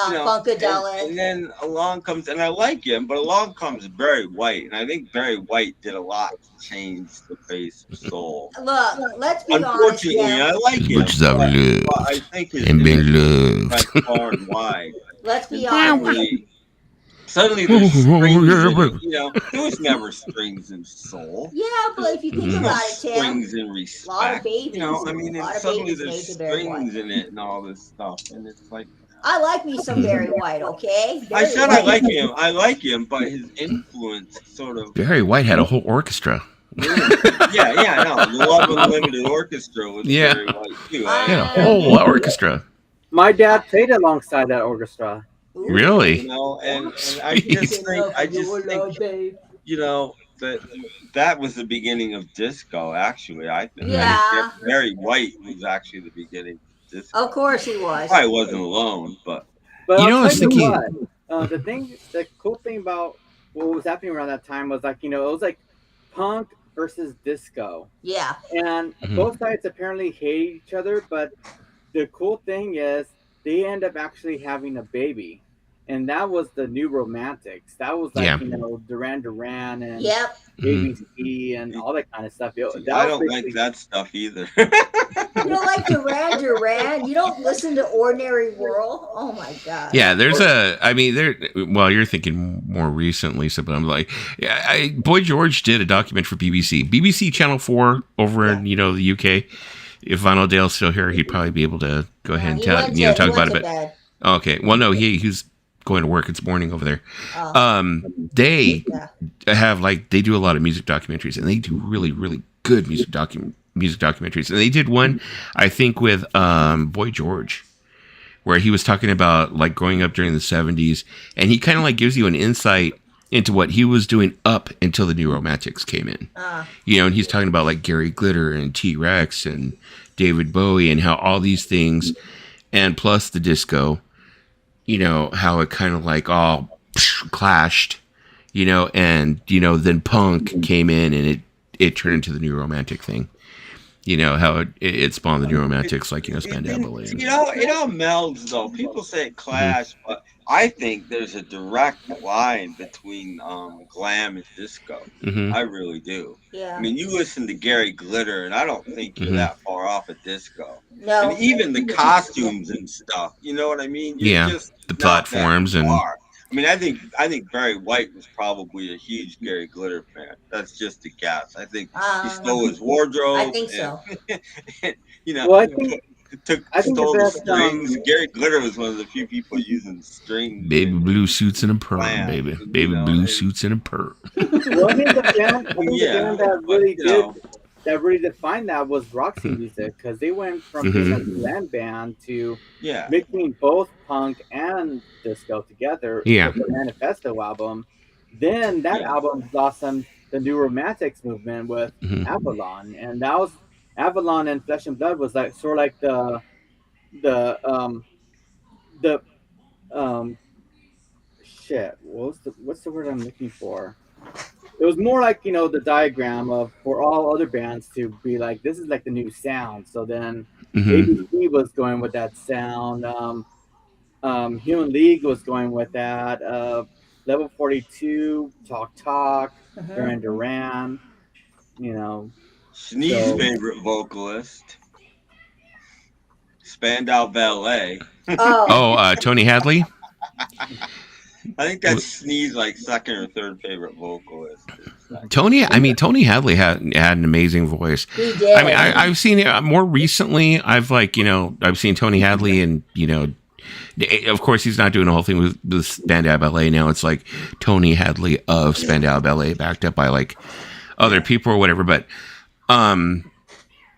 Funkadelic. and then along comes, and I like him, but along comes Barry White, and I think Barry White did a lot to change the face of soul. Look, let's be honest Unfortunately, here. I like As him, much as I've but loved I think his and been influence loved. went far and wide. Let's be And honest. suddenly there's strings in it. There was never strings in soul. Yeah, but if you think Mhm. No about it, Tim, strings in a lot of respect. babies, And a lot of suddenly babies there's made to Barry strings White. in it and all this stuff, and it's like. I like me some Barry White, okay? I Barry said I White. like him. I like him, but his influence sort of. Barry White had a whole orchestra. Yeah, no. The Love Unlimited Orchestra was Yeah. Barry White too. He had a whole orchestra. My dad played alongside that orchestra. Ooh. Really? And I just think that was the beginning of disco. Actually, I think Yeah. Barry White was actually the beginning of disco. Of course he was. Probably wasn't alone, but But You know, I I'll was tell you thinking- what, the cool thing about what was happening around that time was it was like punk versus disco, Yeah. and Mhm. both sides apparently hate each other. But the cool thing is they end up actually having a baby, and that was the New Romantics. That was like Yeah. Duran Duran and Yep. ABC and all that kind of stuff. I That was don't like basically- that stuff either. You don't like Duran Duran? You don't listen to Ordinary World? Oh my god. Yeah, there's well, you're thinking more recently, so but I'm like, yeah, Boy George did a document for BBC Channel 4 over in, the UK. If Vinyl Dale's still here, he'd probably be able to go ahead and He tell, went to- talk he about went it. to bed. Okay. Well, no, he's going to work. It's morning over there. Oh, They yeah. have they do a lot of music documentaries, and they do really, really good music documentaries. And they did one, I think, with Boy George, where he was talking about growing up during the 70s, and he kind of gives you an insight into what he was doing up until the New Romantics came in. And he's talking about Gary Glitter and T-Rex and David Bowie and how all these things, and plus the disco, how it kind of all clashed, and then punk came in and it turned into the New Romantic thing. How it spawned the New Romantics, Spandau It all melds though. People say it clash, but I think there's a direct line between glam and disco. Mm-hmm. I really do. Yeah. I mean, you listen to Gary Glitter, and I don't think you're that far off of disco. No. And even the costumes and stuff, you know what I mean? You're just the not platforms that and. far. I mean, I think Barry White was probably a huge Gary Glitter fan. That's just a guess. I think he stole his wardrobe. I think so. Well, I think stole the the best, strings. Gary Glitter was one of the few people using strings. Baby blue suits and a perm, Glam, baby. you Baby know, blue and- suits and a perm. Well, I think the band that really but, you know. that really defined that was Roxy Music, because they went from being a glam band to Yeah. mixing both punk and disco together Yeah. with the Manifesto album. Then that album blossomed the New Romantics movement with Mhm. Avalon, and that was Avalon and Flesh and Blood was sort of the shit. What's the word I'm looking for? It was more the diagram of for all other bands to be this is the new sound. So then Mhm. ABC was going with that sound. Human League was going with that. Level 42, Talk, Duran Mhm. Duran. You know, Snee's so favorite vocalist, Spandau Ballet. Oh, Oh, Tony Hadley. I think that's Snee's like second or third favorite vocalist. Tony Hadley had an amazing voice. he did. I mean, I've seen it more recently. I've seen Tony Hadley, and of course, he's not doing the whole thing with Spandau Ballet now. It's like Tony Hadley of Spandau Ballet, backed up by like other people or whatever. But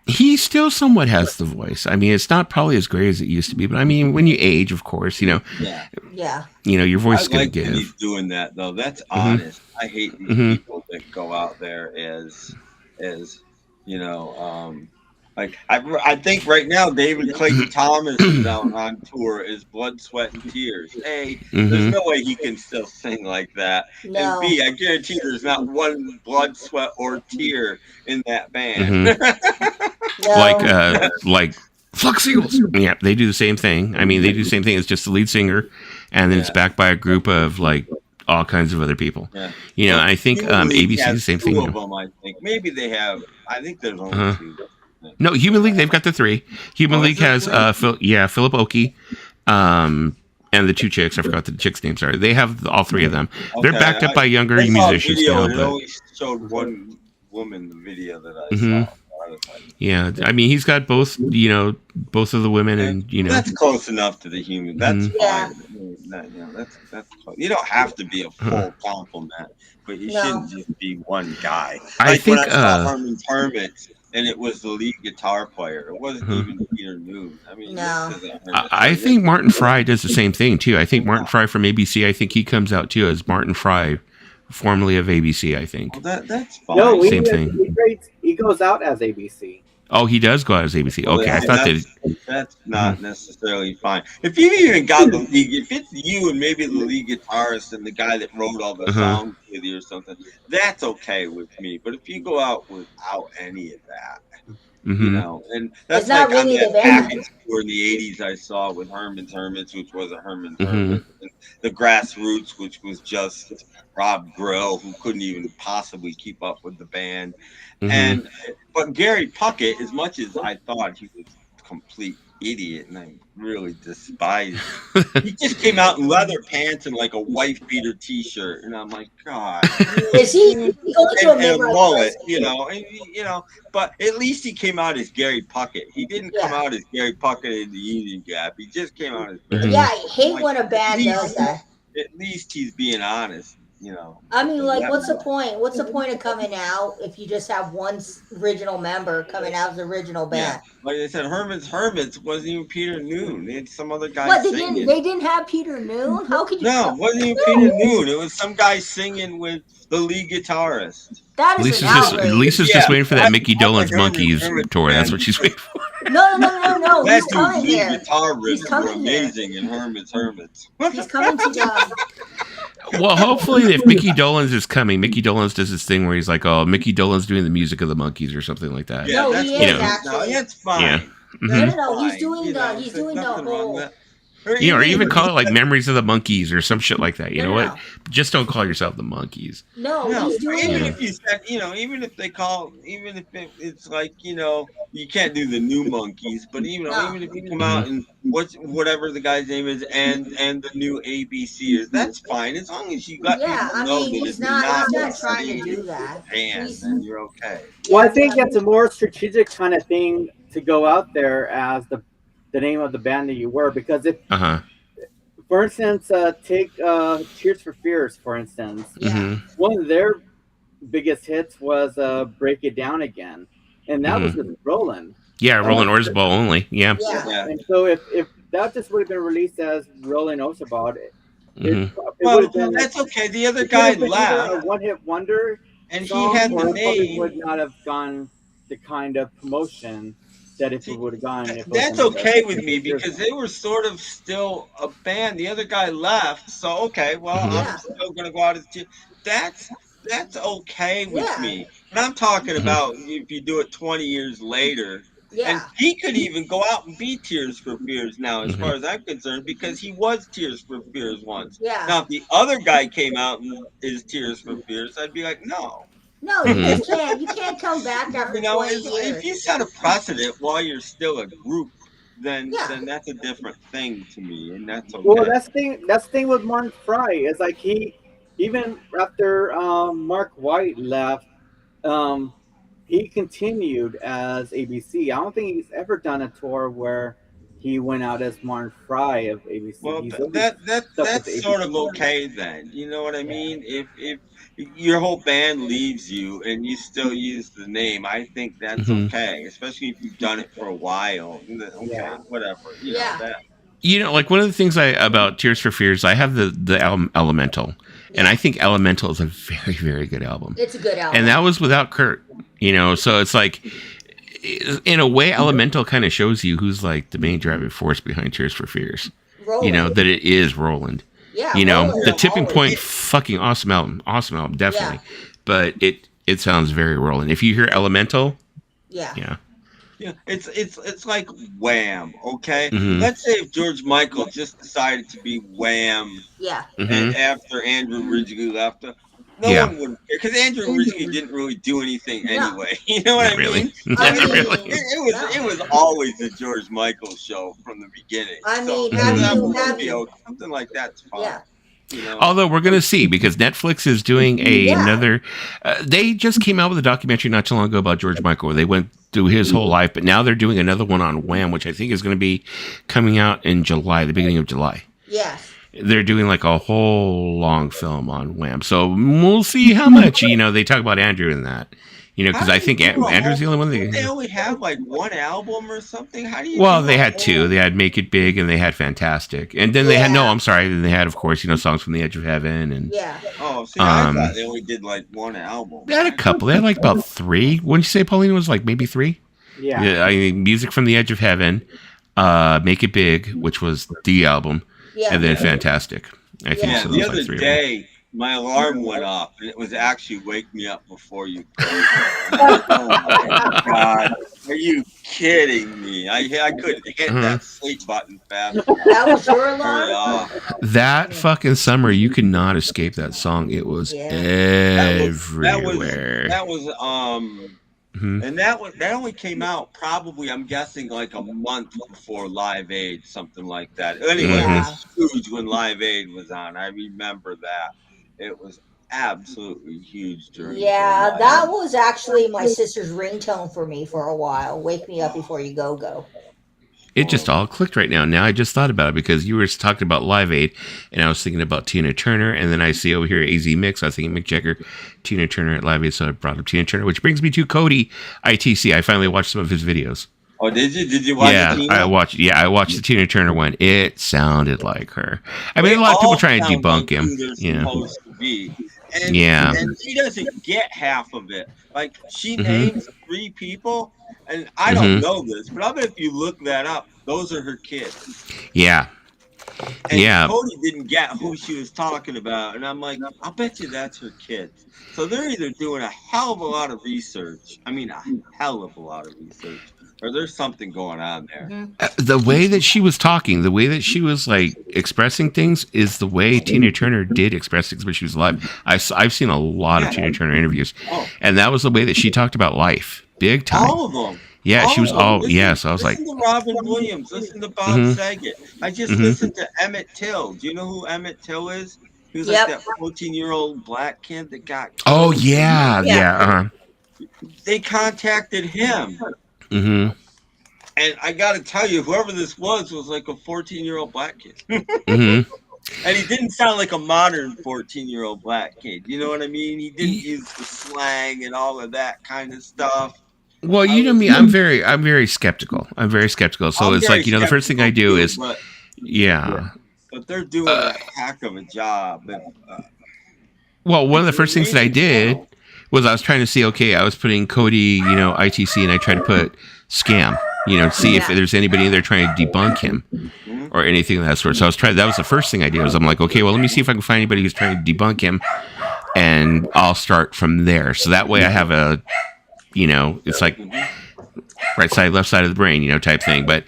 he still somewhat has the voice. I mean, it's not probably as great as it used to be, but I mean, when you age, of course, Yeah. yeah. your voice I is going like to that give. he's doing that though. That's honest. I hate these Mhm. people that go out there as like I think right now David Clayton Thomas is out on tour as Blood, Sweat, and Tears. A, there's Mhm. no way he can still sing like that. And No. B, I guarantee there's not one blood, sweat, or tear in that band. Mhm. No. Like Flux Eagles. Yeah, they do the same thing. I mean, they do the same thing. It's just the lead singer, and then it's Yeah. backed by a group of like all kinds of other people. Yeah. I think Human League ABC has the same two thing. of them, I think. Maybe they have. I think there's only Uh-huh. two. No, Human League, they've got the three. Human Oh, is League there has three? Philip Oakey, and the two chicks. I forgot what the chicks' names are. They have all three of them. They're Okay, backed up by younger I saw a musicians video now. and it But always showed one woman. The video that I Mhm. saw. I was like, yeah, I mean, he's got both of the women, and that's close enough to the human. That's Mhm. Yeah. fine. That's close. You don't have to be a full compliment, but you No. shouldn't just be one guy. I Like when think, I saw Herman's Hermits, and it was the lead guitar player. It wasn't Mhm. even Peter Noon. I mean, No. this isn't I Hermits. think Martin Fry does the same thing too. I think Martin Fry from ABC. I think he comes out too as Martin Fry, formerly of ABC. I think. Well, that's fine. no, Same thing. He goes out as ABC. Oh, he does go out as ABC. Well, Okay, I thought that. that's not necessarily fine. If you even got the lead, if it's you and maybe the lead guitarist and the guy that wrote all the Uh-huh. songs with you or something, that's okay with me. But if you go out without any of that, Mhm. and that's It's not like on really that the band. package tour in the '80s I saw with Herman's Hermits, which was a Herman's Mhm. Hermits, and the Grassroots, which was just Rob Grill, who couldn't even possibly keep up with the band. Mhm. But Gary Puckett, as much as I thought he was a complete idiot and I really despised him, he just came out in leather pants and like a wife beater T-shirt, and I'm like, God. Is he goes to a And a midlife mullet, crisis. but at least he came out as Gary Puckett. He didn't come Yeah. out as Gary Puckett in the Union Gap. He just came out as Mhm. Yeah, I hate when a band At does least- that. At least he's being honest, I mean, like, Yeah. what's the point? What's the point of coming out if you just have one original member coming out as the original band? Like I said, Herman's Hermits wasn't even Peter Noon. They had some other guy What they singing. didn't? They didn't have Peter Noon. How could you? No, it wasn't even Peter Noon. It was some guy singing with the lead guitarist. That is Lisa's an just outrage. Lisa's Yeah, just waiting for that I'm- Mickey I'm a Dolenz Herman Monkeys Hermit tour. That's fan. what she's waiting for. No. That He's dude's coming lead here. guitar He's riffs were coming here. amazing in Herman's Hermits. He's coming to the. Well, hopefully, if Mickey Dolenz is coming, Mickey Dolenz does this thing where he's like, "Oh, Mickey Dolenz doing the music of the Monkeys" or something like that. No, that's he what is it No, actually. that's fine. Yeah. No, Mhm. no, he's Fine, doing you the. know, He's there's doing the nothing wrong whole. with that. Or even call it like Memories of the Monkeys or some shit like that. You know what? Just don't call yourself the Monkeys. No, No, he's doing. even Yeah. if you said, even if they call, even if it's like, you can't do the new Monkeys, but No. even if you come out and whatever the guy's name is, and the new ABC is, that's fine as long as you let Yeah, people I know mean, that he's it's not not trying to a do that. band, He's- then you're okay. Well, I think it's a more strategic kind of thing to go out there as the name of the band that you were, because if, Uh huh. for instance, take Tears for Fears, for instance. Yeah. hmm One of their biggest hits was "Break It Down Again," and that was with Roland. Yeah, Roland Orzabal only. Yeah. Yeah. Yeah. And so, if that just would have been released as Roland Orzabal, it hmm would Well, have been that's okay. The other it would have guy been either left, a one-hit wonder, and he song, had or the it probably name. would not have gone the kind of promotion that if it would have gone. If it That's was okay with me because they were sort of still a band. The other guy left, so okay. Well, Mhm. I'm still gonna go out as that's okay with Yeah. me. But I'm talking Mhm. about if you do it 20 years later, Yeah. And he could even go out and be Tears for Fears now, as far as I'm concerned, because he was Tears for Fears once. Yeah. Now, if the other guy came out and is Tears for Fears, I'd be like, no. No, you just can't. You can't come back after You know, 20 if years. you set a precedent while you're still a group, then Yeah. then that's a different thing to me, and that's okay. Well, that's the thing with Martin Fry is like he even after Mark White left, he continued as ABC. I don't think he's ever done a tour where he went out as Martin Fry of ABC. Well, He's always that's stuck with the sort ABC. of okay then. You know what I mean? If your whole band leaves you and you still use the name, I think that's okay, especially if you've done it for a while. Okay, Yeah. whatever. You Yeah. know that. You know, like one of the things about Tears for Fears, I have the album Elemental, and I think Elemental is a very, very good album. It's a good album. And that was without Kurt, you know, so it's like, in a way, Elemental kind of shows you who's like the main driving force behind Tears for Fears. Roland. You know, that it is Roland. Yeah. You know, Roland the Tipping always- Point, fucking awesome album, definitely. But it sounds very Roland. If you hear Elemental, Yeah. yeah. Yeah, it's like Wham. Okay, Mhm. let's say if George Michael just decided to be Wham, Yeah. Mhm. and after Andrew Ridgely left, no Yeah. one would care because Andrew Ridgely didn't really do anything No. anyway. You know what Not I really. mean? Not I mean, really. It was always the George Michael show from the beginning. I So mean, something like that's fine. Yeah. You know? Although we're going to see, because Netflix is doing another. They just came out with a documentary not too long ago about George Michael, where they went through his whole life, but now they're doing another one on Wham, which I think is going to be coming out in July, the beginning of July. Yes. They're doing like a whole long film on Wham, so we'll see how much they talk about Andrew in that. You know, because How I do think you do a Andrew's the whole- only one. They only have like one album or something. How do you? Well, do they a had whole- two. They had Make It Big and they had Fantastic. And then they had, Yeah. I'm sorry, then they had, of course, songs from the Edge of Heaven. And Yeah. Oh, see, I Um, thought they only did like one album. they had a couple. They had like about three. Wouldn't you say, Pauline, was like maybe three? Yeah. I mean, Music from the Edge of Heaven, Make It Big, which was the album, Yeah. and then Fantastic. I think Yeah, so. The Those other like three of them. day, my alarm went off, and it was actually Wake Me Up Before You Close. Oh my God. Are you kidding me? I couldn't hit that sleep button fast enough. That was your Turn it alarm? off. That fucking summer, you could not escape that song. It was Yeah. everywhere. That was Mhm. and that only came out probably, I'm guessing, like a month before Live Aid, something like that. Anyway, it was huge when Live Aid was on. I remember that. It was absolutely huge during Yeah, Live that Aid. was actually my sister's ringtone for me for a while. Wake me up before you go. It just all clicked right now. Now I just thought about it because you were talking about Live Aid, and I was thinking about Tina Turner, and then I see over here AZ Mix. I was thinking Mick Jagger, Tina Turner at Live Aid, so I brought up Tina Turner, which brings me to Cody ITC. I finally watched some of his videos. Oh, did you? Did you watch Yeah, Tina? I watched the Tina Turner one. It sounded like her. I mean, They a lot of people all try and sound debunk like him. who they're Yeah. supposed to be. And, Yeah. and she doesn't get half of it. Like, she Mhm. names 3 people, and I don't Mhm. know this, but I bet if you look that up, those are her kids. Yeah. And Yeah. Cody didn't get who she was talking about, and I'm like, I'll bet you that's her kids. So they're either doing a hell of a lot of research. I mean, a hell of a lot of research. Or there's something going on there. The way that she was talking, the way that she was like expressing things is the way Tina Turner did express things when she was alive. I've seen a lot of Tina Turner interviews, Oh. and that was the way that she talked about life. Big time. All of them. Yeah, she was of them. all, Listen- yeah, so I was like, listen to Robin Williams, listen to Bob Mhm. Saget. I just Mhm. listened to Emmett Till. Do you know who Emmett Till is? He was Yep. like that 14-year-old black kid that got oh, killed. yeah, yeah. They contacted him. Mm-hmm. And I got to tell you, whoever this was like a 14-year-old black kid. Mm-hmm. And he didn't sound like a modern 14-year-old black kid. You know what I mean? He didn't use the slang and all of that kind of stuff. Well, you know me, I'm very skeptical. I'm very skeptical. So I'm it's very like, the first thing I do skeptical is, too, yeah. but they're doing a heck of a job. And, Well, one of the first things that I did was I was trying to see, okay, I was putting Cody, ITC, and I tried to put scam, to see if Yeah. there's anybody in there trying to debunk him or anything of that sort. So that was the first thing I did was I'm like, okay, well, let me see if I can find anybody who's trying to debunk him, and I'll start from there. So that way I have it's like, right side, left side of the brain, type thing. But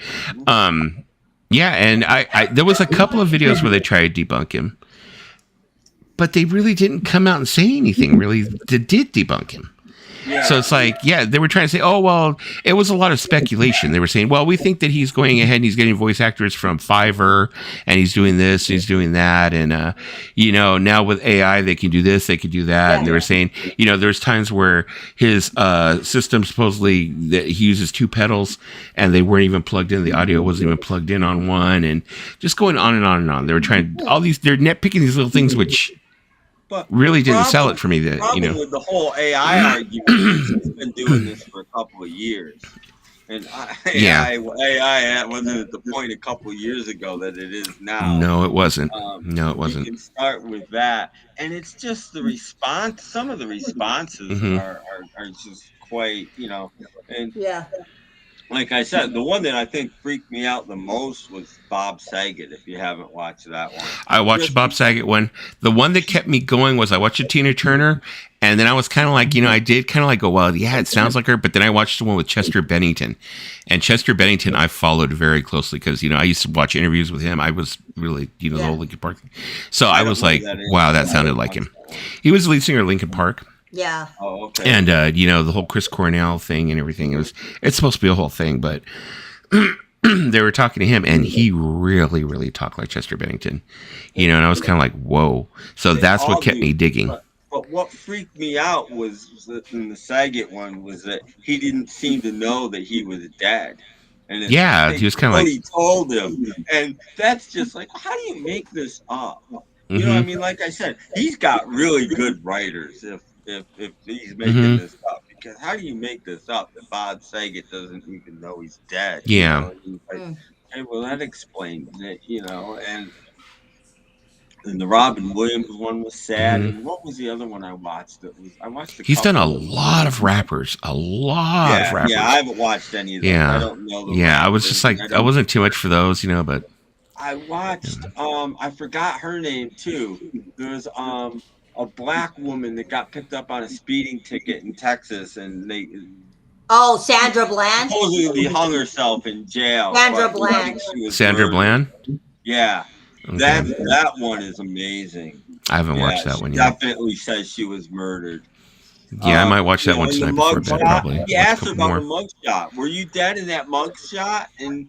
yeah, and I there was a couple of videos where they tried to debunk him, but they really didn't come out and say anything really that did debunk him. Yeah. So it's like, yeah, they were trying to say, oh, well, it was a lot of speculation. They were saying, well, we think that he's going ahead and he's getting voice actors from Fiverr and he's doing this, and he's doing that. And, now with AI, they can do this, they can do that. And they were saying, there's times where his system supposedly that he uses 2 pedals and they weren't even plugged in. The audio wasn't even plugged in on one, and just going on and on and on. They were trying they're nitpicking these little things, which But really didn't sell it for me. That problem with the whole AI argument is it's been doing this for a couple of years, and AI wasn't at the point a couple of years ago that it is now. No, it wasn't. No, it You wasn't. can start with that, and it's just the response. Some of the responses Mhm. are just quite, and Yeah. like I said, the one that I think freaked me out the most was Bob Saget. If you haven't watched that one, I watched the Bob Saget one. The one that kept me going was I watched a Tina Turner, and then I was kind of like, I did kind of like go, well, yeah, it sounds like her. But then I watched the one with Chester Bennington, and Chester Bennington I followed very closely because I used to watch interviews with him. I was really, the whole Linkin Park thing. So I was like, wow, that sounded like him. He was the lead singer of Linkin Park. Yeah. oh, okay. And the whole Chris Cornell thing and everything, it's supposed to be a whole thing, but they were talking to him, and he really, really talked like Chester Bennington, and I was kind of like, whoa. So that's what kept me digging. But what freaked me out was that in the Saget one was that he didn't seem to know that he was dead. And Yeah, he was kind of like, he told him, and that's just like, how do you make this up? You know what I mean? Like I said, he's got really good writers. If he's making this up, because how do you make this up that Bob Saget doesn't even know he's dead? Yeah. Okay, well that explains it, and the Robin Williams one was sad. And what was the other one I watched? I watched. He's done a lot of rappers, a lot of rappers. Yeah, I haven't watched any of them. Yeah. I don't know them. Yeah, I was just like, I wasn't too much for those, but I watched. I forgot her name too. There was a black woman that got picked up on a speeding ticket in Texas, and they Oh, Sandra Bland. supposedly hung herself in jail. Sandra but Bland. she was Sandra murdered. Bland. Yeah, Okay. that one is amazing. I haven't watched that one yet. Definitely says she was murdered. Yeah, I might watch that one and the tonight before bed, mugshot, probably. He Watch a asked her couple about more. the mugshot. Were you dead in that mugshot? And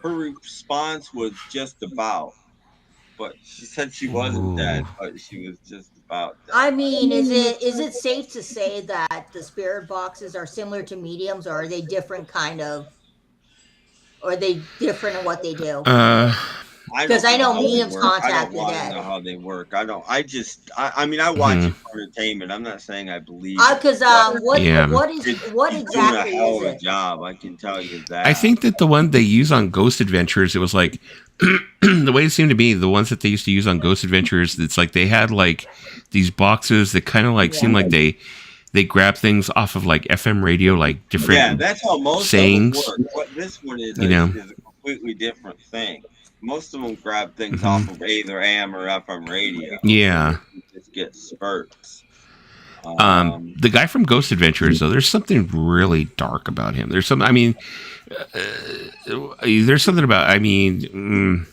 her response was just about. But she said she wasn't dead, but she was just about dead. I mean, is it safe to say that the spirit boxes are similar to mediums, or are they different or are they different in what they do? Because I know mediums contact the I dead. don't know how they work. I don't. I mean, I watch it for entertainment. I'm not saying I believe. Because what exactly doing a hell is of a it? job. I can tell you that. I think that the one they use on Ghost Adventures, it was like the way it seemed to be, the ones that they used to use on Ghost Adventures, it's like they had like these boxes that kind of like seemed like they grab things off of like FM radio, like different. Yeah, that's how most sayings. of them work. What this one is, You know. is a completely different thing. Most of them grab things off of either AM or FM radio. Yeah. You just get spurts. The guy from Ghost Adventures, though, there's something really dark about him. There's something. I mean, there's something about. I mean,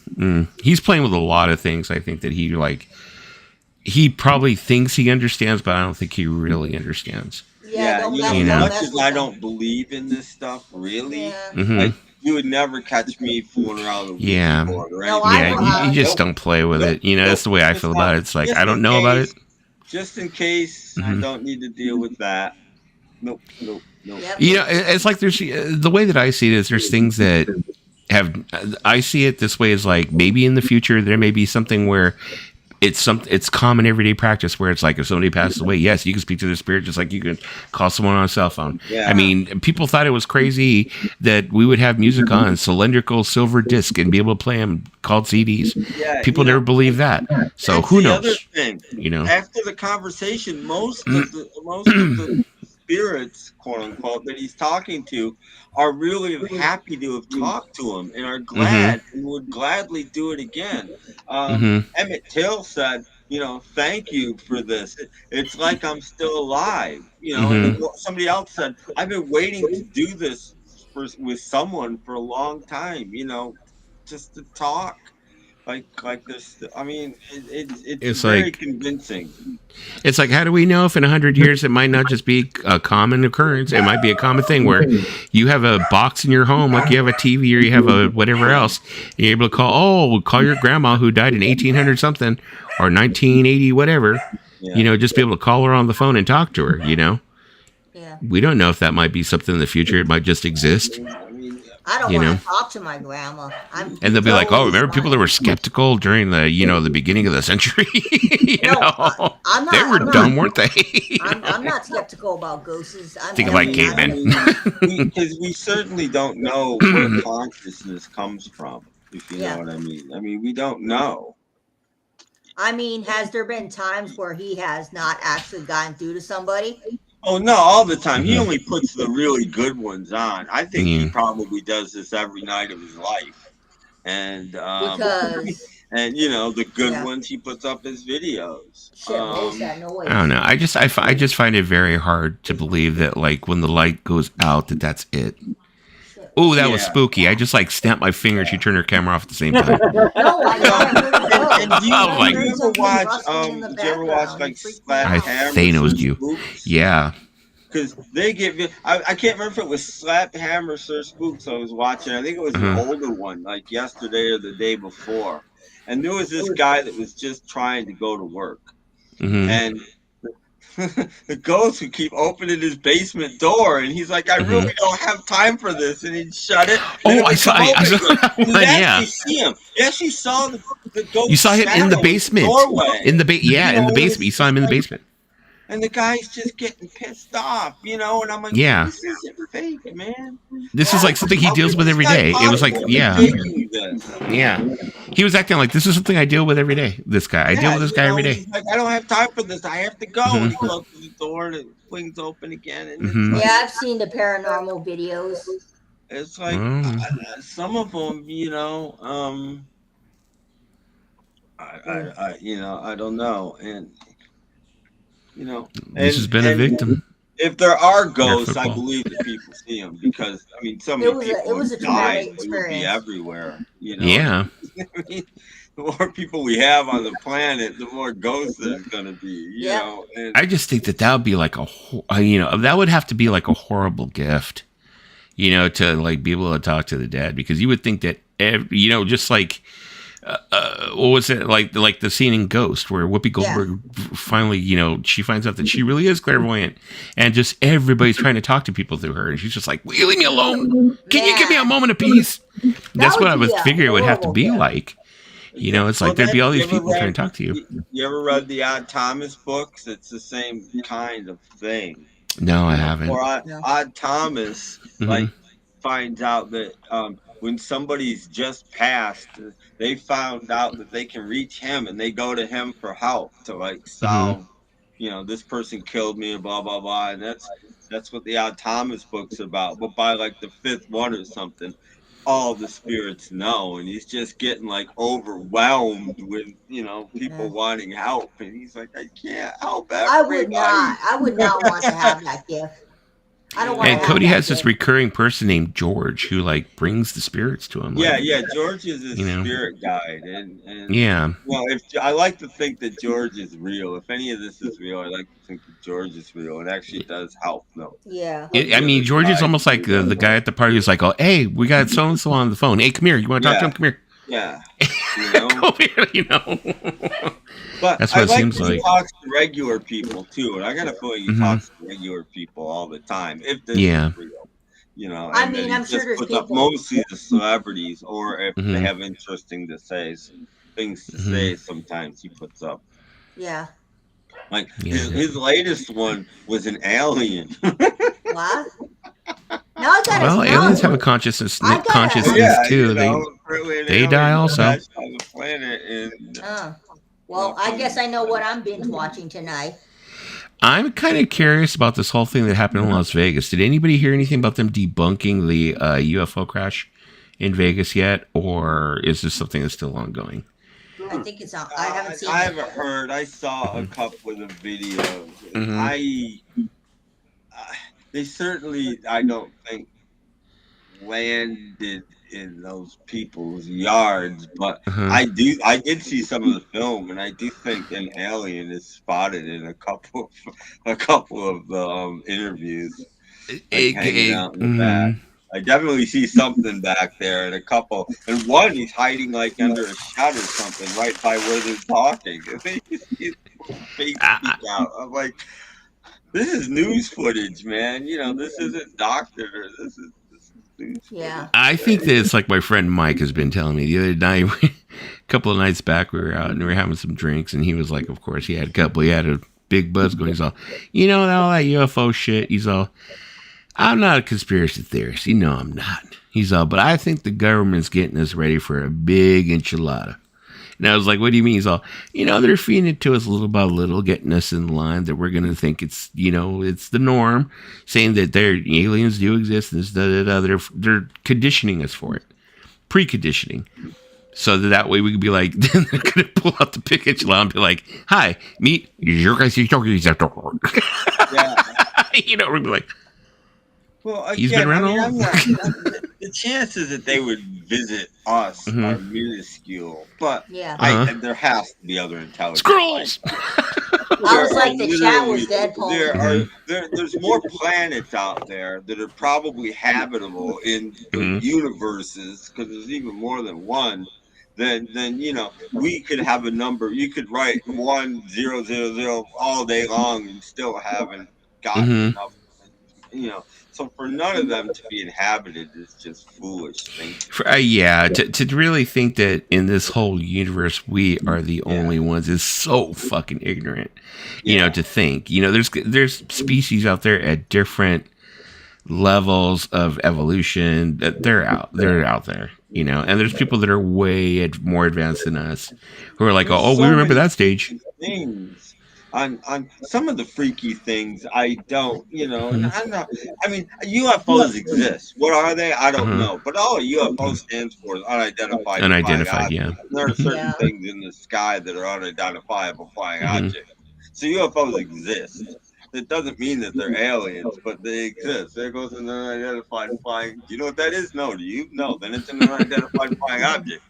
he's playing with a lot of things. I think that he probably thinks he understands, but I don't think he really understands. Yeah, don't mess- as don't much mess as with I them. don't believe in this stuff, really, Yeah. Mhm. like you would never catch me fooling around the Yeah. Ouija board or No, anything. Yeah, you just don't play with it. That's the way I feel about it. It's like I don't know about it. Just in case I Mhm. don't need to deal with that. Nope. Yep. It's like there's the way that I see it is there's things that I see it this way is like maybe in the future there may be something where it's common everyday practice where it's like if somebody passes away, yes, you can speak to their spirit just like you can call someone on a cell phone. Yeah. I mean, people thought it was crazy that we would have music on cylindrical silver disc and be able to play them called CDs. Yeah, People never believed that. So that's who the other knows? thing. You know. After the conversation, most of the spirits, quote unquote, that he's talking to are really happy to have talked to him and are glad and would gladly do it again. Emmett Till said, thank you for this. It's like I'm still alive. And somebody else said, I've been waiting to do this with someone for a long time, just to talk. Like this. I mean, it's It's very like convincing. it's like, how do we know if in 100 years it might not just be a common occurrence? It might be a common thing where you have a box in your home, like you have a TV or you have a whatever else, and you're able to call your grandma who died in 1800 something or 1980 whatever. Yeah. Just be able to call her on the phone and talk to her. Yeah. We don't know if that might be something in the future. It might just exist. I mean, I don't You want know. to talk to my grandma. And they'll be like, "Oh, remember people that were skeptical? skeptical during the beginning of the century? I'm not. They were I'm not. dumb, weren't they?" I'm not skeptical about ghosts. Think like cavemen. because we certainly don't know where consciousness comes from, if you Yeah. know what I mean. I mean, we don't know. I mean, has there been times where he has not actually gotten through to somebody? Oh no, all the time. He Mhm. only puts the really good ones on. I think he Yeah. probably does this every night of his life. And Because and the good Yeah. ones he puts up as videos. shit, what is that noise? I don't know. I just find it very hard to believe that like when the light goes out that's it. Shit. Oh, that was Yeah. spooky. I just like snapped my finger. She turned her camera off at the same time. No, I thought I heard it go. And do you, Oh, my- do you ever Something watch rustling in the did you ever watch background. like It freaked me Slap out. I Hammers Thanos'd or you. Spooks? Yeah. Because they get, I can't remember if it was Slap Hammer or Spooks I was watching. I think it was an Uh-huh. older one, like yesterday or the day before. And there was this guy that was just trying to go to work. Hmm. And the ghosts would keep opening his basement door. And he's like, I really don't have time for this. And he'd shut it. and it Oh, I would saw come I open saw again. that And you'd one, actually yeah. see him. You actually saw the ghost You saw him in the shadow basement. doorway. In the basement. You saw him in the Like, basement. and the guy's just getting pissed off, and I'm like, Yeah. this isn't fake, man. This is like something he How deals could with this every guy day. It was like, possibly yeah. be faking this? Yeah. He was acting like this is something I deal with every day. This guy. I deal with this guy every day. He's like, I don't have time for this. I have to go. Mhm. And he closes the door and it swings open again. And Mhm. it's Yeah, like, I've seen the paranormal videos. it's like some of them, I don't know. And, This has been a victim. If there are ghosts, I football. believe that people see them because so many people It was a have died. traumatic It would be experience. everywhere. Yeah. The more people we have on the planet, the more ghosts there's gonna be. Yeah. And I just think that would be like that would have to be like a horrible gift, to like be able to talk to the dead, because you would think that, just like, what was it like the scene in Ghost where Whoopi Goldberg finally, she finds out that she really is clairvoyant, and just everybody's trying to talk to people through her, and she's just like, "Will you leave me alone? Can you give me a moment of peace?" That's what I would would be a figure it would have to be horrible like. It's like there'd be all these people trying to talk to you. You ever read the Odd Thomas books? It's the same kind of thing. No, I haven't. Or No. Odd Thomas, Mhm. finds out that when somebody's just passed, they found out that they can reach him and they go to him for help to like solve, this person killed me and blah blah blah, and that's what the Odd Thomas book's about. But by like the fifth one or something, all the spirits know, and he's just getting like overwhelmed with people wanting help, and he's like, I can't help everybody. I would not want to have that gift. I don't want to And have Cody that has this gift. recurring person named George who like brings the spirits to him. Like, Yeah, George is his You know. spirit guide, and Yeah. well, if I like to think that George is real. If any of this is real, I like to think that George is real. It actually does help, though. Yeah. George is almost like the guy at the party who's like, "Oh, hey, we got so and so on the phone. Hey, come here. You want to talk to him? Come here. Yeah, Come here." But That's what I it like seems that like. he talks to regular people too, and I got a feeling he Mhm. talks to regular people all the time. If this Yeah. is real. I and mean, that he I'm sure just there's puts up people- mostly the celebrities, or if Mhm. they have interesting to say, things to Mhm. say. Sometimes he puts up. Yeah. Like Yeah. his latest one was an alien. What? Now I gotta Well, know. aliens have a consciousness I gotta- consciousness too. Apparently an they alien die also. crashed on the planet, and Well, I guess I know what I'm binge watching tonight. I'm kind of curious about this whole thing that happened in Las Vegas. Did anybody hear anything about them debunking the UFO crash in Vegas yet, or is this something that's still ongoing? I think it's on. I haven't seen I it. haven't heard. I saw a couple of videos. Mhm. They certainly, I don't think landed in those people's yards, but Uh-huh. I did see some of the film, and I do think an alien is spotted in a couple of the interviews, like hanging out in the back. Mhm. I definitely see something back there, and a couple, and one he's hiding like under a shot or something, right by where they're talking. And then you see his face I, peek out. I'm like, this is news footage, man. This isn't doctored, or this is news Yeah. footage. I think that it's like my friend Mike has been telling me the other night, a couple of nights back, we were out and we were having some drinks, and he was like, of course, he had a big buzz going. He's all, all that UFO shit. He's all, I'm not a conspiracy theorist. I'm not. He's all, but I think the government's getting us ready for a big enchilada. And I was like, what do you mean? He's all, they're feeding it to us little by little, getting us in line that we're going to think it's, it's the norm, saying that aliens do exist and they're conditioning us for it, preconditioning. So that way we could be like, then they're going to pull out the big enchilada and be like, hi, meet your guys. Yeah. We'd be like, Well, again, he's been around all I'm not, the chances that they would visit us are minuscule, but Yeah. there has to be other intelligence. Scrolls. I was like, the chat was Deadpool. There's more planets out there that are probably habitable in universes, because there's even more than one. Then we could have a number. You could write 1000 all day long and still haven't gotten enough. So for none of them to be inhabited is just foolish thinking. To really think that in this whole universe we are the only ones is so fucking ignorant. To think. There's species out there at different levels of evolution that they're out there. And there's people that are way more advanced than us who are like, we remember that stage. Things. On some of the freaky things, I don't, and I'm not. I mean, UFOs exist. What are they? I don't know. But all a UFO stands for is unidentified. Unidentified, yeah. There are certain things in the sky that are unidentifiable flying objects. So UFOs exist. It doesn't mean that they're aliens, but they exist. There goes an unidentified flying. Do you know what that is? No. Do you? No. Then it's an unidentified flying object.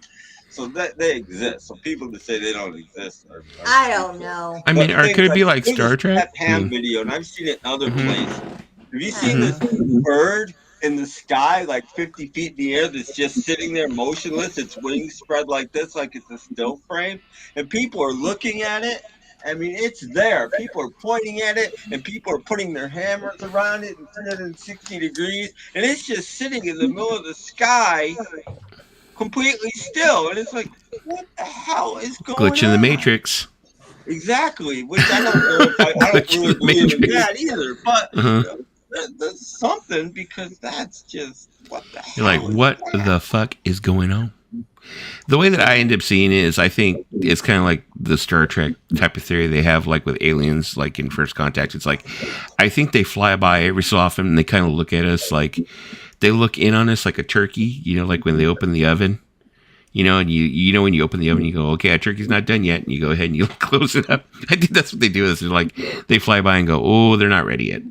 So that they exist. So people that say they don't exist are I don't know. I mean, or could it be like Star Trek? That ham video, and I've seen it in other places. Have you seen this bird in the sky, like 50 feet in the air, that's just sitting there motionless? Its wings spread like this, like it's a still frame, and people are looking at it. I mean, it's there. People are pointing at it, and people are putting their hammers around it in 360 degrees, and it's just sitting in the middle of the sky, completely still. And it's like, what the hell is going on? Glitch in the Matrix. Exactly. Which I don't know if I don't really believe in that either. But there's something, because that's just, what the hell? You're like, what the fuck is going on? The way that I end up seeing it is, I think it's kind of like the Star Trek type of theory they have, like with aliens, like in First Contact. It's like, I think they fly by every so often and they kind of look at us like, they look in on us like a turkey, like when they open the oven, and you when you open the oven, you go, okay, our turkey's not done yet. And you go ahead and you close it up. I think that's what they do. Is they're like, they fly by and go, oh, they're not ready yet.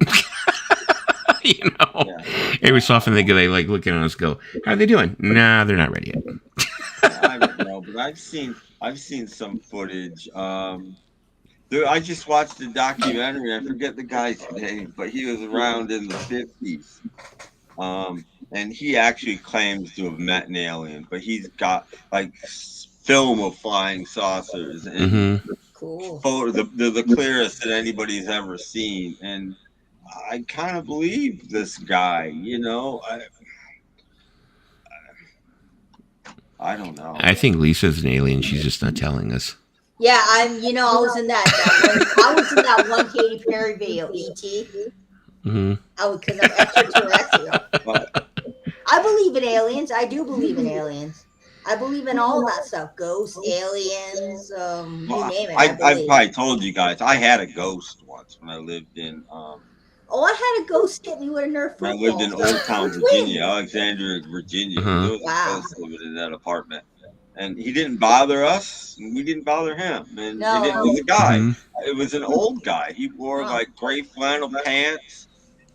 Every so often they like looking at us, go, how are they doing? Nah, they're not ready yet. I don't know, but I've seen some footage. I just watched a documentary. I forget the guy's name, but he was around in the 50s. And he actually claims to have met an alien, but he's got like film of flying saucers and Cool. the clearest that anybody's ever seen. And I kind of believe this guy, I don't know. I think Lisa's an alien. She's just not telling us. Yeah, I was in that one Katy Perry video, E.T. Because I'm extraterrestrial. I believe in aliens. I do believe in aliens. I believe in all that stuff. Ghosts, aliens, you name it. I've probably told you guys, I had a ghost once when I lived in... I had a ghost hit me with a Nerf football. I lived in Old Town, Virginia, Alexandria, Virginia. There was a ghost living in that apartment. And he didn't bother us, and we didn't bother him. And it was a guy. It was an old guy. He wore like gray flannel pants,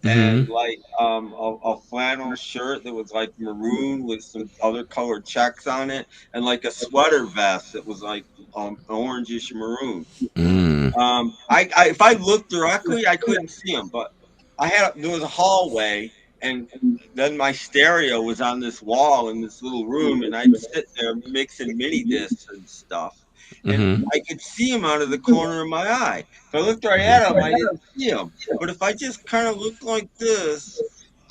and like a flannel shirt that was like maroon with some other colored checks on it, and like a sweater vest that was like orangish maroon. I if I looked directly, I couldn't see him, but there was a hallway, and then my stereo was on this wall in this little room, and I'd sit there mixing mini discs and stuff. And I could see him out of the corner of my eye. If I looked right at him, I didn't see him. But if I just kind of looked like this,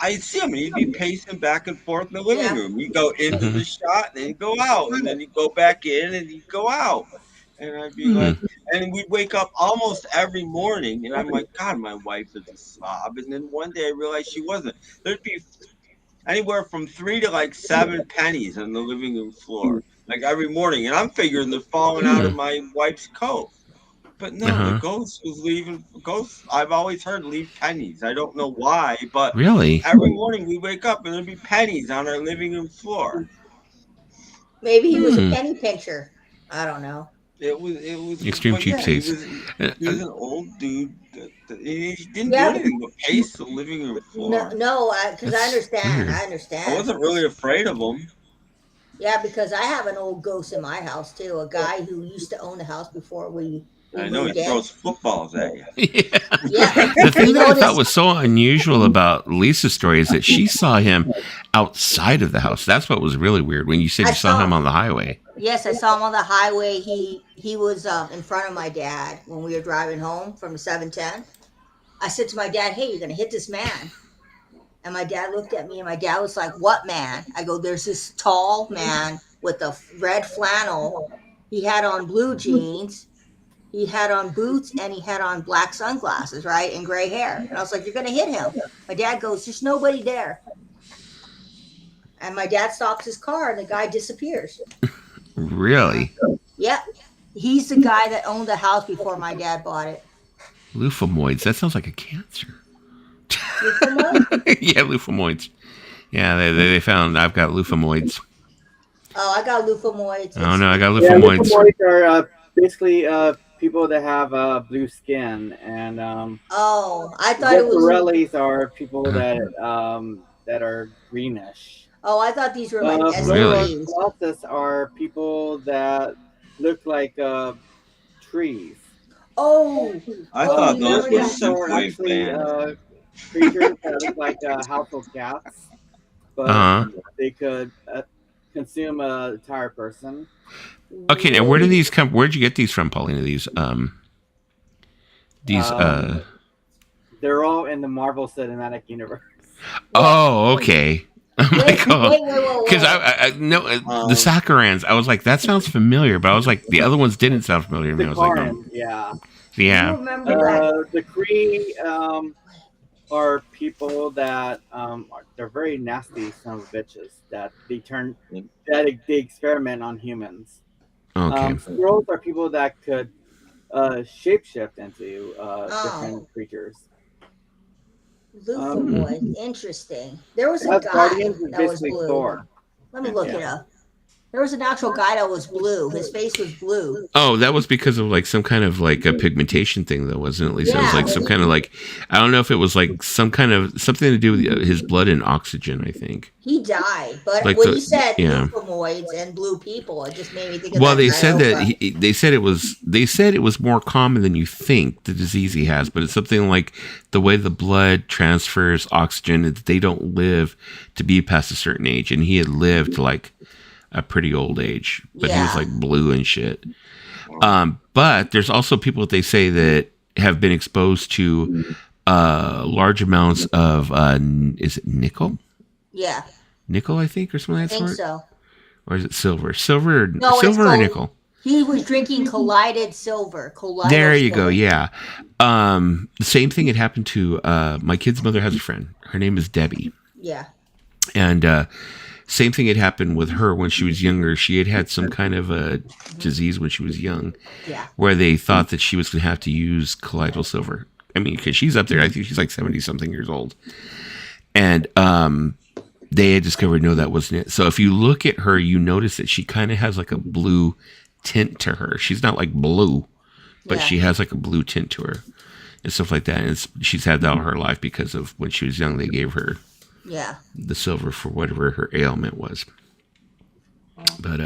I'd see him, and he'd be pacing back and forth in the living room. He'd go into the shot, and then he'd go out, and then he'd go back in, and he'd go out. And I'd be like, and we'd wake up almost every morning, and I'm like, God, my wife is a slob. And then one day I realized she wasn't. There'd be anywhere from 3 to like 7 pennies on the living room floor, like every morning. And I'm figuring they're falling out of my wife's coat. But no, the ghost was leaving. Ghosts, I've always heard, leave pennies. I don't know why, but Really? every morning we wake up and there'd be pennies on our living room floor. Maybe he was a penny pincher. I don't know. It was extreme cheapskates. He was an old dude. He didn't do anything but pace the living room floor. No, because I understand. I understand. I wasn't really afraid of him. Yeah, because I have an old ghost in my house too. A guy who used to own the house before we I know he throws footballs at you. Yeah. The thing that I thought was so unusual about Lisa's story is that she saw him outside of the house. That's what was really weird when you said you saw him on the highway. Yes, I saw him on the highway. He was in front of my dad when we were driving home from the 710. I said to my dad, "Hey, you're going to hit this man." And my dad looked at me, and my dad was like, "What man?" I go, "There's this tall man with a red flannel. He had on blue jeans. He had on boots, and he had on black sunglasses, right, and gray hair." And I was like, "You're going to hit him." My dad goes, "There's nobody there." And my dad stops his car, and the guy disappears. Really? Yeah. He's the guy that owned the house before my dad bought it. Luphamoids. That sounds like a cancer. Luphamoids? Yeah, luphamoids. Yeah, they found I've got luphamoids. Oh, I got luphamoids. Oh, no, I got Yeah, luphamoids. luphamoids are basically people that have blue skin, and I thought it was Borellis are people that that are greenish. Oh, I thought these were like Really? Colossus are people that look like trees. Oh, I thought those were are synthwave actually bands. creatures that look like household cats, but they could consume an entire person. Okay, now where do these come? Where'd you get these from, Paulina? They're all in the Marvel Cinematic Universe. Oh, okay. Oh my god! wait. Because I know the Sakurans. I was like, that sounds familiar, but I was like, the other ones didn't sound familiar to me. I was like, no. Yeah. I remember that. The Kree are people that they're very nasty son of bitches that they experiment on humans. Okay. Squirrels are people that could shapeshift into different creatures. Luphamoid, interesting. There was a guy Guardians is that was basically blue. Thor. Let me look it up. There was an actual guy that was blue. His face was blue. Oh, that was because of like some kind of like a pigmentation thing, though, wasn't it? At least it was like some kind of like, I don't know if it was like some kind of something to do with his blood and oxygen. I think he died, but like when you said luphamoids and blue people, it just made me think of. Well, they said that they said it was more common than you think, the disease he has, but it's something like the way the blood transfers oxygen. They don't live to be past a certain age, and he had lived to like a pretty old age, but he was like blue and shit. But there's also people that they say that have been exposed to large amounts of is it nickel? Yeah. Nickel, I think, or something like that. I think so. Or is it silver? Silver No, or nickel? He was drinking collided silver. There you go. Yeah. The same thing had happened to my kid's mother has a friend. Her name is Debbie. Yeah. And same thing had happened with her when she was younger. She had some kind of a disease when she was young, where they thought that she was going to have to use colloidal silver. I mean, because she's up there. I think she's like 70-something years old. And they had discovered, no, that wasn't it. So if you look at her, you notice that she kind of has like a blue tint to her. She's not like blue, but she has like a blue tint to her. and stuff like that. And she's had that all her life because of when she was young, they gave her Yeah. the silver for whatever her ailment was. But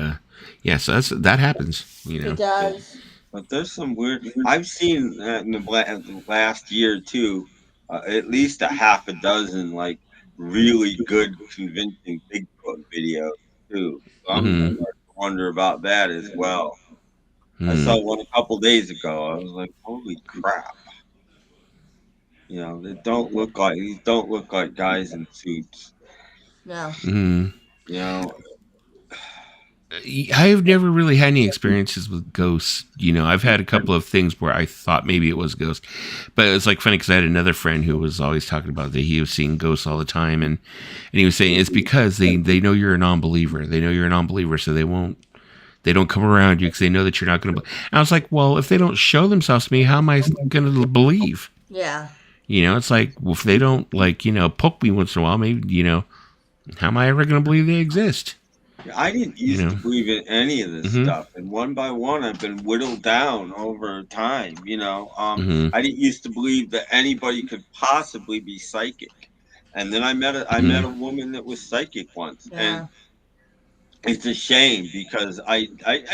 yeah, so that happens, you know. It does. But there's some weird. I've seen in the last year too, at least a half a dozen like really good, convincing Bigfoot videos too. So I'm starting to wonder about that as well. I saw one a couple days ago. I was like, holy crap! You know, these don't look like guys in suits. No. Mm-hmm. You know, I've never really had any experiences with ghosts. You know, I've had a couple of things where I thought maybe it was a ghost, but it's like funny because I had another friend who was always talking about that he was seeing ghosts all the time, and he was saying it's because they know you're a non-believer. They know you're a non-believer, so they don't come around you because they know that you're not going to. I was like, well, if they don't show themselves to me, how am I going to believe? Yeah. You know, it's like, well, if they don't poke me once in a while, maybe, how am I ever going to believe they exist? I didn't used to believe in any of this stuff, and one by one, I've been whittled down over time. I didn't used to believe that anybody could possibly be psychic, and then I met a woman that was psychic once, and it's a shame because I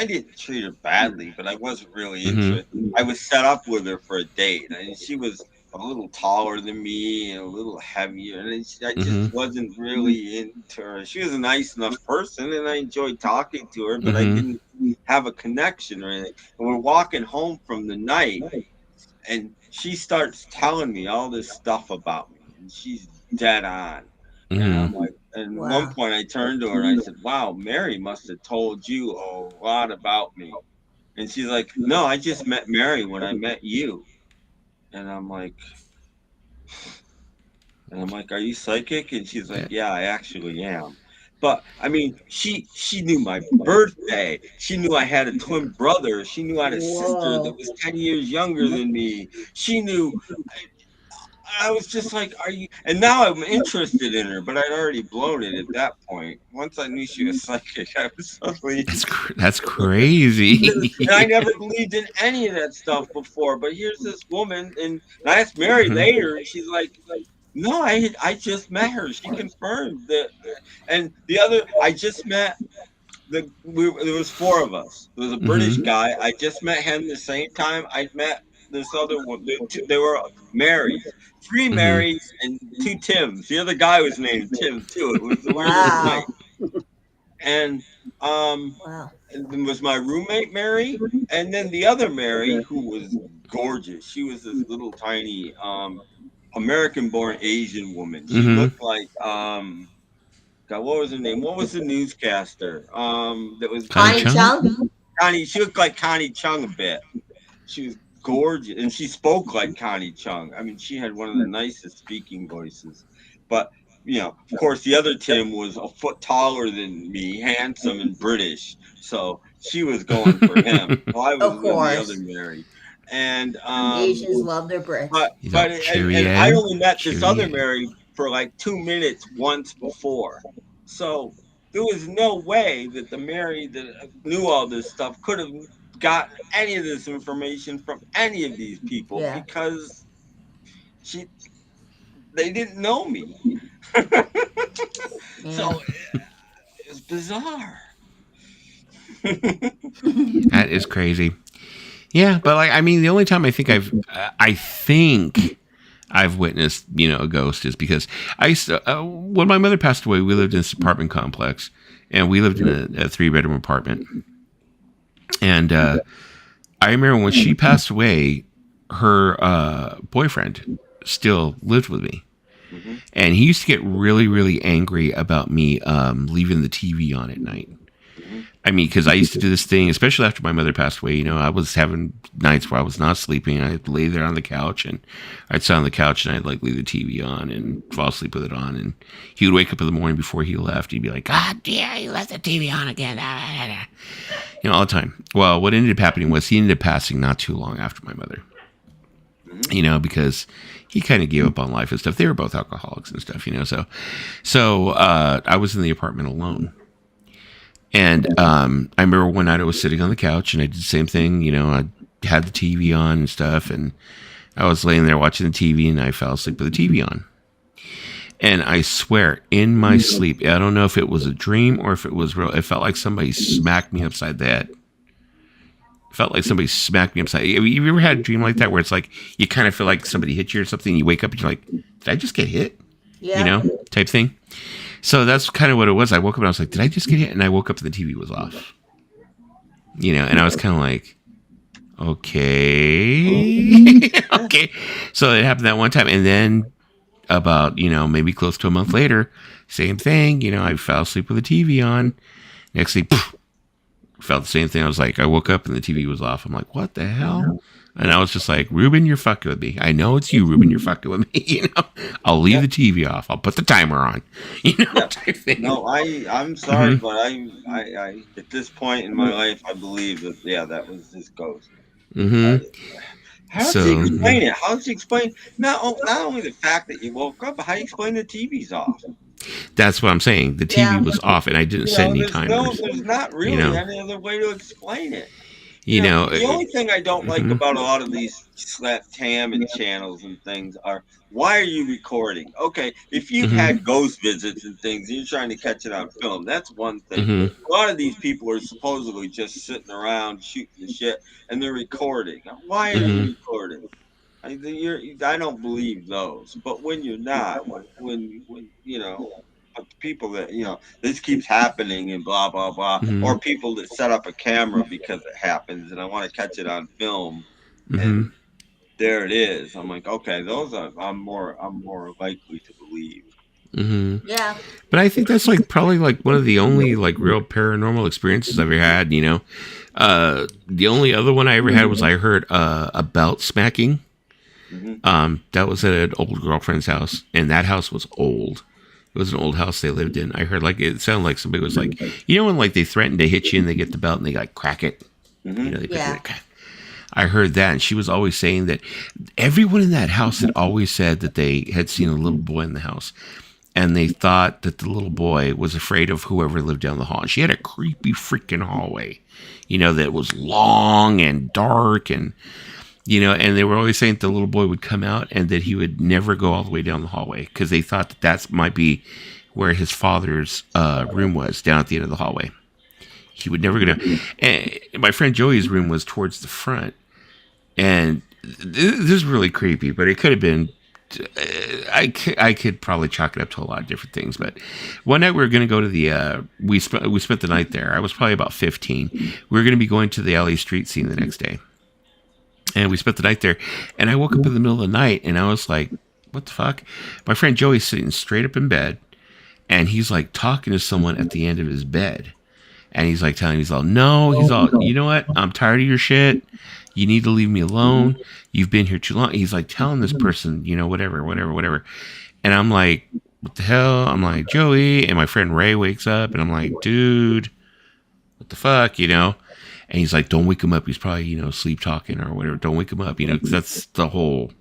didn't treat her badly, but I wasn't really interested. I was set up with her for a date, and she was a little taller than me and a little heavier, and I just wasn't really into her. She was a nice enough person, and I enjoyed talking to her, but I didn't have a connection or anything. And we're walking home from the night, and she starts telling me all this stuff about me, and she's dead on. And I'm like, and at one point I turned to her and I said, wow, Mary must have told you a lot about me. And she's like, no, I just met Mary when I met you. And I'm like, are you psychic? And she's like, yeah, I actually am. But I mean, she knew my birthday. She knew I had a twin brother. She knew I had a sister that was 10 years younger than me. She knew. I was just like, are you? And now I'm interested in her, but I'd already blown it at that point. Once I knew she was psychic, I was suddenly. That's crazy. And I never believed in any of that stuff before. But here's this woman, and I asked Mary later, and she's like, no, I just met her. She confirmed that. And the other, I just met. There was four of us. There was a British guy. I just met him the same time I met this other one. They were Marys. 3 Marys and 2 Tims. The other guy was named Tim too. It was the weirdest night. And it was my roommate Mary, and then the other Mary who was gorgeous. She was this little tiny American-born Asian woman. She looked like God, what was her name? What was the newscaster? That was Connie Chung. Connie. She looked like Connie Chung a bit. She was gorgeous, and she spoke like Connie Chung. I mean, she had one of the nicest speaking voices. But of course, the other Tim was a foot taller than me, handsome and British, so she was going for him. So I was with the other Mary, and Asians love their Brits. But and I only met this other Mary for like 2 minutes once before, so there was no way that the Mary that knew all this stuff could have got any of this information from any of these people because they didn't know me. So it's bizarre. That is crazy. Yeah, but the only time I think I've witnessed, a ghost is because I used to, when my mother passed away, we lived in this apartment complex, and we lived in a 3-bedroom apartment. And I remember when she passed away, her boyfriend still lived with me. And he used to get really, really angry about me leaving the TV on at night. I mean, because I used to do this thing, especially after my mother passed away. I was having nights where I was not sleeping. I'd lay there on the couch, and I'd sit on the couch, and I'd leave the TV on and fall asleep with it on. And he would wake up in the morning before he left. He'd be like, "God damn, you left the TV on again." All the time. Well, what ended up happening was he ended up passing not too long after my mother. Because he kind of gave up on life and stuff. They were both alcoholics and stuff, So I was in the apartment alone. And I remember one night I was sitting on the couch and I did the same thing. I had the TV on and stuff. And I was laying there watching the TV and I fell asleep with the TV on. And I swear, in my sleep, I don't know if it was a dream or if it was real, it felt like somebody smacked me upside the head. It felt like somebody smacked me upside. Have you ever had a dream like that where it's like you kind of feel like somebody hit you or something, and you wake up and you're like, did I just get hit? Yeah. You know, type thing. So that's kind of what it was. I woke up and I was like, did I just get hit? And I woke up and the TV was off. You know, and I was kind of like, okay. Okay. So it happened that one time. And then about, you know, maybe close to a month later, same thing. You know, I fell asleep with the TV on. Next thing, felt the same thing. I was like, I woke up and the TV was off. I'm like, what the hell? And I was just like, Ruben, you're fucking with me. I know it's you, Ruben. You're fucking with me. You know, I'll leave the TV off. I'll put the timer on. You know, type thing. No, I'm sorry, but I at this point in my life, I believe that that was his ghost. Mm-hmm. How does he explain it? How does he explain not only the fact that you woke up, but how do you explain the TV's off? That's what I'm saying. The TV was off, and I didn't set any timers. There's not really any other way to explain it. You know, the only thing I don't like about a lot of these Tam and channels and things are, why are you recording? Okay, if you've had ghost visits and things, and you're trying to catch it on film, that's one thing. A lot of these people are supposedly just sitting around shooting the shit, and they're recording. Why are you recording? I don't believe those. But when you're not, when you know, people that, you know, this keeps happening and blah blah blah, or people that set up a camera because it happens and I want to catch it on film, and there it is. I'm like, okay, those I'm more likely to believe. Yeah. But I think that's like probably like one of the only like real paranormal experiences I've ever had. You know, the only other one I ever had was I heard a belt smacking. That was at an old girlfriend's house, and that house was old. It was an old house they lived in. I heard like it sounded like somebody was like, you know, when like they threaten to hit you and they get the belt and they like crack it. You know, they I heard that, and she was always saying that everyone in that house had always said that they had seen a little boy in the house, and they thought that the little boy was afraid of whoever lived down the hall. And she had a creepy freaking hallway, you know, that was long and dark, and you know, and they were always saying that the little boy would come out and that he would never go all the way down the hallway because they thought that might be where his father's room was, down at the end of the hallway. He would never go down. And my friend Joey's room was towards the front. And this is really creepy, but it could have been, I could probably chalk it up to a lot of different things. But one night we were going to go to the, we spent the night there. I was probably about 15. We were going to be going to the LA street scene the next day. And we spent the night there. And I woke up in the middle of the night and I was like, what the fuck? My friend Joey's sitting straight up in bed. And he's like talking to someone at the end of his bed. And he's like telling me, he's all, you know what? I'm tired of your shit. You need to leave me alone. You've been here too long. He's like telling this person, you know, whatever. And I'm like, what the hell? I'm like, Joey. And my friend Ray wakes up and I'm like, dude, what the fuck, you know? And he's like, don't wake him up. He's probably, you know, sleep talking or whatever. Don't wake him up, you know, because that's the whole,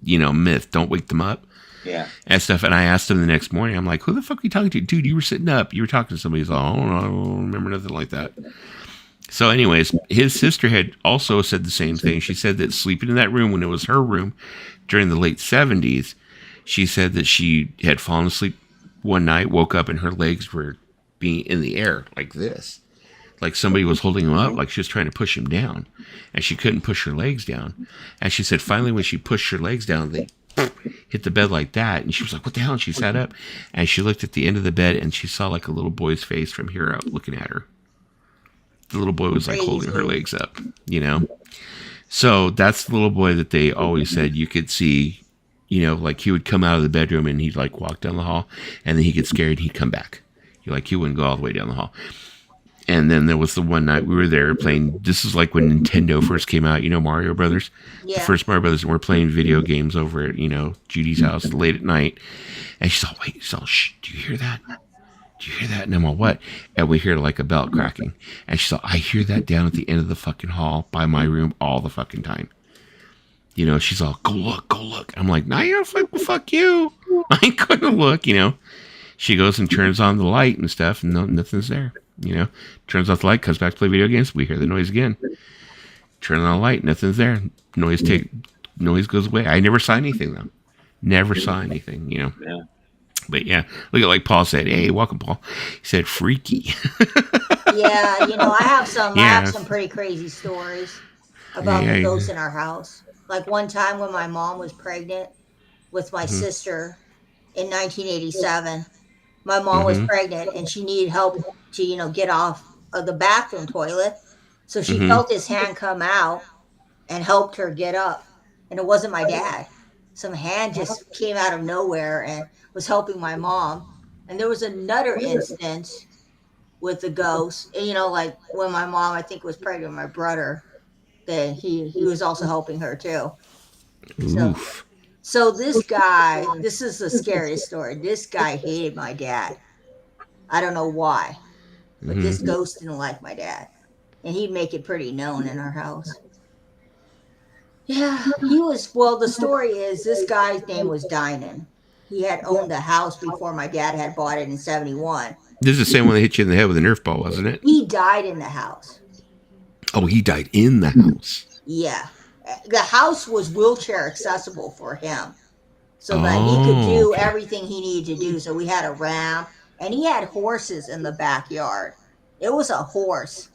you know, myth. Don't wake them up. Yeah. And stuff. And I asked him the next morning, I'm like, who the fuck are you talking to? Dude, you were sitting up. You were talking to somebody. He's like, I don't remember nothing like that. So anyways, his sister had also said the same thing. She said that sleeping in that room when it was her room during the late 70s, she said that she had fallen asleep one night, woke up, and her legs were being in the air like this. Like somebody was holding him up, like she was trying to push him down. And she couldn't push her legs down. And she said finally when she pushed her legs down, they hit the bed like that. And she was like, what the hell? And she sat up and she looked at the end of the bed and she saw like a little boy's face from here out looking at her. The little boy was like holding her legs up, you know? So that's the little boy that they always said you could see, you know, like he would come out of the bedroom and he'd like walk down the hall and then he'd get scared and he'd come back. He wouldn't go all the way down the hall. And then there was the one night we were there playing, this is like when Nintendo first came out, you know, Mario Brothers? Yeah. The first Mario Brothers, and we're playing video games over at, you know, Judy's house late at night. And she's all, shh, do you hear that? Do you hear that? And I'm all, what? And we hear like a belt cracking. And she's all, I hear that down at the end of the fucking hall by my room all the fucking time. You know, she's all, go look. I'm like, nah, you don't fuck you. I ain't gonna look, you know. She goes and turns on the light and stuff, and nothing's there. You know, turns off the light, comes back to play video games. We hear the noise again. Turn on the light, nothing's there. Noise noise goes away. I never saw anything though. Never saw anything, Yeah. But yeah, look at like Paul said. Hey, welcome, Paul. He said freaky. Yeah, I have some. I Yeah. have some pretty crazy stories about Yeah, the yeah. ghosts in our house. Like one time when my mom was pregnant with my Mhm. sister in 1987. My mom was Mhm. pregnant and she needed help to, get off of the bathroom toilet. So she Mhm. felt his hand come out and helped her get up. And it wasn't my dad. Some hand just came out of nowhere and was helping my mom. And there was another instance with the ghost. And, like when my mom, I think, was pregnant with my brother, that he was also helping her too. So Oof. so this guy, this is the scariest story. This guy hated my dad. I don't know why, but Mhm. this ghost didn't like my dad. And he'd make it pretty known in our house. Yeah, the story is this guy's name was Dynan. He had owned the house before my dad had bought it in 71. This is the same one that hit you in the head with a Nerf ball, wasn't it? He died in the house. Oh, he died in the house. Yeah. The house was wheelchair accessible for him so that he could do okay. everything he needed to do. So we had a ramp and he had horses in the backyard. It was a horse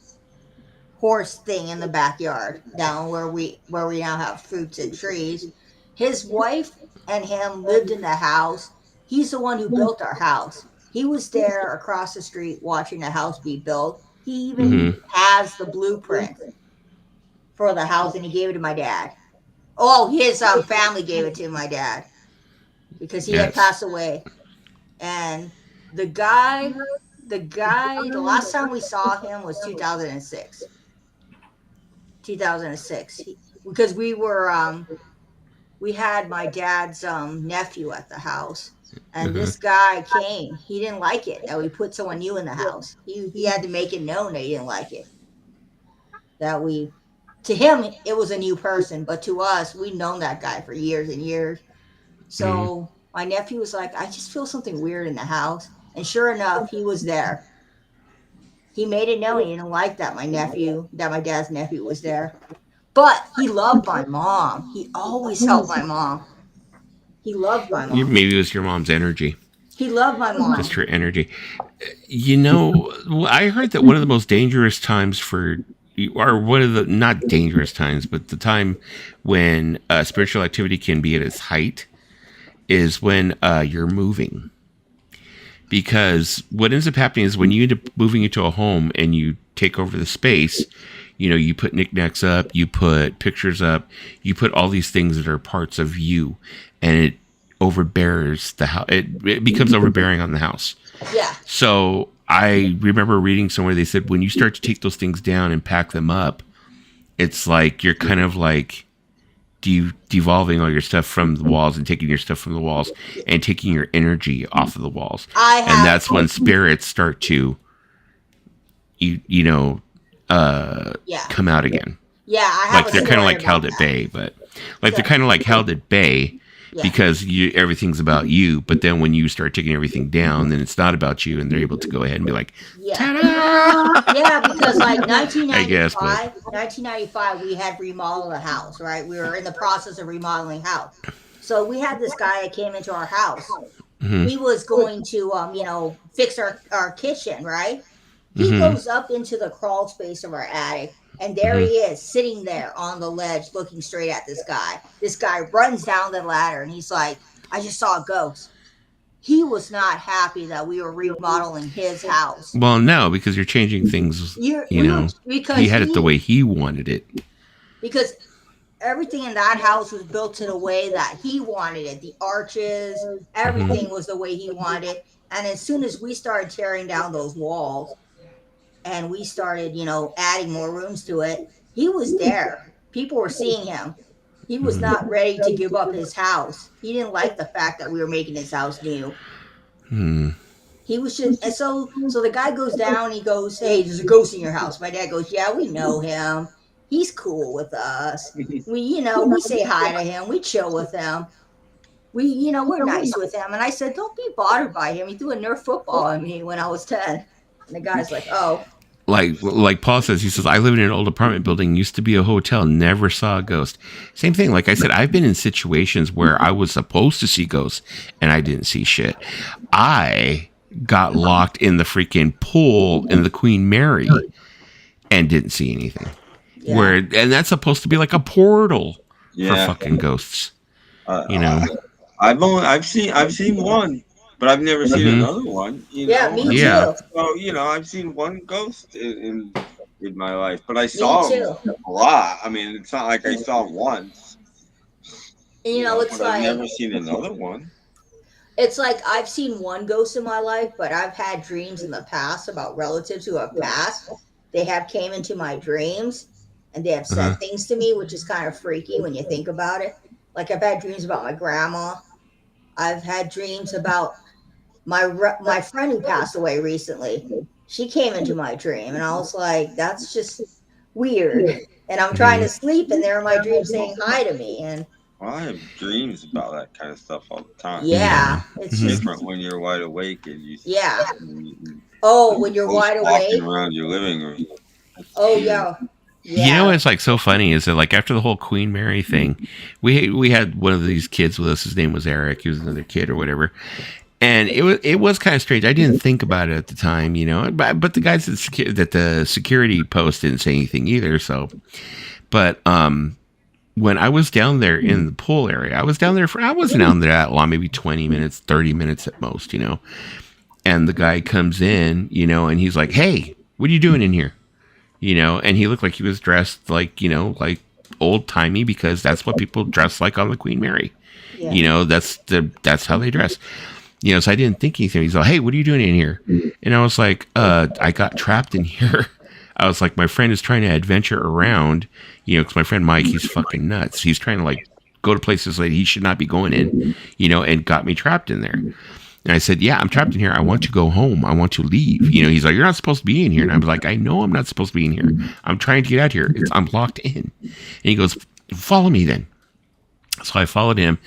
thing in the backyard down where we now have fruits and trees. His wife and him lived in the house. He's the one who built our house. He was there across the street watching the house be built. He even Mhm. has the blueprint for the house and he gave it to my dad. Oh, his family gave it to my dad because he had Yes. passed away. And the guy, the last time we saw him was 2006. 2006, because we had my dad's nephew at the house, and this guy came. He didn't like it that we put someone new in the house. He had to make it known that he didn't like it. To him, it was a new person, but to us, we'd known that guy for years and years. So my nephew was like, I just feel something weird in the house. And sure enough, he was there. He made it known he didn't like that my dad's nephew was there. But he loved my mom. He always helped my mom. He loved my mom. Maybe it was your mom's energy. He loved my mom. Just her energy. I heard that one of the most dangerous times or one of the not dangerous times, but the time when spiritual activity can be at its height is when you're moving. Because what ends up happening is when you end up moving into a home and you take over the space, you put knickknacks up, you put pictures up, you put all these things that are parts of you, and it overbears the house. It becomes overbearing on the house. Yeah. So I remember reading somewhere they said when you start to take those things down and pack them up, it's like you're kind of like devolving all your stuff from the walls and taking your stuff from the walls and taking your energy off of the walls. And that's when spirits start to come out again. Yeah, I have like they're kind of like held at bay, but they're kind of like held at bay because everything's about you. But then when you start taking everything down, then it's not about you, and they're able to go ahead and be like, ta-da! Yeah, because like 1995, 1995, we had remodeled the house, right? We were in the process of remodeling house. So we had this guy that came into our house. Mm-hmm. He was going to, fix our kitchen, right? He goes up into the crawl space of our attic, and there he is, sitting there on the ledge, looking straight at this guy. This guy runs down the ladder, and he's like, I just saw a ghost. He was not happy that we were remodeling his house. Well, no, because you're changing things, because he had it the way he wanted it. Because everything in that house was built to the way that he wanted it. The arches, everything was the way he wanted it. And as soon as we started tearing down those walls, and we started, adding more rooms to it, he was there. People were seeing him. He was not ready to give up his house. He didn't like the fact that we were making his house new. He was just, and so the guy goes down, he goes, hey, there's a ghost in your house. My dad goes, yeah, we know him. He's cool with us. We say hi to him. We chill with him. We're nice with him. And I said, don't be bothered by him. He threw a Nerf football at me when I was 10. And the guy's like, oh. like Paul says, he says, I live in an old apartment building, used to be a hotel, never saw a ghost. Same thing. Like I said, I've been in situations where I was supposed to see ghosts and I didn't see shit. I got locked in the freaking pool in the Queen Mary and didn't see anything. Yeah. And that's supposed to be like a portal for Yeah. fucking ghosts. You know? I've seen one, but I've never seen another one. You Yeah, know? me Yeah. too. So I've seen one ghost in my life, but I Me saw too. them a lot. I mean, it's not like I saw once. And it's but I've like never seen another one. it's like I've seen one ghost in my life, but I've had dreams in the past about relatives who have passed. They have came into my dreams and they have said things to me, which is kind of freaky when you think about it. Like I've had dreams about my grandma. I've had dreams about my friend who passed away recently. She came into my dream, and I was like, "That's just weird." And I'm trying to sleep, and they're in my dream saying hi to me. And Well, I have dreams about that kind of stuff all the time. yeah, it's It's just different when you're wide awake and you. yeah. you- Oh, when you're wide walking awake. around your living room. Oh yeah, yeah. You know what's like so funny is that like after the whole Queen Mary thing, we had one of these kids with us. His name was Eric. He was another kid or whatever, and it was kind of strange. I didn't think about it at the time, but the guys that the security post didn't say anything either. So, but when I was down there in the pool area, I wasn't down there that long, maybe 20 minutes, 30 minutes at most, And the guy comes in, and he's like, "Hey, what are you doing in here?" And he looked like he was dressed like, like old timey because that's what people dress like on the Queen Mary. Yeah. That's how they dress. So I didn't think anything. He's like, "Hey, what are you doing in here?" And I was like, I got trapped in here. I was like, my friend is trying to adventure around, because my friend Mike, he's fucking nuts. He's trying to like go to places that he should not be going in, and got me trapped in there. And I said, "Yeah, I'm trapped in here. I want to go home. I want to leave." He's like, "You're not supposed to be in here." And I was like, "I know I'm not supposed to be in here. I'm trying to get out here. I'm locked in." And he goes, "Follow me then." So I followed him,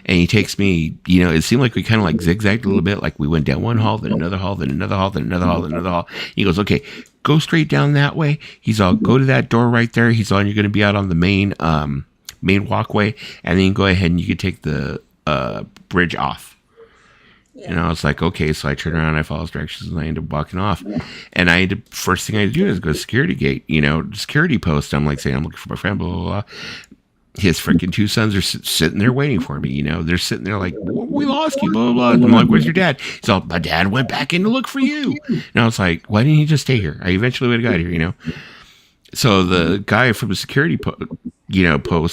and he takes me, it seemed like we kind of like zigzagged a little bit. Like we went down one hall, then another hall, then another hall, then another hall, then another hall. He goes, "Okay, go straight down that way." He's all, "Go to that door right there." He's all, "You're going to be out on the main walkway. And then you go ahead and you can take the bridge off." Yeah. And I was like, okay. So I turned around, I followed his directions, and I ended up walking off. And first thing I had to do is go to security gate, security post. I'm like saying, "I'm looking for my friend, blah, blah, blah." His freaking two sons are sitting there waiting for me. They're sitting there like, "We lost you, blah, blah, blah." And I'm like, "Where's your dad?" He's all, "My dad went back in to look for you." And I was like, "Why didn't he just stay here? I eventually would have got here, So the guy from the security post,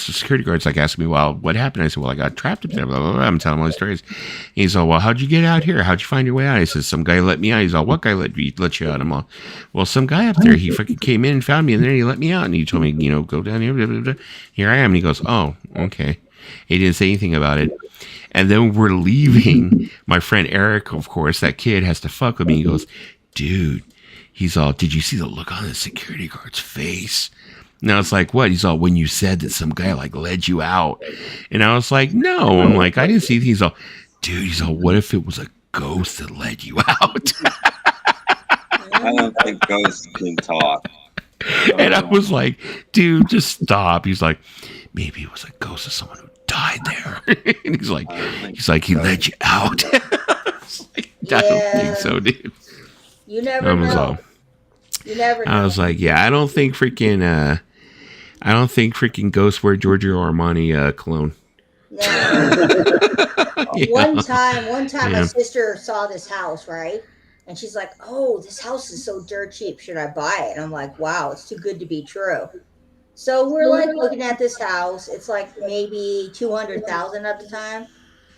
the security guard's like asking me, "Well, what happened?" I said, "Well, I got trapped up there, blah, blah, blah." I'm telling him all these stories. He's all, "Well, how'd you get out here? How'd you find your way out?" I said, "Some guy let me out." He's all, "What guy let you out?" I'm all, "Well, some guy up there, he freaking came in and found me, and then he let me out, and he told me, go down here, blah, blah, blah. Here I am." And he goes, "Oh, okay." He didn't say anything about it. And then we're leaving. My friend Eric, of course, that kid has to fuck with me. He goes, "Dude," he's all, "Did you see the look on the security guard's face?" And I was like, "What?" He's all, "When you said that some guy like led you out." And I was like, "No." I'm like, "I didn't see." He's all, "Dude," he's all, "What if it was a ghost that led you out?" I don't think ghosts can talk. And I was like, "Dude, just stop." He's like, "Maybe it was a ghost of someone who died there." And he's like, "He led you out." I was like, "I don't think so, dude." You never know. You never know. I was like, "Yeah, I don't think freaking ghosts wear Giorgio Armani cologne." No. Yeah. One time, Yeah. my sister saw this house, right? And she's like, "Oh, this house is so dirt cheap. Should I buy it?" And I'm like, "Wow, it's too good to be true." So we're like looking at this house. It's like maybe 200,000 at the time,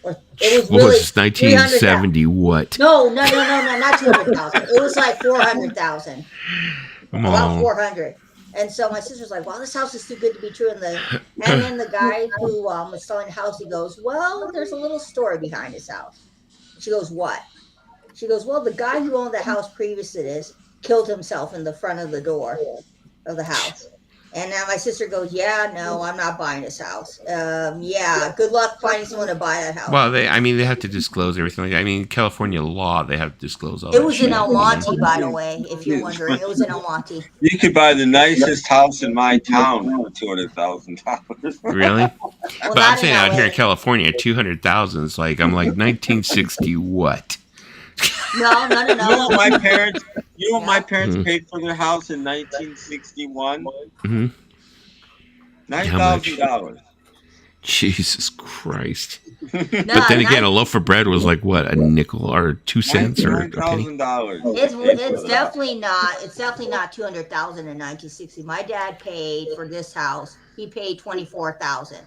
or it was What really was this, 1970? What? No, not 200,000. It was like 400,000. About 400. And so my sister's like, "Wow, this house is too good to be true." And then the guy who was selling the house, he goes, "Well, there's a little story behind his house." She goes, "What?" She goes, "Well, the guy who owned the house previous to this killed himself in the front of the door of the house." And now my sister goes, yeah, no, I'm not buying this house. Yeah, good luck finding someone to buy that house. Well, they have to disclose everything. I mean, California law, they have to disclose all It that was shit. in El Monte, by the way, if you're wondering. It was in El Monte. You could buy the nicest house in my town for $200,000. Really? Well, But I'm not saying in out here in LA. California, 200,000 is like, I'm like 1960 what? No. You know what my parents? Mhm. paid for their house in 1961? Mhm. $9,000. Jesus Christ. No, But then again, a loaf of bread was like what, a nickel or 2 cents or a penny? $9,000. it's definitely not. It's definitely not 200,000 in 1960. My dad paid for this house. He paid 24,000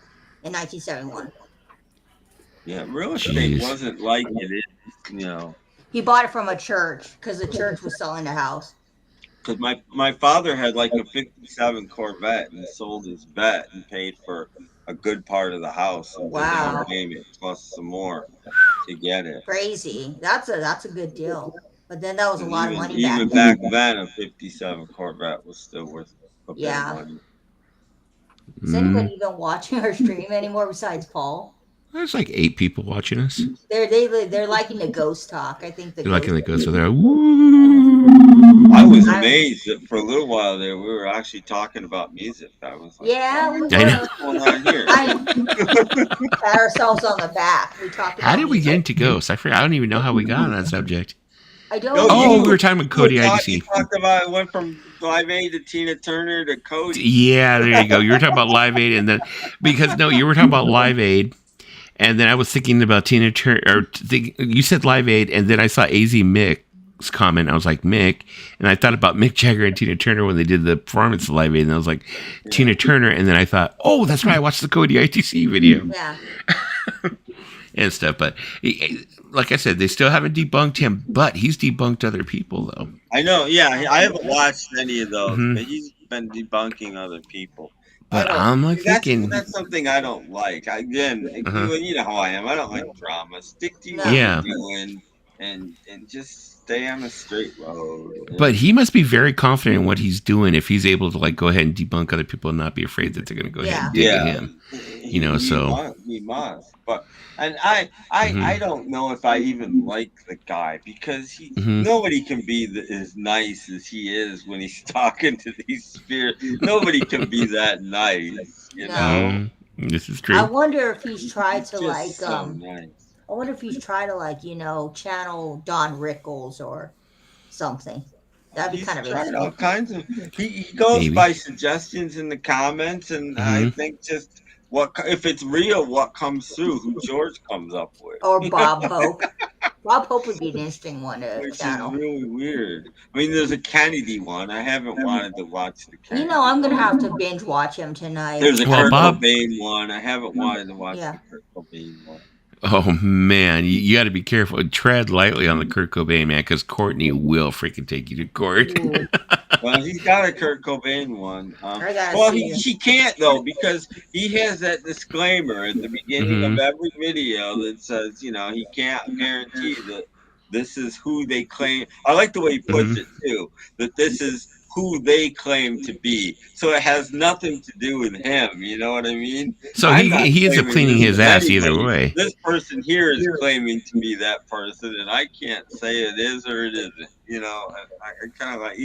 in 1971. Yeah, real estate Jeez. wasn't like it is, He bought it from a church because the church was selling the house. Because my father had like a '57 Corvette and sold his vet and paid for a good part of the house and the Wow. down payment plus some more to get it. Crazy. That's a good deal. But then that was a lot of money Even back back then, a '57 Corvette was still worth a bit Yeah. of money. Is anybody even watching our stream anymore besides Paul? There's like 8 people watching us. They're liking the ghost talk. I think They're liking the ghost. So talk. they're woo. I was amazed that for a little while there we were actually talking about music. I was like, Yeah, we I know. were. what's going on here? Pat ourselves on the back. We talked. How about did we get music. into ghosts? I forget. I don't even know how we got on that subject. I don't. No, Oh, you- we were talking with Cody You IDC. talked about it went from Live Aid to Tina Turner to Cody. Yeah, there you go. You were talking about Live Aid, and then you were talking about Live Aid, and then I was thinking about Tina Turner. You said Live Aid, and then I saw AZ Mick's comment. I was like Mick, and I thought about Mick Jagger and Tina Turner when they did the performance of Live Aid, and I was like Tina Turner, and then I thought, oh, that's why I watched the Cody ITC video Yeah. and stuff. But like I said, they still haven't debunked him, but he's debunked other people though. I know, yeah. I haven't watched any of those, Mhm. but he's been debunking other people. But I don't- I'm like thinking, that's something I don't like. Again, Uh-huh. you know how I am. I don't like drama. Stick to what Yeah. you're doing and just stay on the straight road. but he must be very confident in what he's doing if he's able to like go ahead and debunk other people and not be afraid that they're going to go ahead and dig at him. You know, he must. But I Mhm. don't know if I even like the guy because Mhm. nobody can be as nice as he is when he's talking to these spirits. Nobody can be that nice, you No. know. This is I true. wonder if he's tried to Just like so nice. I wonder if he's tried to like, channel Don Rickles or something. That'd be He's kind of tried interesting. all kinds of. He goes Maybe. by suggestions in the comments, and I Mhm. think just if it's real, what comes through, who George comes up with, Or Bob Hope. Bob Hope would be an interesting one to which is channel. really weird. I mean, there's a Kennedy one. I haven't wanted to watch the Kennedy. I'm gonna have to binge watch him tonight. There's a Well, Kurt Bob- Cobain one. I haven't wanted to watch Yeah. the Kurt Cobain one. Oh man, you got to be careful. Tread lightly on the Kurt Cobain man, because Courtney will freaking take you to court. Ooh, Well, he's got a Kurt Cobain one. I gotta Well, see it. he can't though because he has that disclaimer at the beginning of every video that says, he can't guarantee that this is who they claim. I like the way he puts it too, that this is who they claim to be. So it has nothing to do with him. You know what I mean? So I'm not he ends up claiming cleaning this his is ass either anybody. way. This person here is claiming to be that person, and I can't say it is or it isn't. I kind of like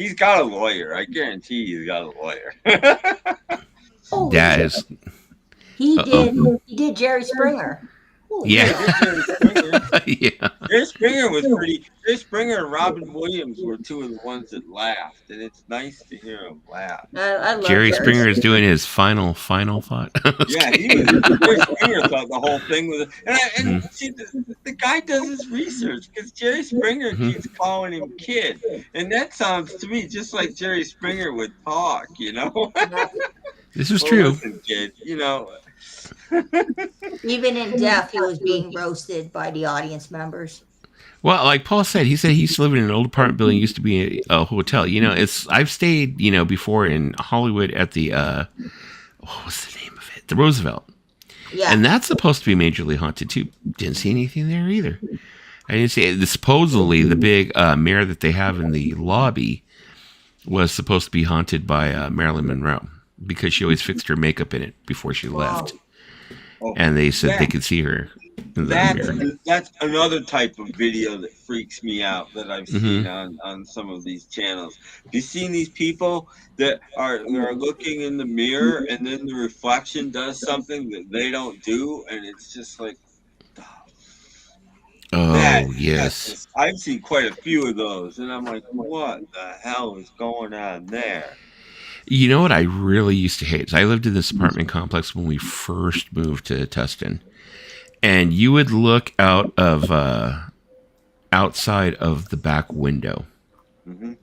he's got a lawyer. I guarantee he's got a lawyer. Holy That shit. is, He did Jerry Springer. Holy Yeah. shit. yeah. Jerry Springer was pretty. Jerry Springer and Robin Williams were two of the ones that laughed, and it's nice to hear them laugh. I love Jerry Springer is doing his final thought. Yeah, Jerry Springer thought the whole thing was, and see, the guy does his research because Jerry Springer keeps calling him kid, and that sounds to me just like Jerry Springer would talk, This is Well, true. listen, kid, Even in death, he was being roasted by the audience members. Well, like Paul said, he used to live in an old apartment building. Used to be a hotel. I've stayed, before in Hollywood at the what was the name of it? The Roosevelt. Yeah. And that's supposed to be majorly haunted too. Didn't see anything there either. I didn't see it. Supposedly the big mirror that they have in the lobby was supposed to be haunted by Marilyn Monroe because she always fixed her makeup in it before she left. Oh, And they said yeah. they could see her in the mirror. That's another type of video that freaks me out that I've seen on some of these channels. Have you seen these people that are looking in the mirror and then the reflection does something that they don't do, and it's just like, Yes. I've seen quite a few of those, and I'm like, what the hell is going on there? You know what I really used to hate? I lived in this apartment complex when we first moved to Tustin. And you would look out of outside of the back window. Mm-hmm.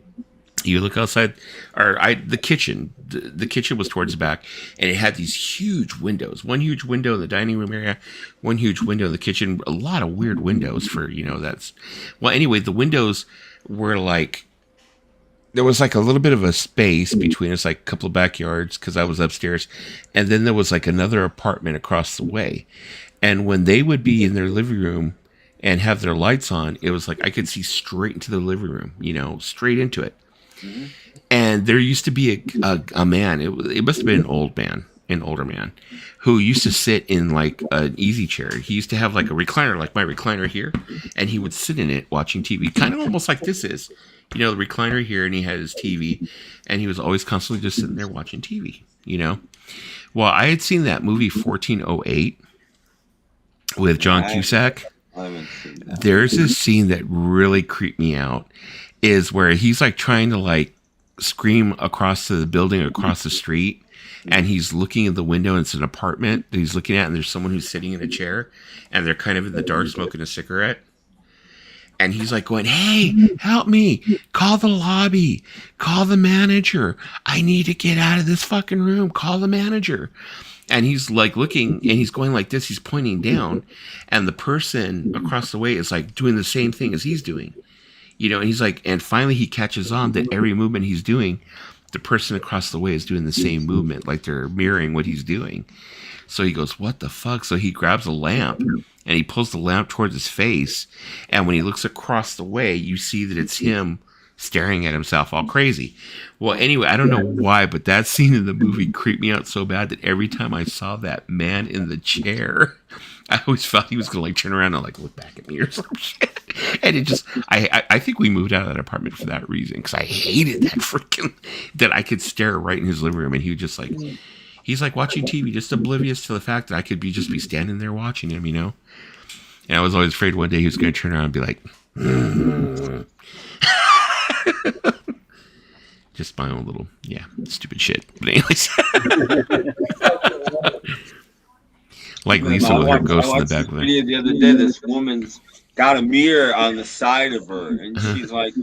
You look outside, the kitchen. The kitchen was towards the back, and it had these huge windows. One huge window in the dining room area, one huge window in the kitchen. A lot of weird windows for that's. Well, anyway, the windows were like. There was like a little bit of a space between us, like a couple of backyards, because I was upstairs, and then there was like another apartment across the way. And when they would be in their living room and have their lights on, it was like I could see straight into the living room, straight into it. Mm-hmm. And there used to be a man, it must have been an older man, who used to sit in like an easy chair. He used to have like a recliner, like my recliner here, and he would sit in it watching TV, kind of almost like this is. The recliner here, and he had his TV, and he was always constantly just sitting there watching TV, Well, I had seen that movie 1408 with John Cusack. There's this scene that really creeped me out, is where he's like trying to like scream across the building, across the street, and he's looking in the window, and it's an apartment that he's looking at, and there's someone who's sitting in a chair, and they're kind of in the dark smoking a cigarette. And he's like going, hey, help me. Call the lobby. Call the manager. I need to get out of this fucking room. Call the manager. And he's like looking, and he's going like this. He's pointing down. And the person across the way is like doing the same thing as he's doing. And he's like, and finally he catches on that every movement he's doing, the person across the way is doing the same movement. Like they're mirroring what he's doing. So he goes, what the fuck? So he grabs a lamp. And he pulls the lamp towards his face. And when he looks across the way, you see that it's him staring at himself all crazy. Well, anyway, I don't know why, but that scene in the movie creeped me out so bad that every time I saw that man in the chair, I always felt he was going to like turn around and like look back at me or some shit. And it just, I think we moved out of that apartment for that reason. Because I hated that I could stare right in his living room. And he would just like, he's like watching TV, just oblivious to the fact that I could just be standing there watching him, And I was always afraid one day he was going to turn around and be like, just my own little, stupid shit. But anyways, like Lisa with her ghost in the back of her. The other day, this woman's got a mirror on the side of her, and she's like,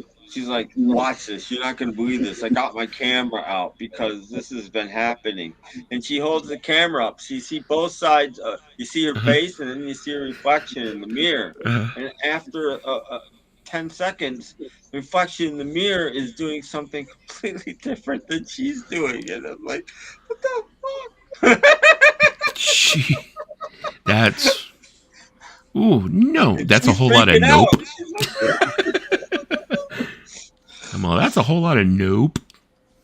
watch this. You're not going to believe this. I got my camera out because this has been happening. And she holds the camera up. So you see both sides. You see her face, and then you see her reflection in the mirror. And after 10 seconds, the reflection in the mirror is doing something completely different than she's doing. And I'm like, what the fuck? That's... Ooh, no. That's a whole lot of nope. Come on, that's a whole lot of nope.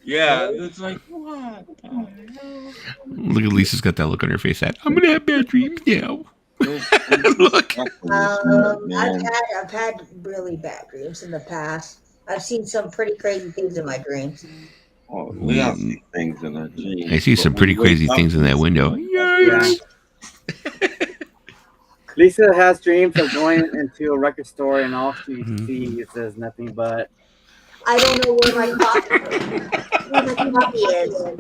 Yeah, it's like, what the hell? Look at Lisa's got that look on her face that I'm going to have bad dreams now. Look. I've had really bad dreams in the past. I've seen some pretty crazy things in my dreams. Oh, we all see things in our dreams. I see some pretty crazy things in that window. Yeah. Lisa has dreams of going into a record store, and all she sees is nothing but. I don't know where my copy is.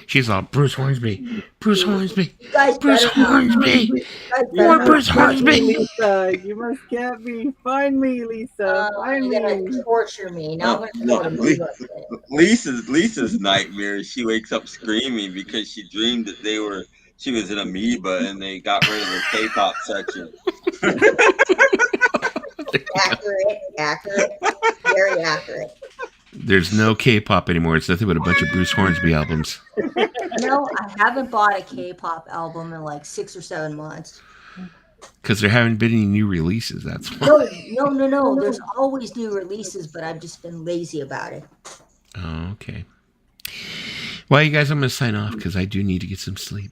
She's all, Bruce Hornsby. Bruce Hornsby. Bruce Hornsby. More Bruce Hornsby. Lisa, you must get me. Find me, Lisa. Find You're me. gonna torture me. Now I'm gonna go to Lisa's nightmare. She wakes up screaming because she dreamed that she was an amoeba and they got rid of the K-pop section. Accurate, very accurate. There's no K-pop anymore. It's nothing but a bunch of Bruce Hornsby albums. No, I haven't bought a K-pop album in like 6 or 7 months. Because there haven't been any new releases. That's why. No. There's always new releases, but I've just been lazy about it. Okay. Well, you guys, I'm going to sign off because I do need to get some sleep.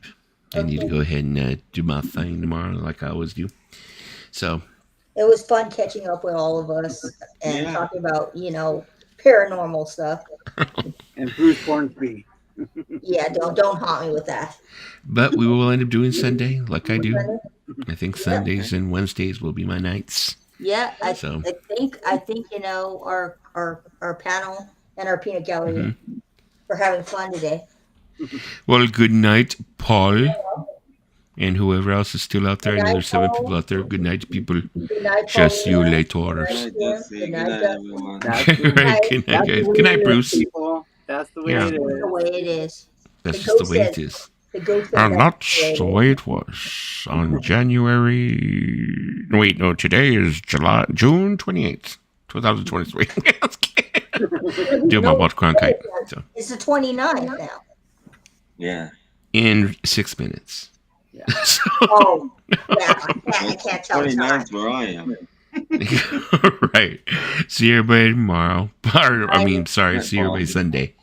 I need to go ahead and do my thing tomorrow like I always do. So. It was fun catching up with all of us and talking about, paranormal stuff. And Bruce Hornsby. Yeah, don't haunt me with that. But we will end up doing Sunday like I do. I think Sundays and Wednesdays will be my nights. Yeah, I think our panel and our peanut gallery are having fun today. Well, good night, Paul. And whoever else is still out there. I know there's 7 people out there. Good night, people. Good night, Just you Paulina. later. Good night, everyone. Good night, guys. Good night, Bruce. That's the way Yeah. it That's the is. way it is. That's The just the ghost way it says- is. The ghost said And that's that's the way it was on January. Wait, no, today is June 28th, 2023. Do my Walt Cronkite. So, It's the 29th now. Yeah. in 6 minutes. Yeah. So, Oh, yeah. I can't tell time. 29's where I am. right. See everybody tomorrow. See everybody Sunday.